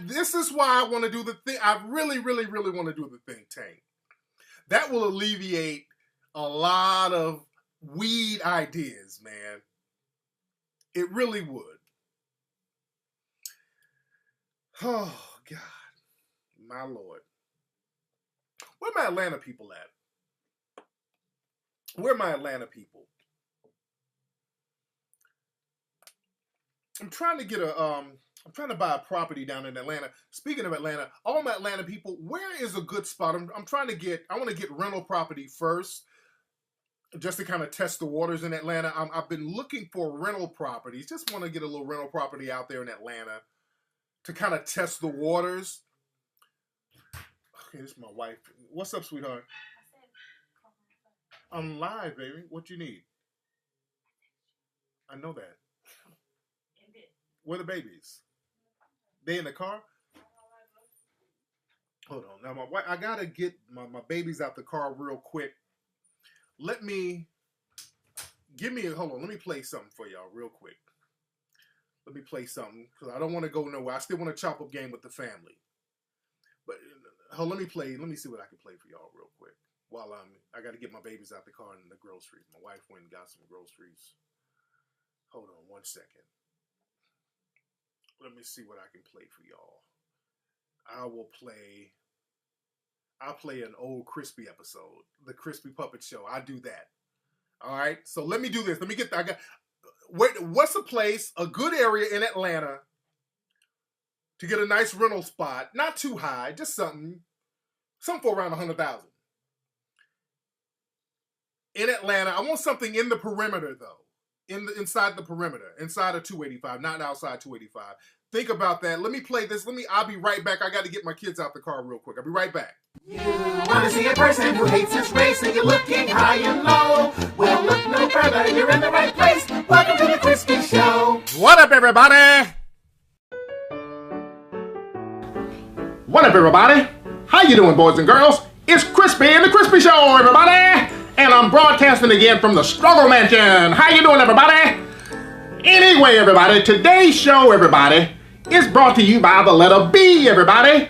This is why I want to do the thing. I really, really, really want to do the think tank. That will alleviate a lot of weed ideas, man. It really would. Oh, God. My Lord. Where my Atlanta people at? Where my Atlanta people? I'm trying to get I'm trying to buy a property down in Atlanta. Speaking of Atlanta, all my Atlanta people, where is a good spot? I want to get rental property first, just to kind of test the waters in Atlanta. I've been looking for rental properties. Just want to get a little rental property out there in Atlanta to kind of test the waters. Okay, this is my wife. What's up, sweetheart? I'm live, baby. What you need? I know that. Where the babies? They in the car? Hold on. Now, my wife, I got to get my babies out the car real quick. Hold on. Let me play something for y'all real quick. Let me play something, because I don't want to go nowhere. I still want to chop up game with the family. But let me see what I can play for y'all real quick. While I got to get my babies out the car and the groceries. My wife went and got some groceries. Hold on 1 second. Let me see what I can play for y'all. I'll play an old Crispy episode, the Crispy Puppet Show. I do that. All right. So let me do this. Let me get that. What's a place, a good area in Atlanta to get a nice rental spot? Not too high, just something for around 100,000. In Atlanta, I want something in the perimeter though. Inside the perimeter, inside of 285, not outside 285. Think about that. Let me play this. I'll be right back. I got to get my kids out the car real quick. I'll be right back. Wanna see a person who hates his race and you're looking high and low? Well, look no further, you're in the right place. Welcome to the Crispy Show. What up, everybody? What up, everybody? How you doing, boys and girls? It's Crispy and the Crispy Show, everybody! And I'm broadcasting again from the Struggle Mansion. How you doing, everybody? Anyway, everybody, today's show, everybody, is brought to you by the letter B, everybody.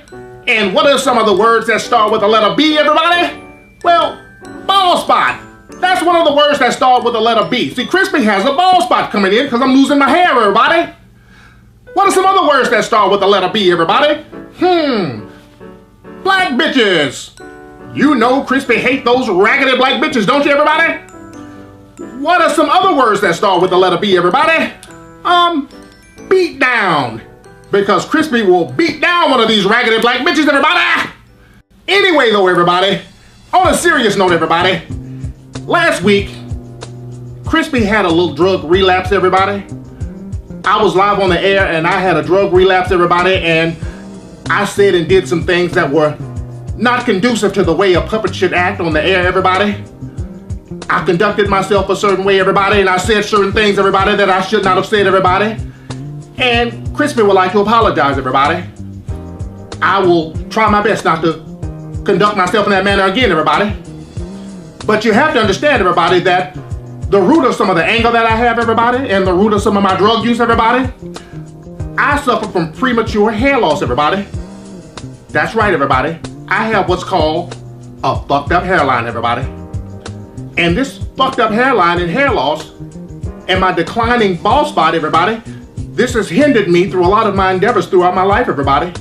And what are some of the words that start with the letter B, everybody? Well, bald spot. That's one of the words that start with the letter B. See, Crispy has a bald spot coming in because I'm losing my hair, everybody. What are some other words that start with the letter B, everybody? Black bitches. You know Crispy hates those raggedy black bitches, don't you, everybody? What are some other words that start with the letter B, everybody? Beat down. Because Crispy will beat down one of these raggedy black bitches, everybody! Anyway, though, everybody, on a serious note, everybody, last week, Crispy had a little drug relapse, everybody. I was live on the air, and I had a drug relapse, everybody, and I said and did some things that were not conducive to the way a puppet should act on the air, everybody. I conducted myself a certain way, everybody, and I said certain things, everybody, that I should not have said, everybody. And Crispy would like to apologize, everybody. I will try my best not to conduct myself in that manner again, everybody. But you have to understand, everybody, that the root of some of the anger that I have, everybody, and the root of some of my drug use, everybody, I suffer from premature hair loss, everybody. That's right, everybody. I have what's called a fucked up hairline, everybody. And this fucked up hairline and hair loss and my declining bald spot, everybody, this has hindered me through a lot of my endeavors throughout my life, everybody.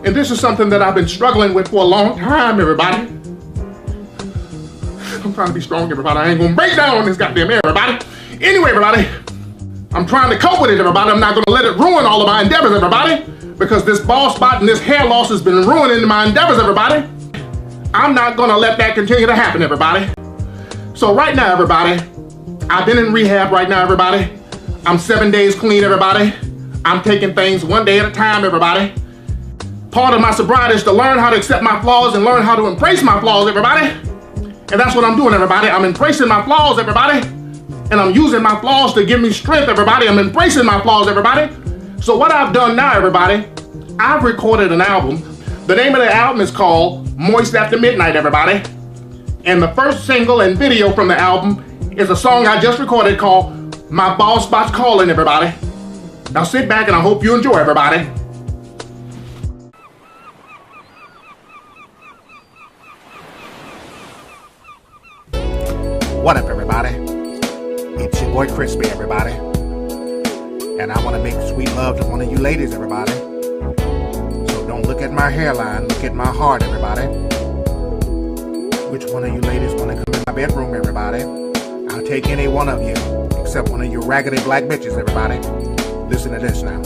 And this is something that I've been struggling with for a long time, everybody. I'm trying to be strong, everybody. I ain't gonna break down on this goddamn air, everybody. Anyway, everybody, I'm trying to cope with it, everybody. I'm not gonna let it ruin all of my endeavors, everybody. Because this bald spot and this hair loss has been ruining my endeavors, everybody. I'm not gonna let that continue to happen, everybody. So right now, everybody, I've been in rehab right now, everybody. I'm 7 days clean, everybody. I'm taking things one day at a time, everybody. Part of my sobriety is to learn how to accept my flaws and learn how to embrace my flaws, everybody. And that's what I'm doing, everybody. I'm embracing my flaws, everybody. And I'm using my flaws to give me strength, everybody. I'm embracing my flaws, everybody. So what I've done now, everybody, I've recorded an album. The name of the album is called Moist After Midnight, everybody. And the first single and video from the album is a song I just recorded called My Bald Spot's Calling, everybody. Now sit back and I hope you enjoy, everybody. What up, everybody? It's your boy Crispy, everybody. And I want to make sweet love to one of you ladies, everybody. So don't look at my hairline, look at my heart, everybody. Which one of you ladies want to come in my bedroom, everybody? I'll take any one of you, except one of you raggedy black bitches, everybody. Listen to this now.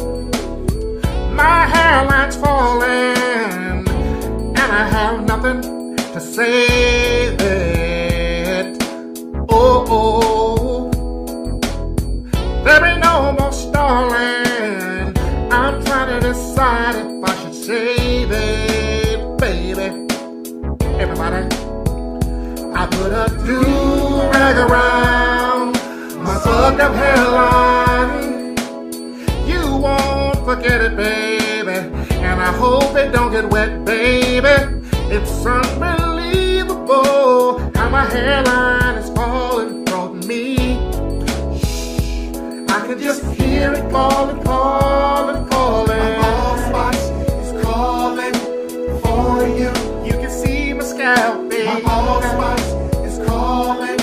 My hairline's falling, and I have nothing to say it. Oh, there ain't no more stalling. I'm trying to decide if I should save it, baby. Everybody, I put a do-rag around my fucked up hairline. You won't forget it, baby, and I hope it don't get wet, baby. It's unbelievable how my hairline is falling from me. I can just hear it falling, falling, falling. My bald spot is calling for you. You can see my scalp, baby. My bald spot is calling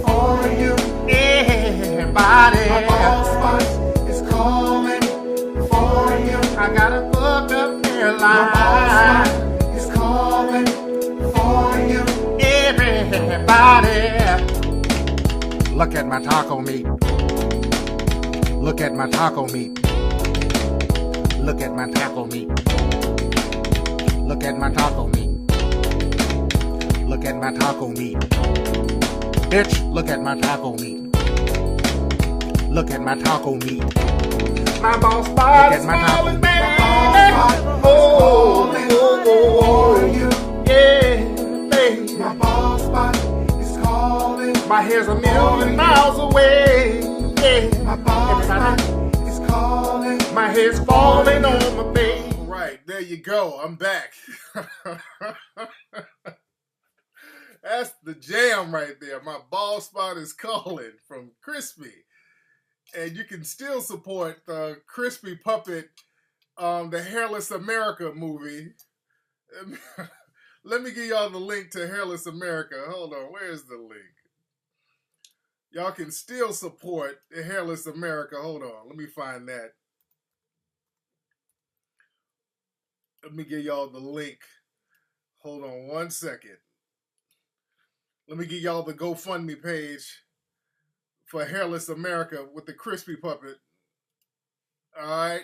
for you. Everybody. My bald spot is calling for you. I got a fucked up hairline. My bald spot is calling for you. Everybody. Look at my taco meat. Look at my taco meat. Look at my taco meat. Look at my taco meat. Look at my taco meat. Bitch, look at my taco meat. Look at my taco meat. My bald spot is falling, baby. Oh, you. hair's a million miles away. Yeah. My body is calling. My hair's falling on my face. Right, there you go. I'm back. That's the jam right there. My bald spot is calling from Crispy. And you can still support the Crispy Puppet, the Hairless America movie. Let me give y'all the link to Hairless America. Hold on, where's the link? Y'all can still support the Hairless America. Hold on, let me find that. Let me give y'all the link. Hold on 1 second. Let me give y'all the GoFundMe page for Hairless America with the Crispy Puppet. All right.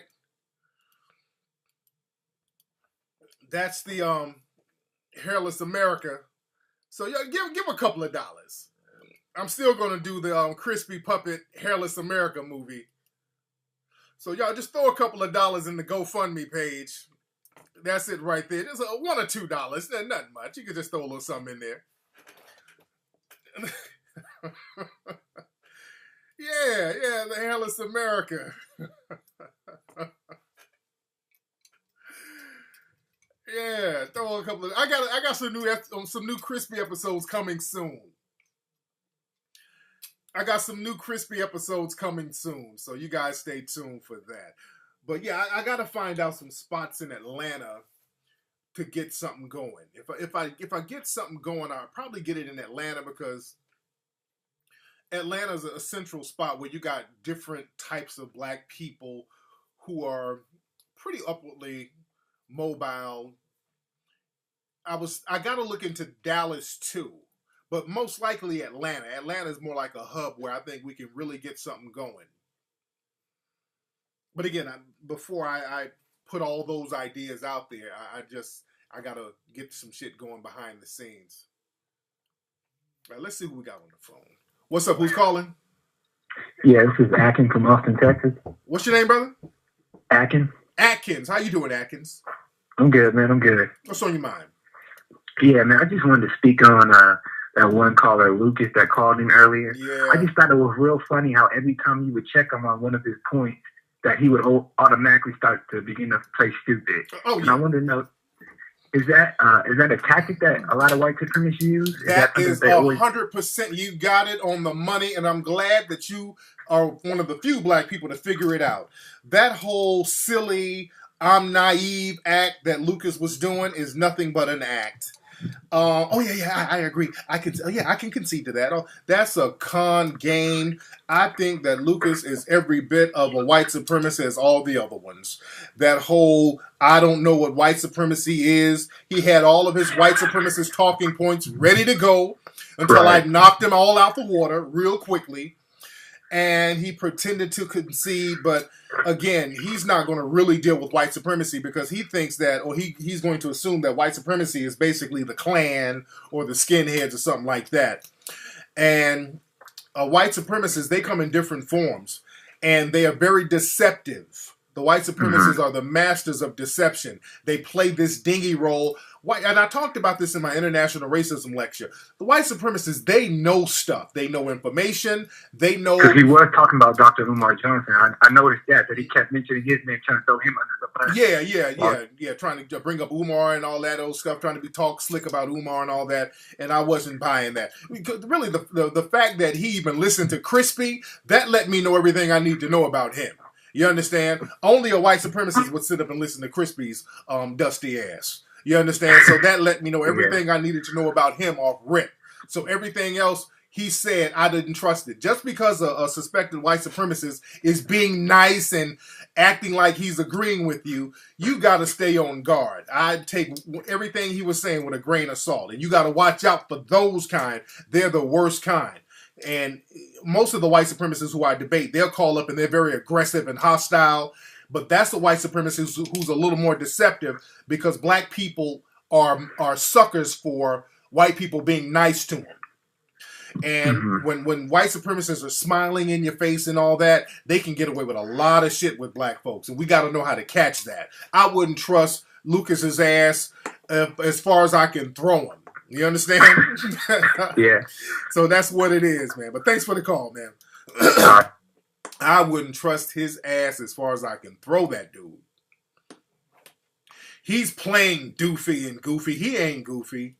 That's the Hairless America. So y'all give a couple of dollars. I'm still going to do the Crispy Puppet Hairless America movie. So y'all just throw a couple of dollars in the GoFundMe page. That's it right there. There's $1 or $2. Nothing much. You can just throw a little something in there. Yeah, the Hairless America. Yeah, throw a couple of. I got some new Crispy episodes coming soon. I got some new Crispy episodes coming soon, so you guys stay tuned for that. But yeah, I gotta find out some spots in Atlanta to get something going. If I get something going, I'll probably get it in Atlanta because Atlanta's a central spot where you got different types of black people who are pretty upwardly mobile. I gotta look into Dallas too, but most likely Atlanta. Atlanta is more like a hub where I think we can really get something going. But again, before I put all those ideas out there, I gotta get some shit going behind the scenes. All right, let's see who we got on the phone. What's up? Who's calling? Yeah, this is Atkins from Austin, Texas. What's your name, brother? Atkins. Atkins. How you doing, Atkins? I'm good, man. I'm good. What's on your mind? Yeah, man. I just wanted to speak on that one caller, Lucas, that called him earlier. Yeah. I just thought it was real funny how every time you would check him on one of his points, that he would automatically start to begin to play stupid. Oh, yeah. And I wanted to know, is that a tactic that a lot of white supremacists use? That is 100%. You got it on the money, and I'm glad that you are one of the few black people to figure it out. That whole silly, I'm naive act that Lucas was doing is nothing but an act. I agree. I can concede to that. Oh, that's a con game. I think that Lucas is every bit of a white supremacist as all the other ones. That whole, I don't know what white supremacy is. He had all of his white supremacist talking points ready to go until I knocked them all out the water real quickly. And he pretended to concede, but again, he's not going to really deal with white supremacy because he thinks that, or he's going to assume that white supremacy is basically the Klan or the skinheads or something like that. And white supremacists, they come in different forms, and they are very deceptive. The white supremacists are the masters of deception. They play this dingy role. And I talked about this in my international racism lecture. The white supremacists, they know stuff. They know information. They know. Because he was talking about Dr. Umar Johnson. I noticed that he kept mentioning his name, trying to throw him under the bus. Yeah. Trying to bring up Umar and all that old stuff, trying to be talk slick about Umar and all that. And I wasn't buying that. Really, the fact that he even listened to Crispy, that let me know everything I need to know about him. You understand? Only a white supremacist would sit up and listen to Crispy's dusty ass. You understand? So that let me know everything I needed to know about him off rip. So everything else he said, I didn't trust it. Just because a suspected white supremacist is being nice and acting like he's agreeing with you, you got to stay on guard. I'd take everything he was saying with a grain of salt. And you got to watch out for those kind. They're the worst kind. And most of the white supremacists who I debate, they'll call up and they're very aggressive and hostile. But that's the white supremacist who's a little more deceptive because black people are suckers for white people being nice to them. And when white supremacists are smiling in your face and all that, they can get away with a lot of shit with black folks. And we got to know how to catch that. I wouldn't trust Lucas's ass as far as I can throw him. You understand? Yeah. So that's what it is, man. But thanks for the call, man. I wouldn't trust his ass as far as I can throw that dude. He's playing doofy and goofy. He ain't goofy.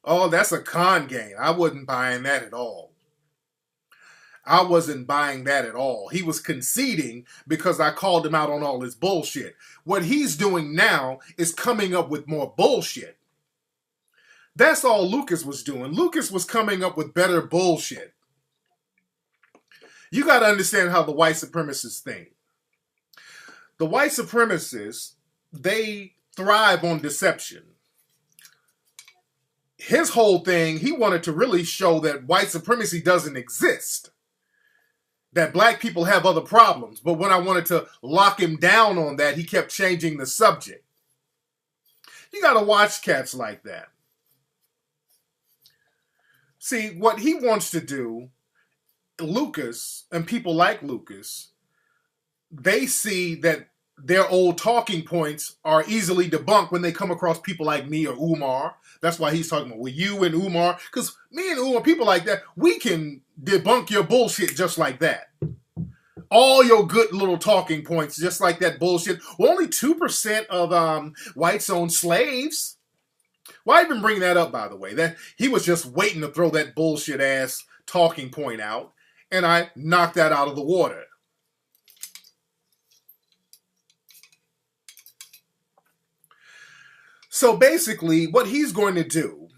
Oh, that's a con game. I wasn't buying that at all. I wasn't buying that at all. He was conceding because I called him out on all his bullshit. What he's doing now is coming up with more bullshit. That's all Lucas was doing. Lucas was coming up with better bullshit. You got to understand how the white supremacists think. The white supremacists, they thrive on deception. His whole thing, he wanted to really show that white supremacy doesn't exist. That black people have other problems. But when I wanted to lock him down on that, he kept changing the subject. You got to watch cats like that. See, what he wants to do, Lucas and people like Lucas, they see that their old talking points are easily debunked when they come across people like me or Umar. That's why he's talking about with you and Umar. Because me and Umar, people like that, we can debunk your bullshit just like that. All your good little talking points, just like that bullshit. Well, only 2% of whites own slaves. Why even bring that up, by the way? That he was just waiting to throw that bullshit ass talking point out, and I knocked that out of the water. So basically, what he's going to do,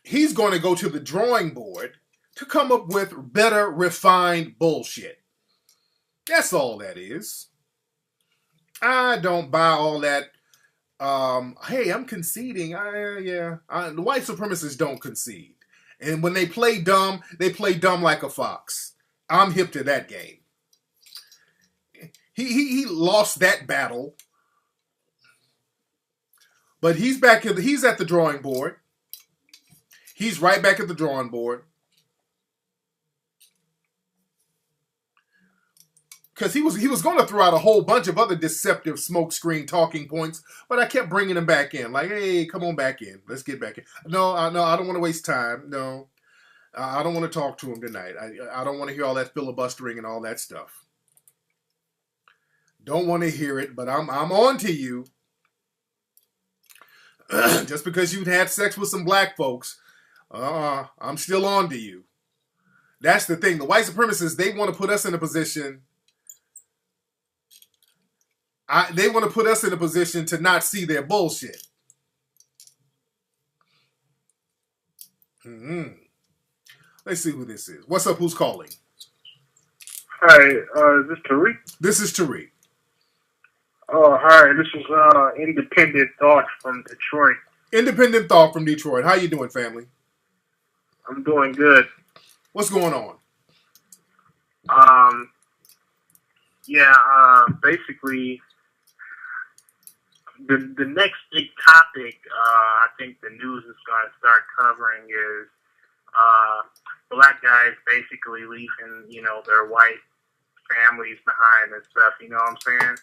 he's going to go to the drawing board to come up with better, refined bullshit. That's all that is. I don't buy all that. Hey, I'm conceding. The white supremacists don't concede. And when they play dumb like a fox. I'm hip to that game. He lost that battle. But he's at the drawing board. He's right back at the drawing board. Because he was going to throw out a whole bunch of other deceptive smokescreen talking points, but I kept bringing him back in. Like, hey, come on back in. Let's get back in. No, I don't want to waste time. No, I don't want to talk to him tonight. I don't want to hear all that filibustering and all that stuff. Don't want to hear it, but I'm on to you. Just because you've had sex with some black folks, I'm still on to you. That's the thing. The white supremacists, they want to put us in a position. They want to put us in a position to not see their bullshit. Let's see who this is. What's up? Who's calling? Hi, is this Tariq? This is Tariq. Oh, hi. This is Independent Thought from Detroit. Independent Thought from Detroit. How you doing, family? I'm doing good. What's going on? Basically, the next big topic I think the news is going to start covering is black guys basically leaving, their white families behind and stuff. You know what I'm saying?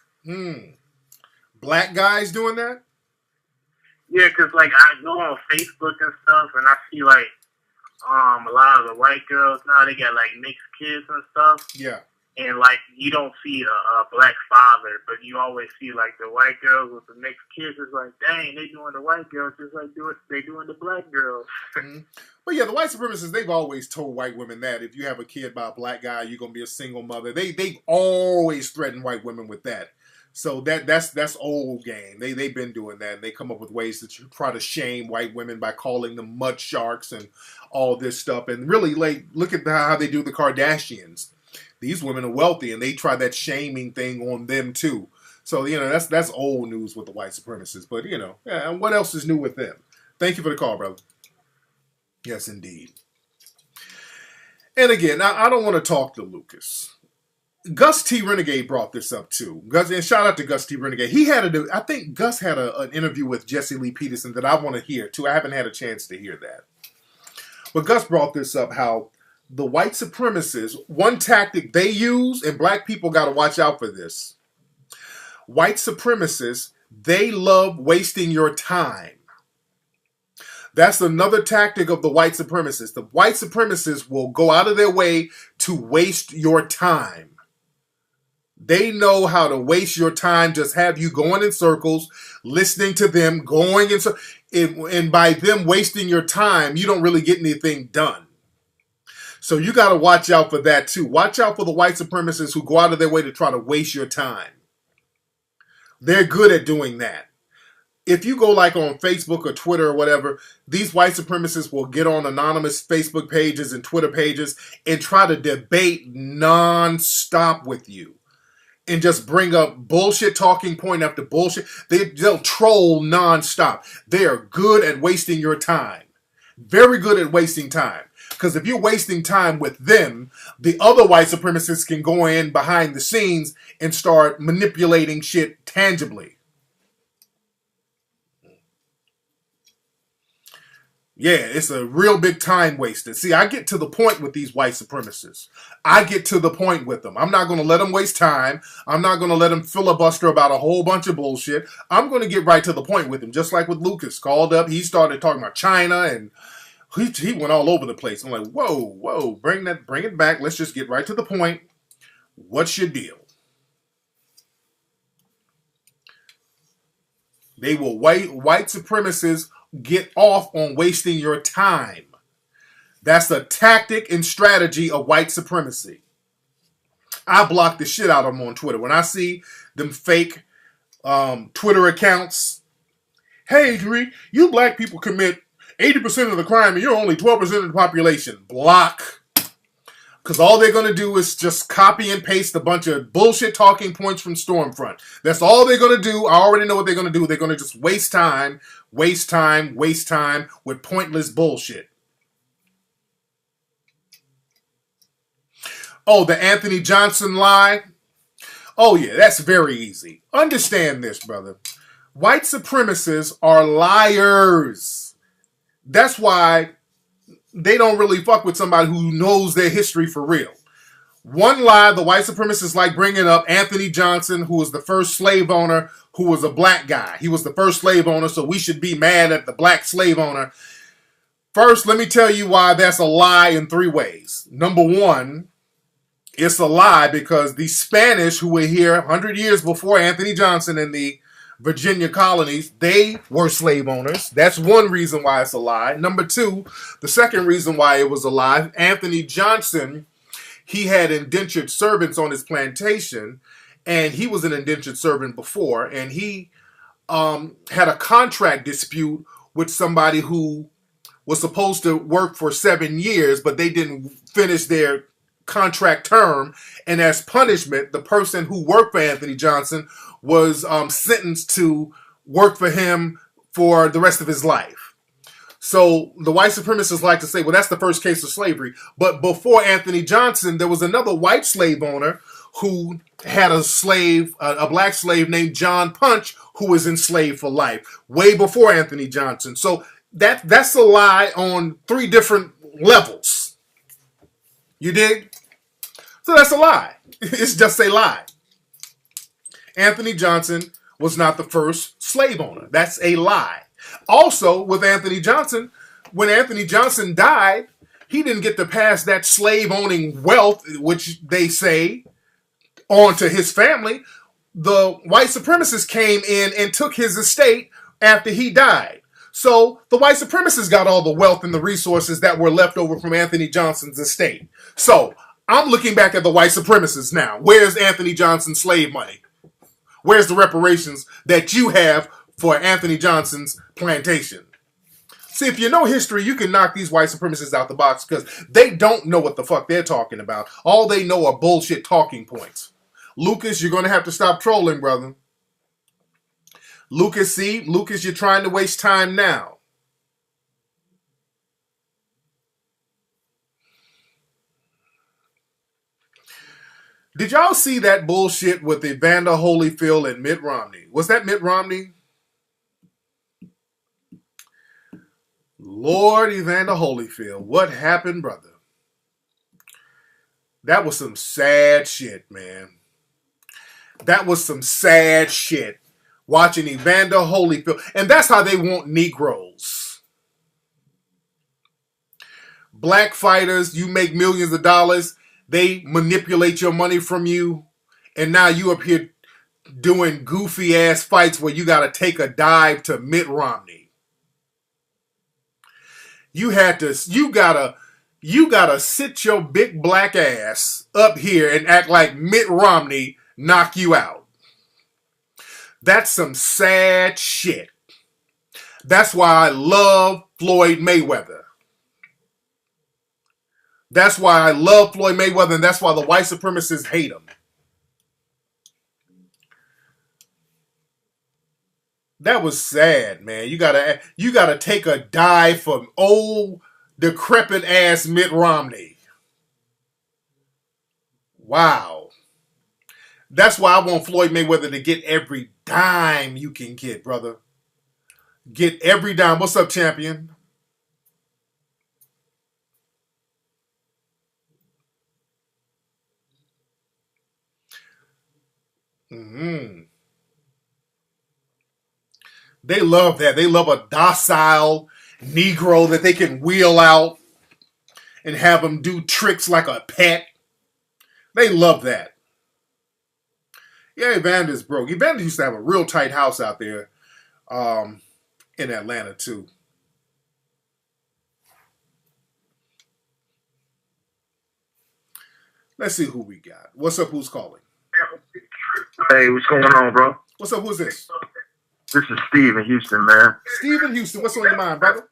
Black guys doing that? Yeah, because, I go on Facebook and stuff, and I see, a lot of the white girls now, they got, mixed kids and stuff. Yeah. And, you don't see a black father, but you always see, the white girls with the mixed kids. It's like, dang, they doing the white girls just like they doing the black girls. But, yeah, the white supremacists, they've always told white women that if you have a kid by a black guy, you're going to be a single mother. They've always threatened white women with that. So that's old game. They've been doing that, and they come up with ways to try to shame white women by calling them mud sharks and all this stuff. And really, look at how they do the Kardashians. These women are wealthy, and they try that shaming thing on them too. So that's old news with the white supremacists. But and what else is new with them? Thank you for the call, brother. Yes, indeed. And again, I don't want to talk to Lucas. Gus T. Renegade brought this up too. And shout out to Gus T. Renegade. I think Gus had an interview with Jesse Lee Peterson that I want to hear too. I haven't had a chance to hear that. But Gus brought this up, how the white supremacists, one tactic they use, and black people got to watch out for this. White supremacists, they love wasting your time. That's another tactic of the white supremacists. The white supremacists will go out of their way to waste your time. They know how to waste your time, just have you going in circles, listening to them, going in circles. And by them wasting your time, you don't really get anything done. So you got to watch out for that too. Watch out for the white supremacists who go out of their way to try to waste your time. They're good at doing that. If you go like on Facebook or Twitter or whatever, these white supremacists will get on anonymous Facebook pages and Twitter pages and try to debate non-stop with you. And just bring up bullshit talking point after bullshit. They'll troll non-stop. They are good at wasting your time. Very good at wasting time. Because if you're wasting time with them, the other white supremacists can go in behind the scenes and start manipulating shit tangibly. Yeah, it's a real big time waster. See, I get to the point with these white supremacists. I get to the point with them. I'm not going to let them waste time. I'm not going to let them filibuster about a whole bunch of bullshit. I'm going to get right to the point with them. Just like with Lucas. Called up, he started talking about China, and he went all over the place. I'm like, whoa, bring it back. Let's just get right to the point. What's your deal? They will white supremacists get off on wasting your time. That's a tactic and strategy of white supremacy. I block the shit out of them on Twitter. When I see them fake Twitter accounts, hey, Tariq, you black people commit 80% of the crime and you're only 12% of the population. Block. Because all they're going to do is just copy and paste a bunch of bullshit talking points from Stormfront. That's all they're going to do. I already know what they're going to do. They're going to just waste time with pointless bullshit. Oh, the Anthony Johnson lie? Oh, yeah, that's very easy. Understand this, brother. White supremacists are liars. That's why they don't really fuck with somebody who knows their history for real. One lie the white supremacists like bringing up Anthony Johnson, who was the first slave owner, who was a black guy. He was the first slave owner, so we should be mad at the black slave owner. First, let me tell you why that's a lie in 3 ways. Number one, it's a lie because the Spanish who were here 100 years before Anthony Johnson in the Virginia colonies, they were slave owners. That's one reason why it's a lie. Number two, the second reason why it was a lie, Anthony Johnson, he had indentured servants on his plantation, and he was an indentured servant before, and he had a contract dispute with somebody who was supposed to work for 7 years, but they didn't finish their contract term, and as punishment, the person who worked for Anthony Johnson was sentenced to work for him for the rest of his life. So the white supremacists like to say, well, that's the first case of slavery. But before Anthony Johnson, there was another white slave owner who had a slave, a black slave named John Punch, who was enslaved for life, way before Anthony Johnson. So that's a lie on 3 different levels. You dig? So that's a lie. It's just a lie. Anthony Johnson was not the first slave owner. That's a lie. Also, with Anthony Johnson, when Anthony Johnson died, he didn't get to pass that slave-owning wealth, which they say, on to his family. The white supremacists came in and took his estate after he died. So the white supremacists got all the wealth and the resources that were left over from Anthony Johnson's estate. So I'm looking back at the white supremacists now. Where's Anthony Johnson's slave money? Where's the reparations that you have for Anthony Johnson's plantation? See, if you know history, you can knock these white supremacists out the box because they don't know what the fuck they're talking about. All they know are bullshit talking points. Lucas, you're going to have to stop trolling, brother. Lucas, you're trying to waste time now. Did y'all see that bullshit with Evander Holyfield and Mitt Romney? Was that Mitt Romney? Lord Evander Holyfield, what happened, brother? That was some sad shit, man. That was some sad shit. Watching Evander Holyfield. And that's how they want Negroes. black fighters, you make millions of dollars, they manipulate your money from you, and now you up here doing goofy ass fights where you got to take a dive to Mitt Romney. You gotta sit your big black ass up here and act like Mitt Romney knocked you out. That's some sad shit. That's why I love Floyd Mayweather. That's why I love Floyd Mayweather, and that's why the white supremacists hate him. That was sad, man. You gotta take a dive from old, decrepit ass Mitt Romney. Wow. That's why I want Floyd Mayweather to get every dime you can get, brother. Get every dime. What's up, champion? They love that. They love a docile Negro that they can wheel out and have him do tricks like a pet. They love that. Yeah, Evander's broke. Evander used to have a real tight house out there in Atlanta, too. Let's see who we got. What's up? Who's calling? Hey, what's going on, bro? What's up? Who's this? This is Steve in Houston, man. Steve in Houston. What's on your mind, brother?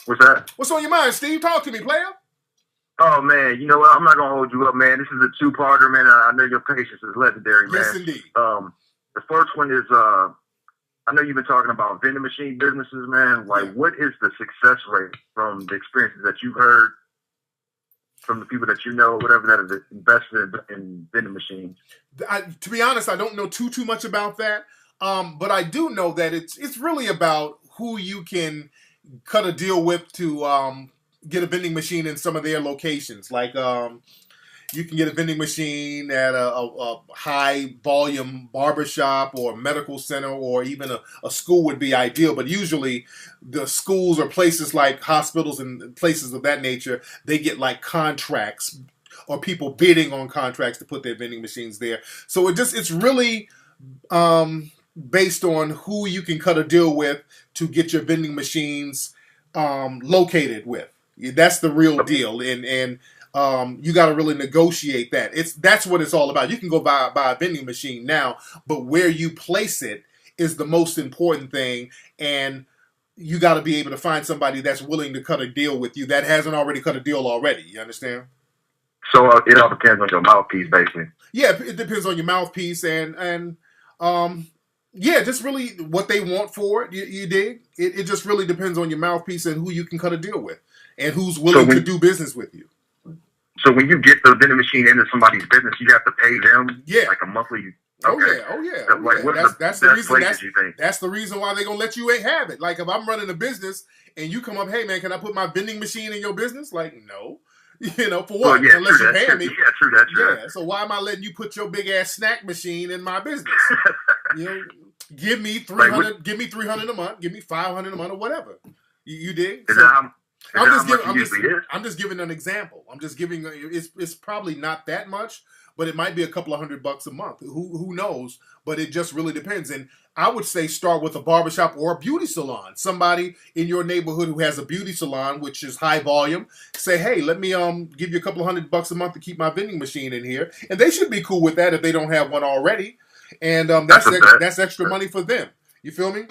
What's that? What's on your mind, Steve? Talk to me, player. Oh, man, you know what? I'm not going to hold you up, man. This is a two-parter, man. I know your patience is legendary, man. Yes, indeed. The first one is, I know you've been talking about vending machine businesses, man. Like, what is the success rate from the experiences that you've heard from the people that you know, whatever, that have invested in vending machines? To be honest, I don't know too much about that. But I do know that it's really about who you can cut a deal with to get a vending machine in some of their locations. Like you can get a vending machine at a high volume barbershop or medical center, or even a school would be ideal. But usually the schools or places like hospitals and places of that nature, they get like contracts or people bidding on contracts to put their vending machines there. So it's really based on who you can cut a deal with to get your vending machines located with. That's the real deal, and you got to really negotiate that. That's what it's all about. You can go buy a vending machine now, but where you place it is the most important thing, and you got to be able to find somebody that's willing to cut a deal with you that hasn't already cut a deal already. You understand? So it all depends on your mouthpiece, basically. Yeah, it depends on your mouthpiece, and yeah, just really what they want for it. You dig? It just really depends on your mouthpiece and who you can cut a deal with, and who's willing to do business with you. So when you get the vending machine into somebody's business, you have to pay them like a monthly. Okay. Oh yeah. Like, that's the reason. That's the reason why they're gonna let you have it. Like if I'm running a business and you come up, hey man, can I put my vending machine in your business? Like no. You know, for what? Yeah, unless you're paying me. Yeah, true that. Yeah, so why am I letting you put your big ass snack machine in my business? You know, give me $300. Give me $300 a month. Give me $500 a month, or whatever. You dig? I'm just giving an example. I'm just giving. It's probably not that much, but it might be a couple of $100 a month. Who knows? But it just really depends. And I would say start with a barbershop or a beauty salon. Somebody in your neighborhood who has a beauty salon, which is high volume. Say, hey, let me give you a couple of $100 a month to keep my vending machine in here, and they should be cool with that if they don't have one already. And that's extra money for them. You feel me?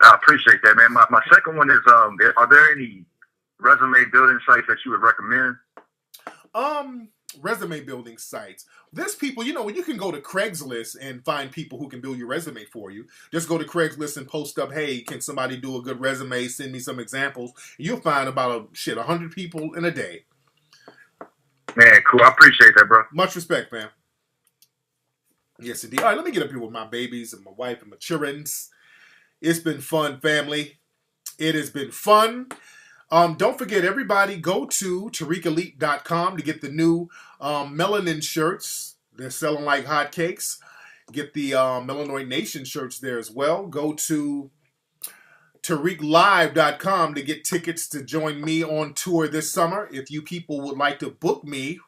I appreciate that, man. My second one is, are there any resume building sites that you would recommend? Resume building sites. There's people, you know, you can go to Craigslist and find people who can build your resume for you. Just go to Craigslist and post up, hey, can somebody do a good resume? Send me some examples. You'll find about 100 people in a day. Man, cool. I appreciate that, bro. Much respect, man. Yes, indeed. All right, let me get up here with my babies and my wife and my childrens. It's been fun, family. It has been fun. Don't forget, everybody, go to TariqElite.com to get the new Melanin shirts. They're selling like hotcakes. Get the Melanoid Nation shirts there as well. Go to TariqLive.com to get tickets to join me on tour this summer. If you people would like to book me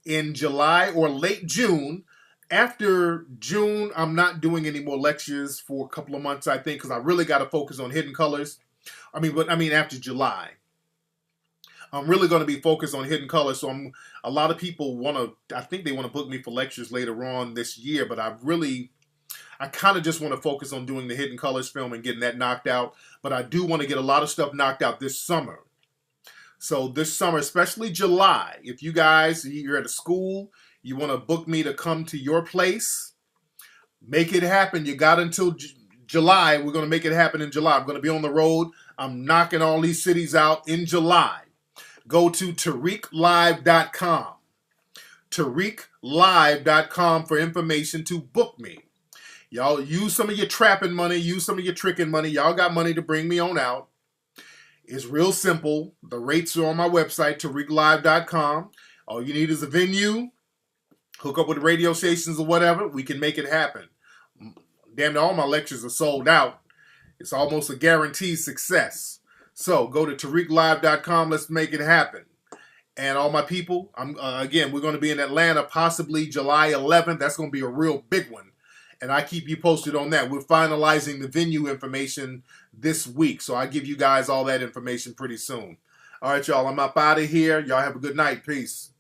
in July or late June. After June, I'm not doing any more lectures for a couple of months, I think, because I really got to focus on Hidden Colors. After July. I'm really going to be focused on Hidden Colors. So a lot of people I think they want to book me for lectures later on this year, but I kind of just want to focus on doing the Hidden Colors film and getting that knocked out. But I do want to get a lot of stuff knocked out this summer. So this summer, especially July, if you guys, you're at a school, you want to book me to come to your place, make it happen. You got until July. We're going to make it happen in July. I'm going to be on the road. I'm knocking all these cities out in July. Go to TariqLive.com. TariqLive.com for information to book me. Y'all use some of your trapping money, use some of your tricking money. Y'all got money to bring me on out. It's real simple. The rates are on my website, TariqLive.com. All you need is a venue. Hook up with the radio stations or whatever. We can make it happen. Damn near all my lectures are sold out. It's almost a guaranteed success. So go to TariqLive.com. Let's make it happen. And all my people, we're going to be in Atlanta possibly July 11th. That's going to be a real big one. And I keep you posted on that. We're finalizing the venue information this week. So I'll give you guys all that information pretty soon. All right, y'all. I'm up out of here. Y'all have a good night. Peace.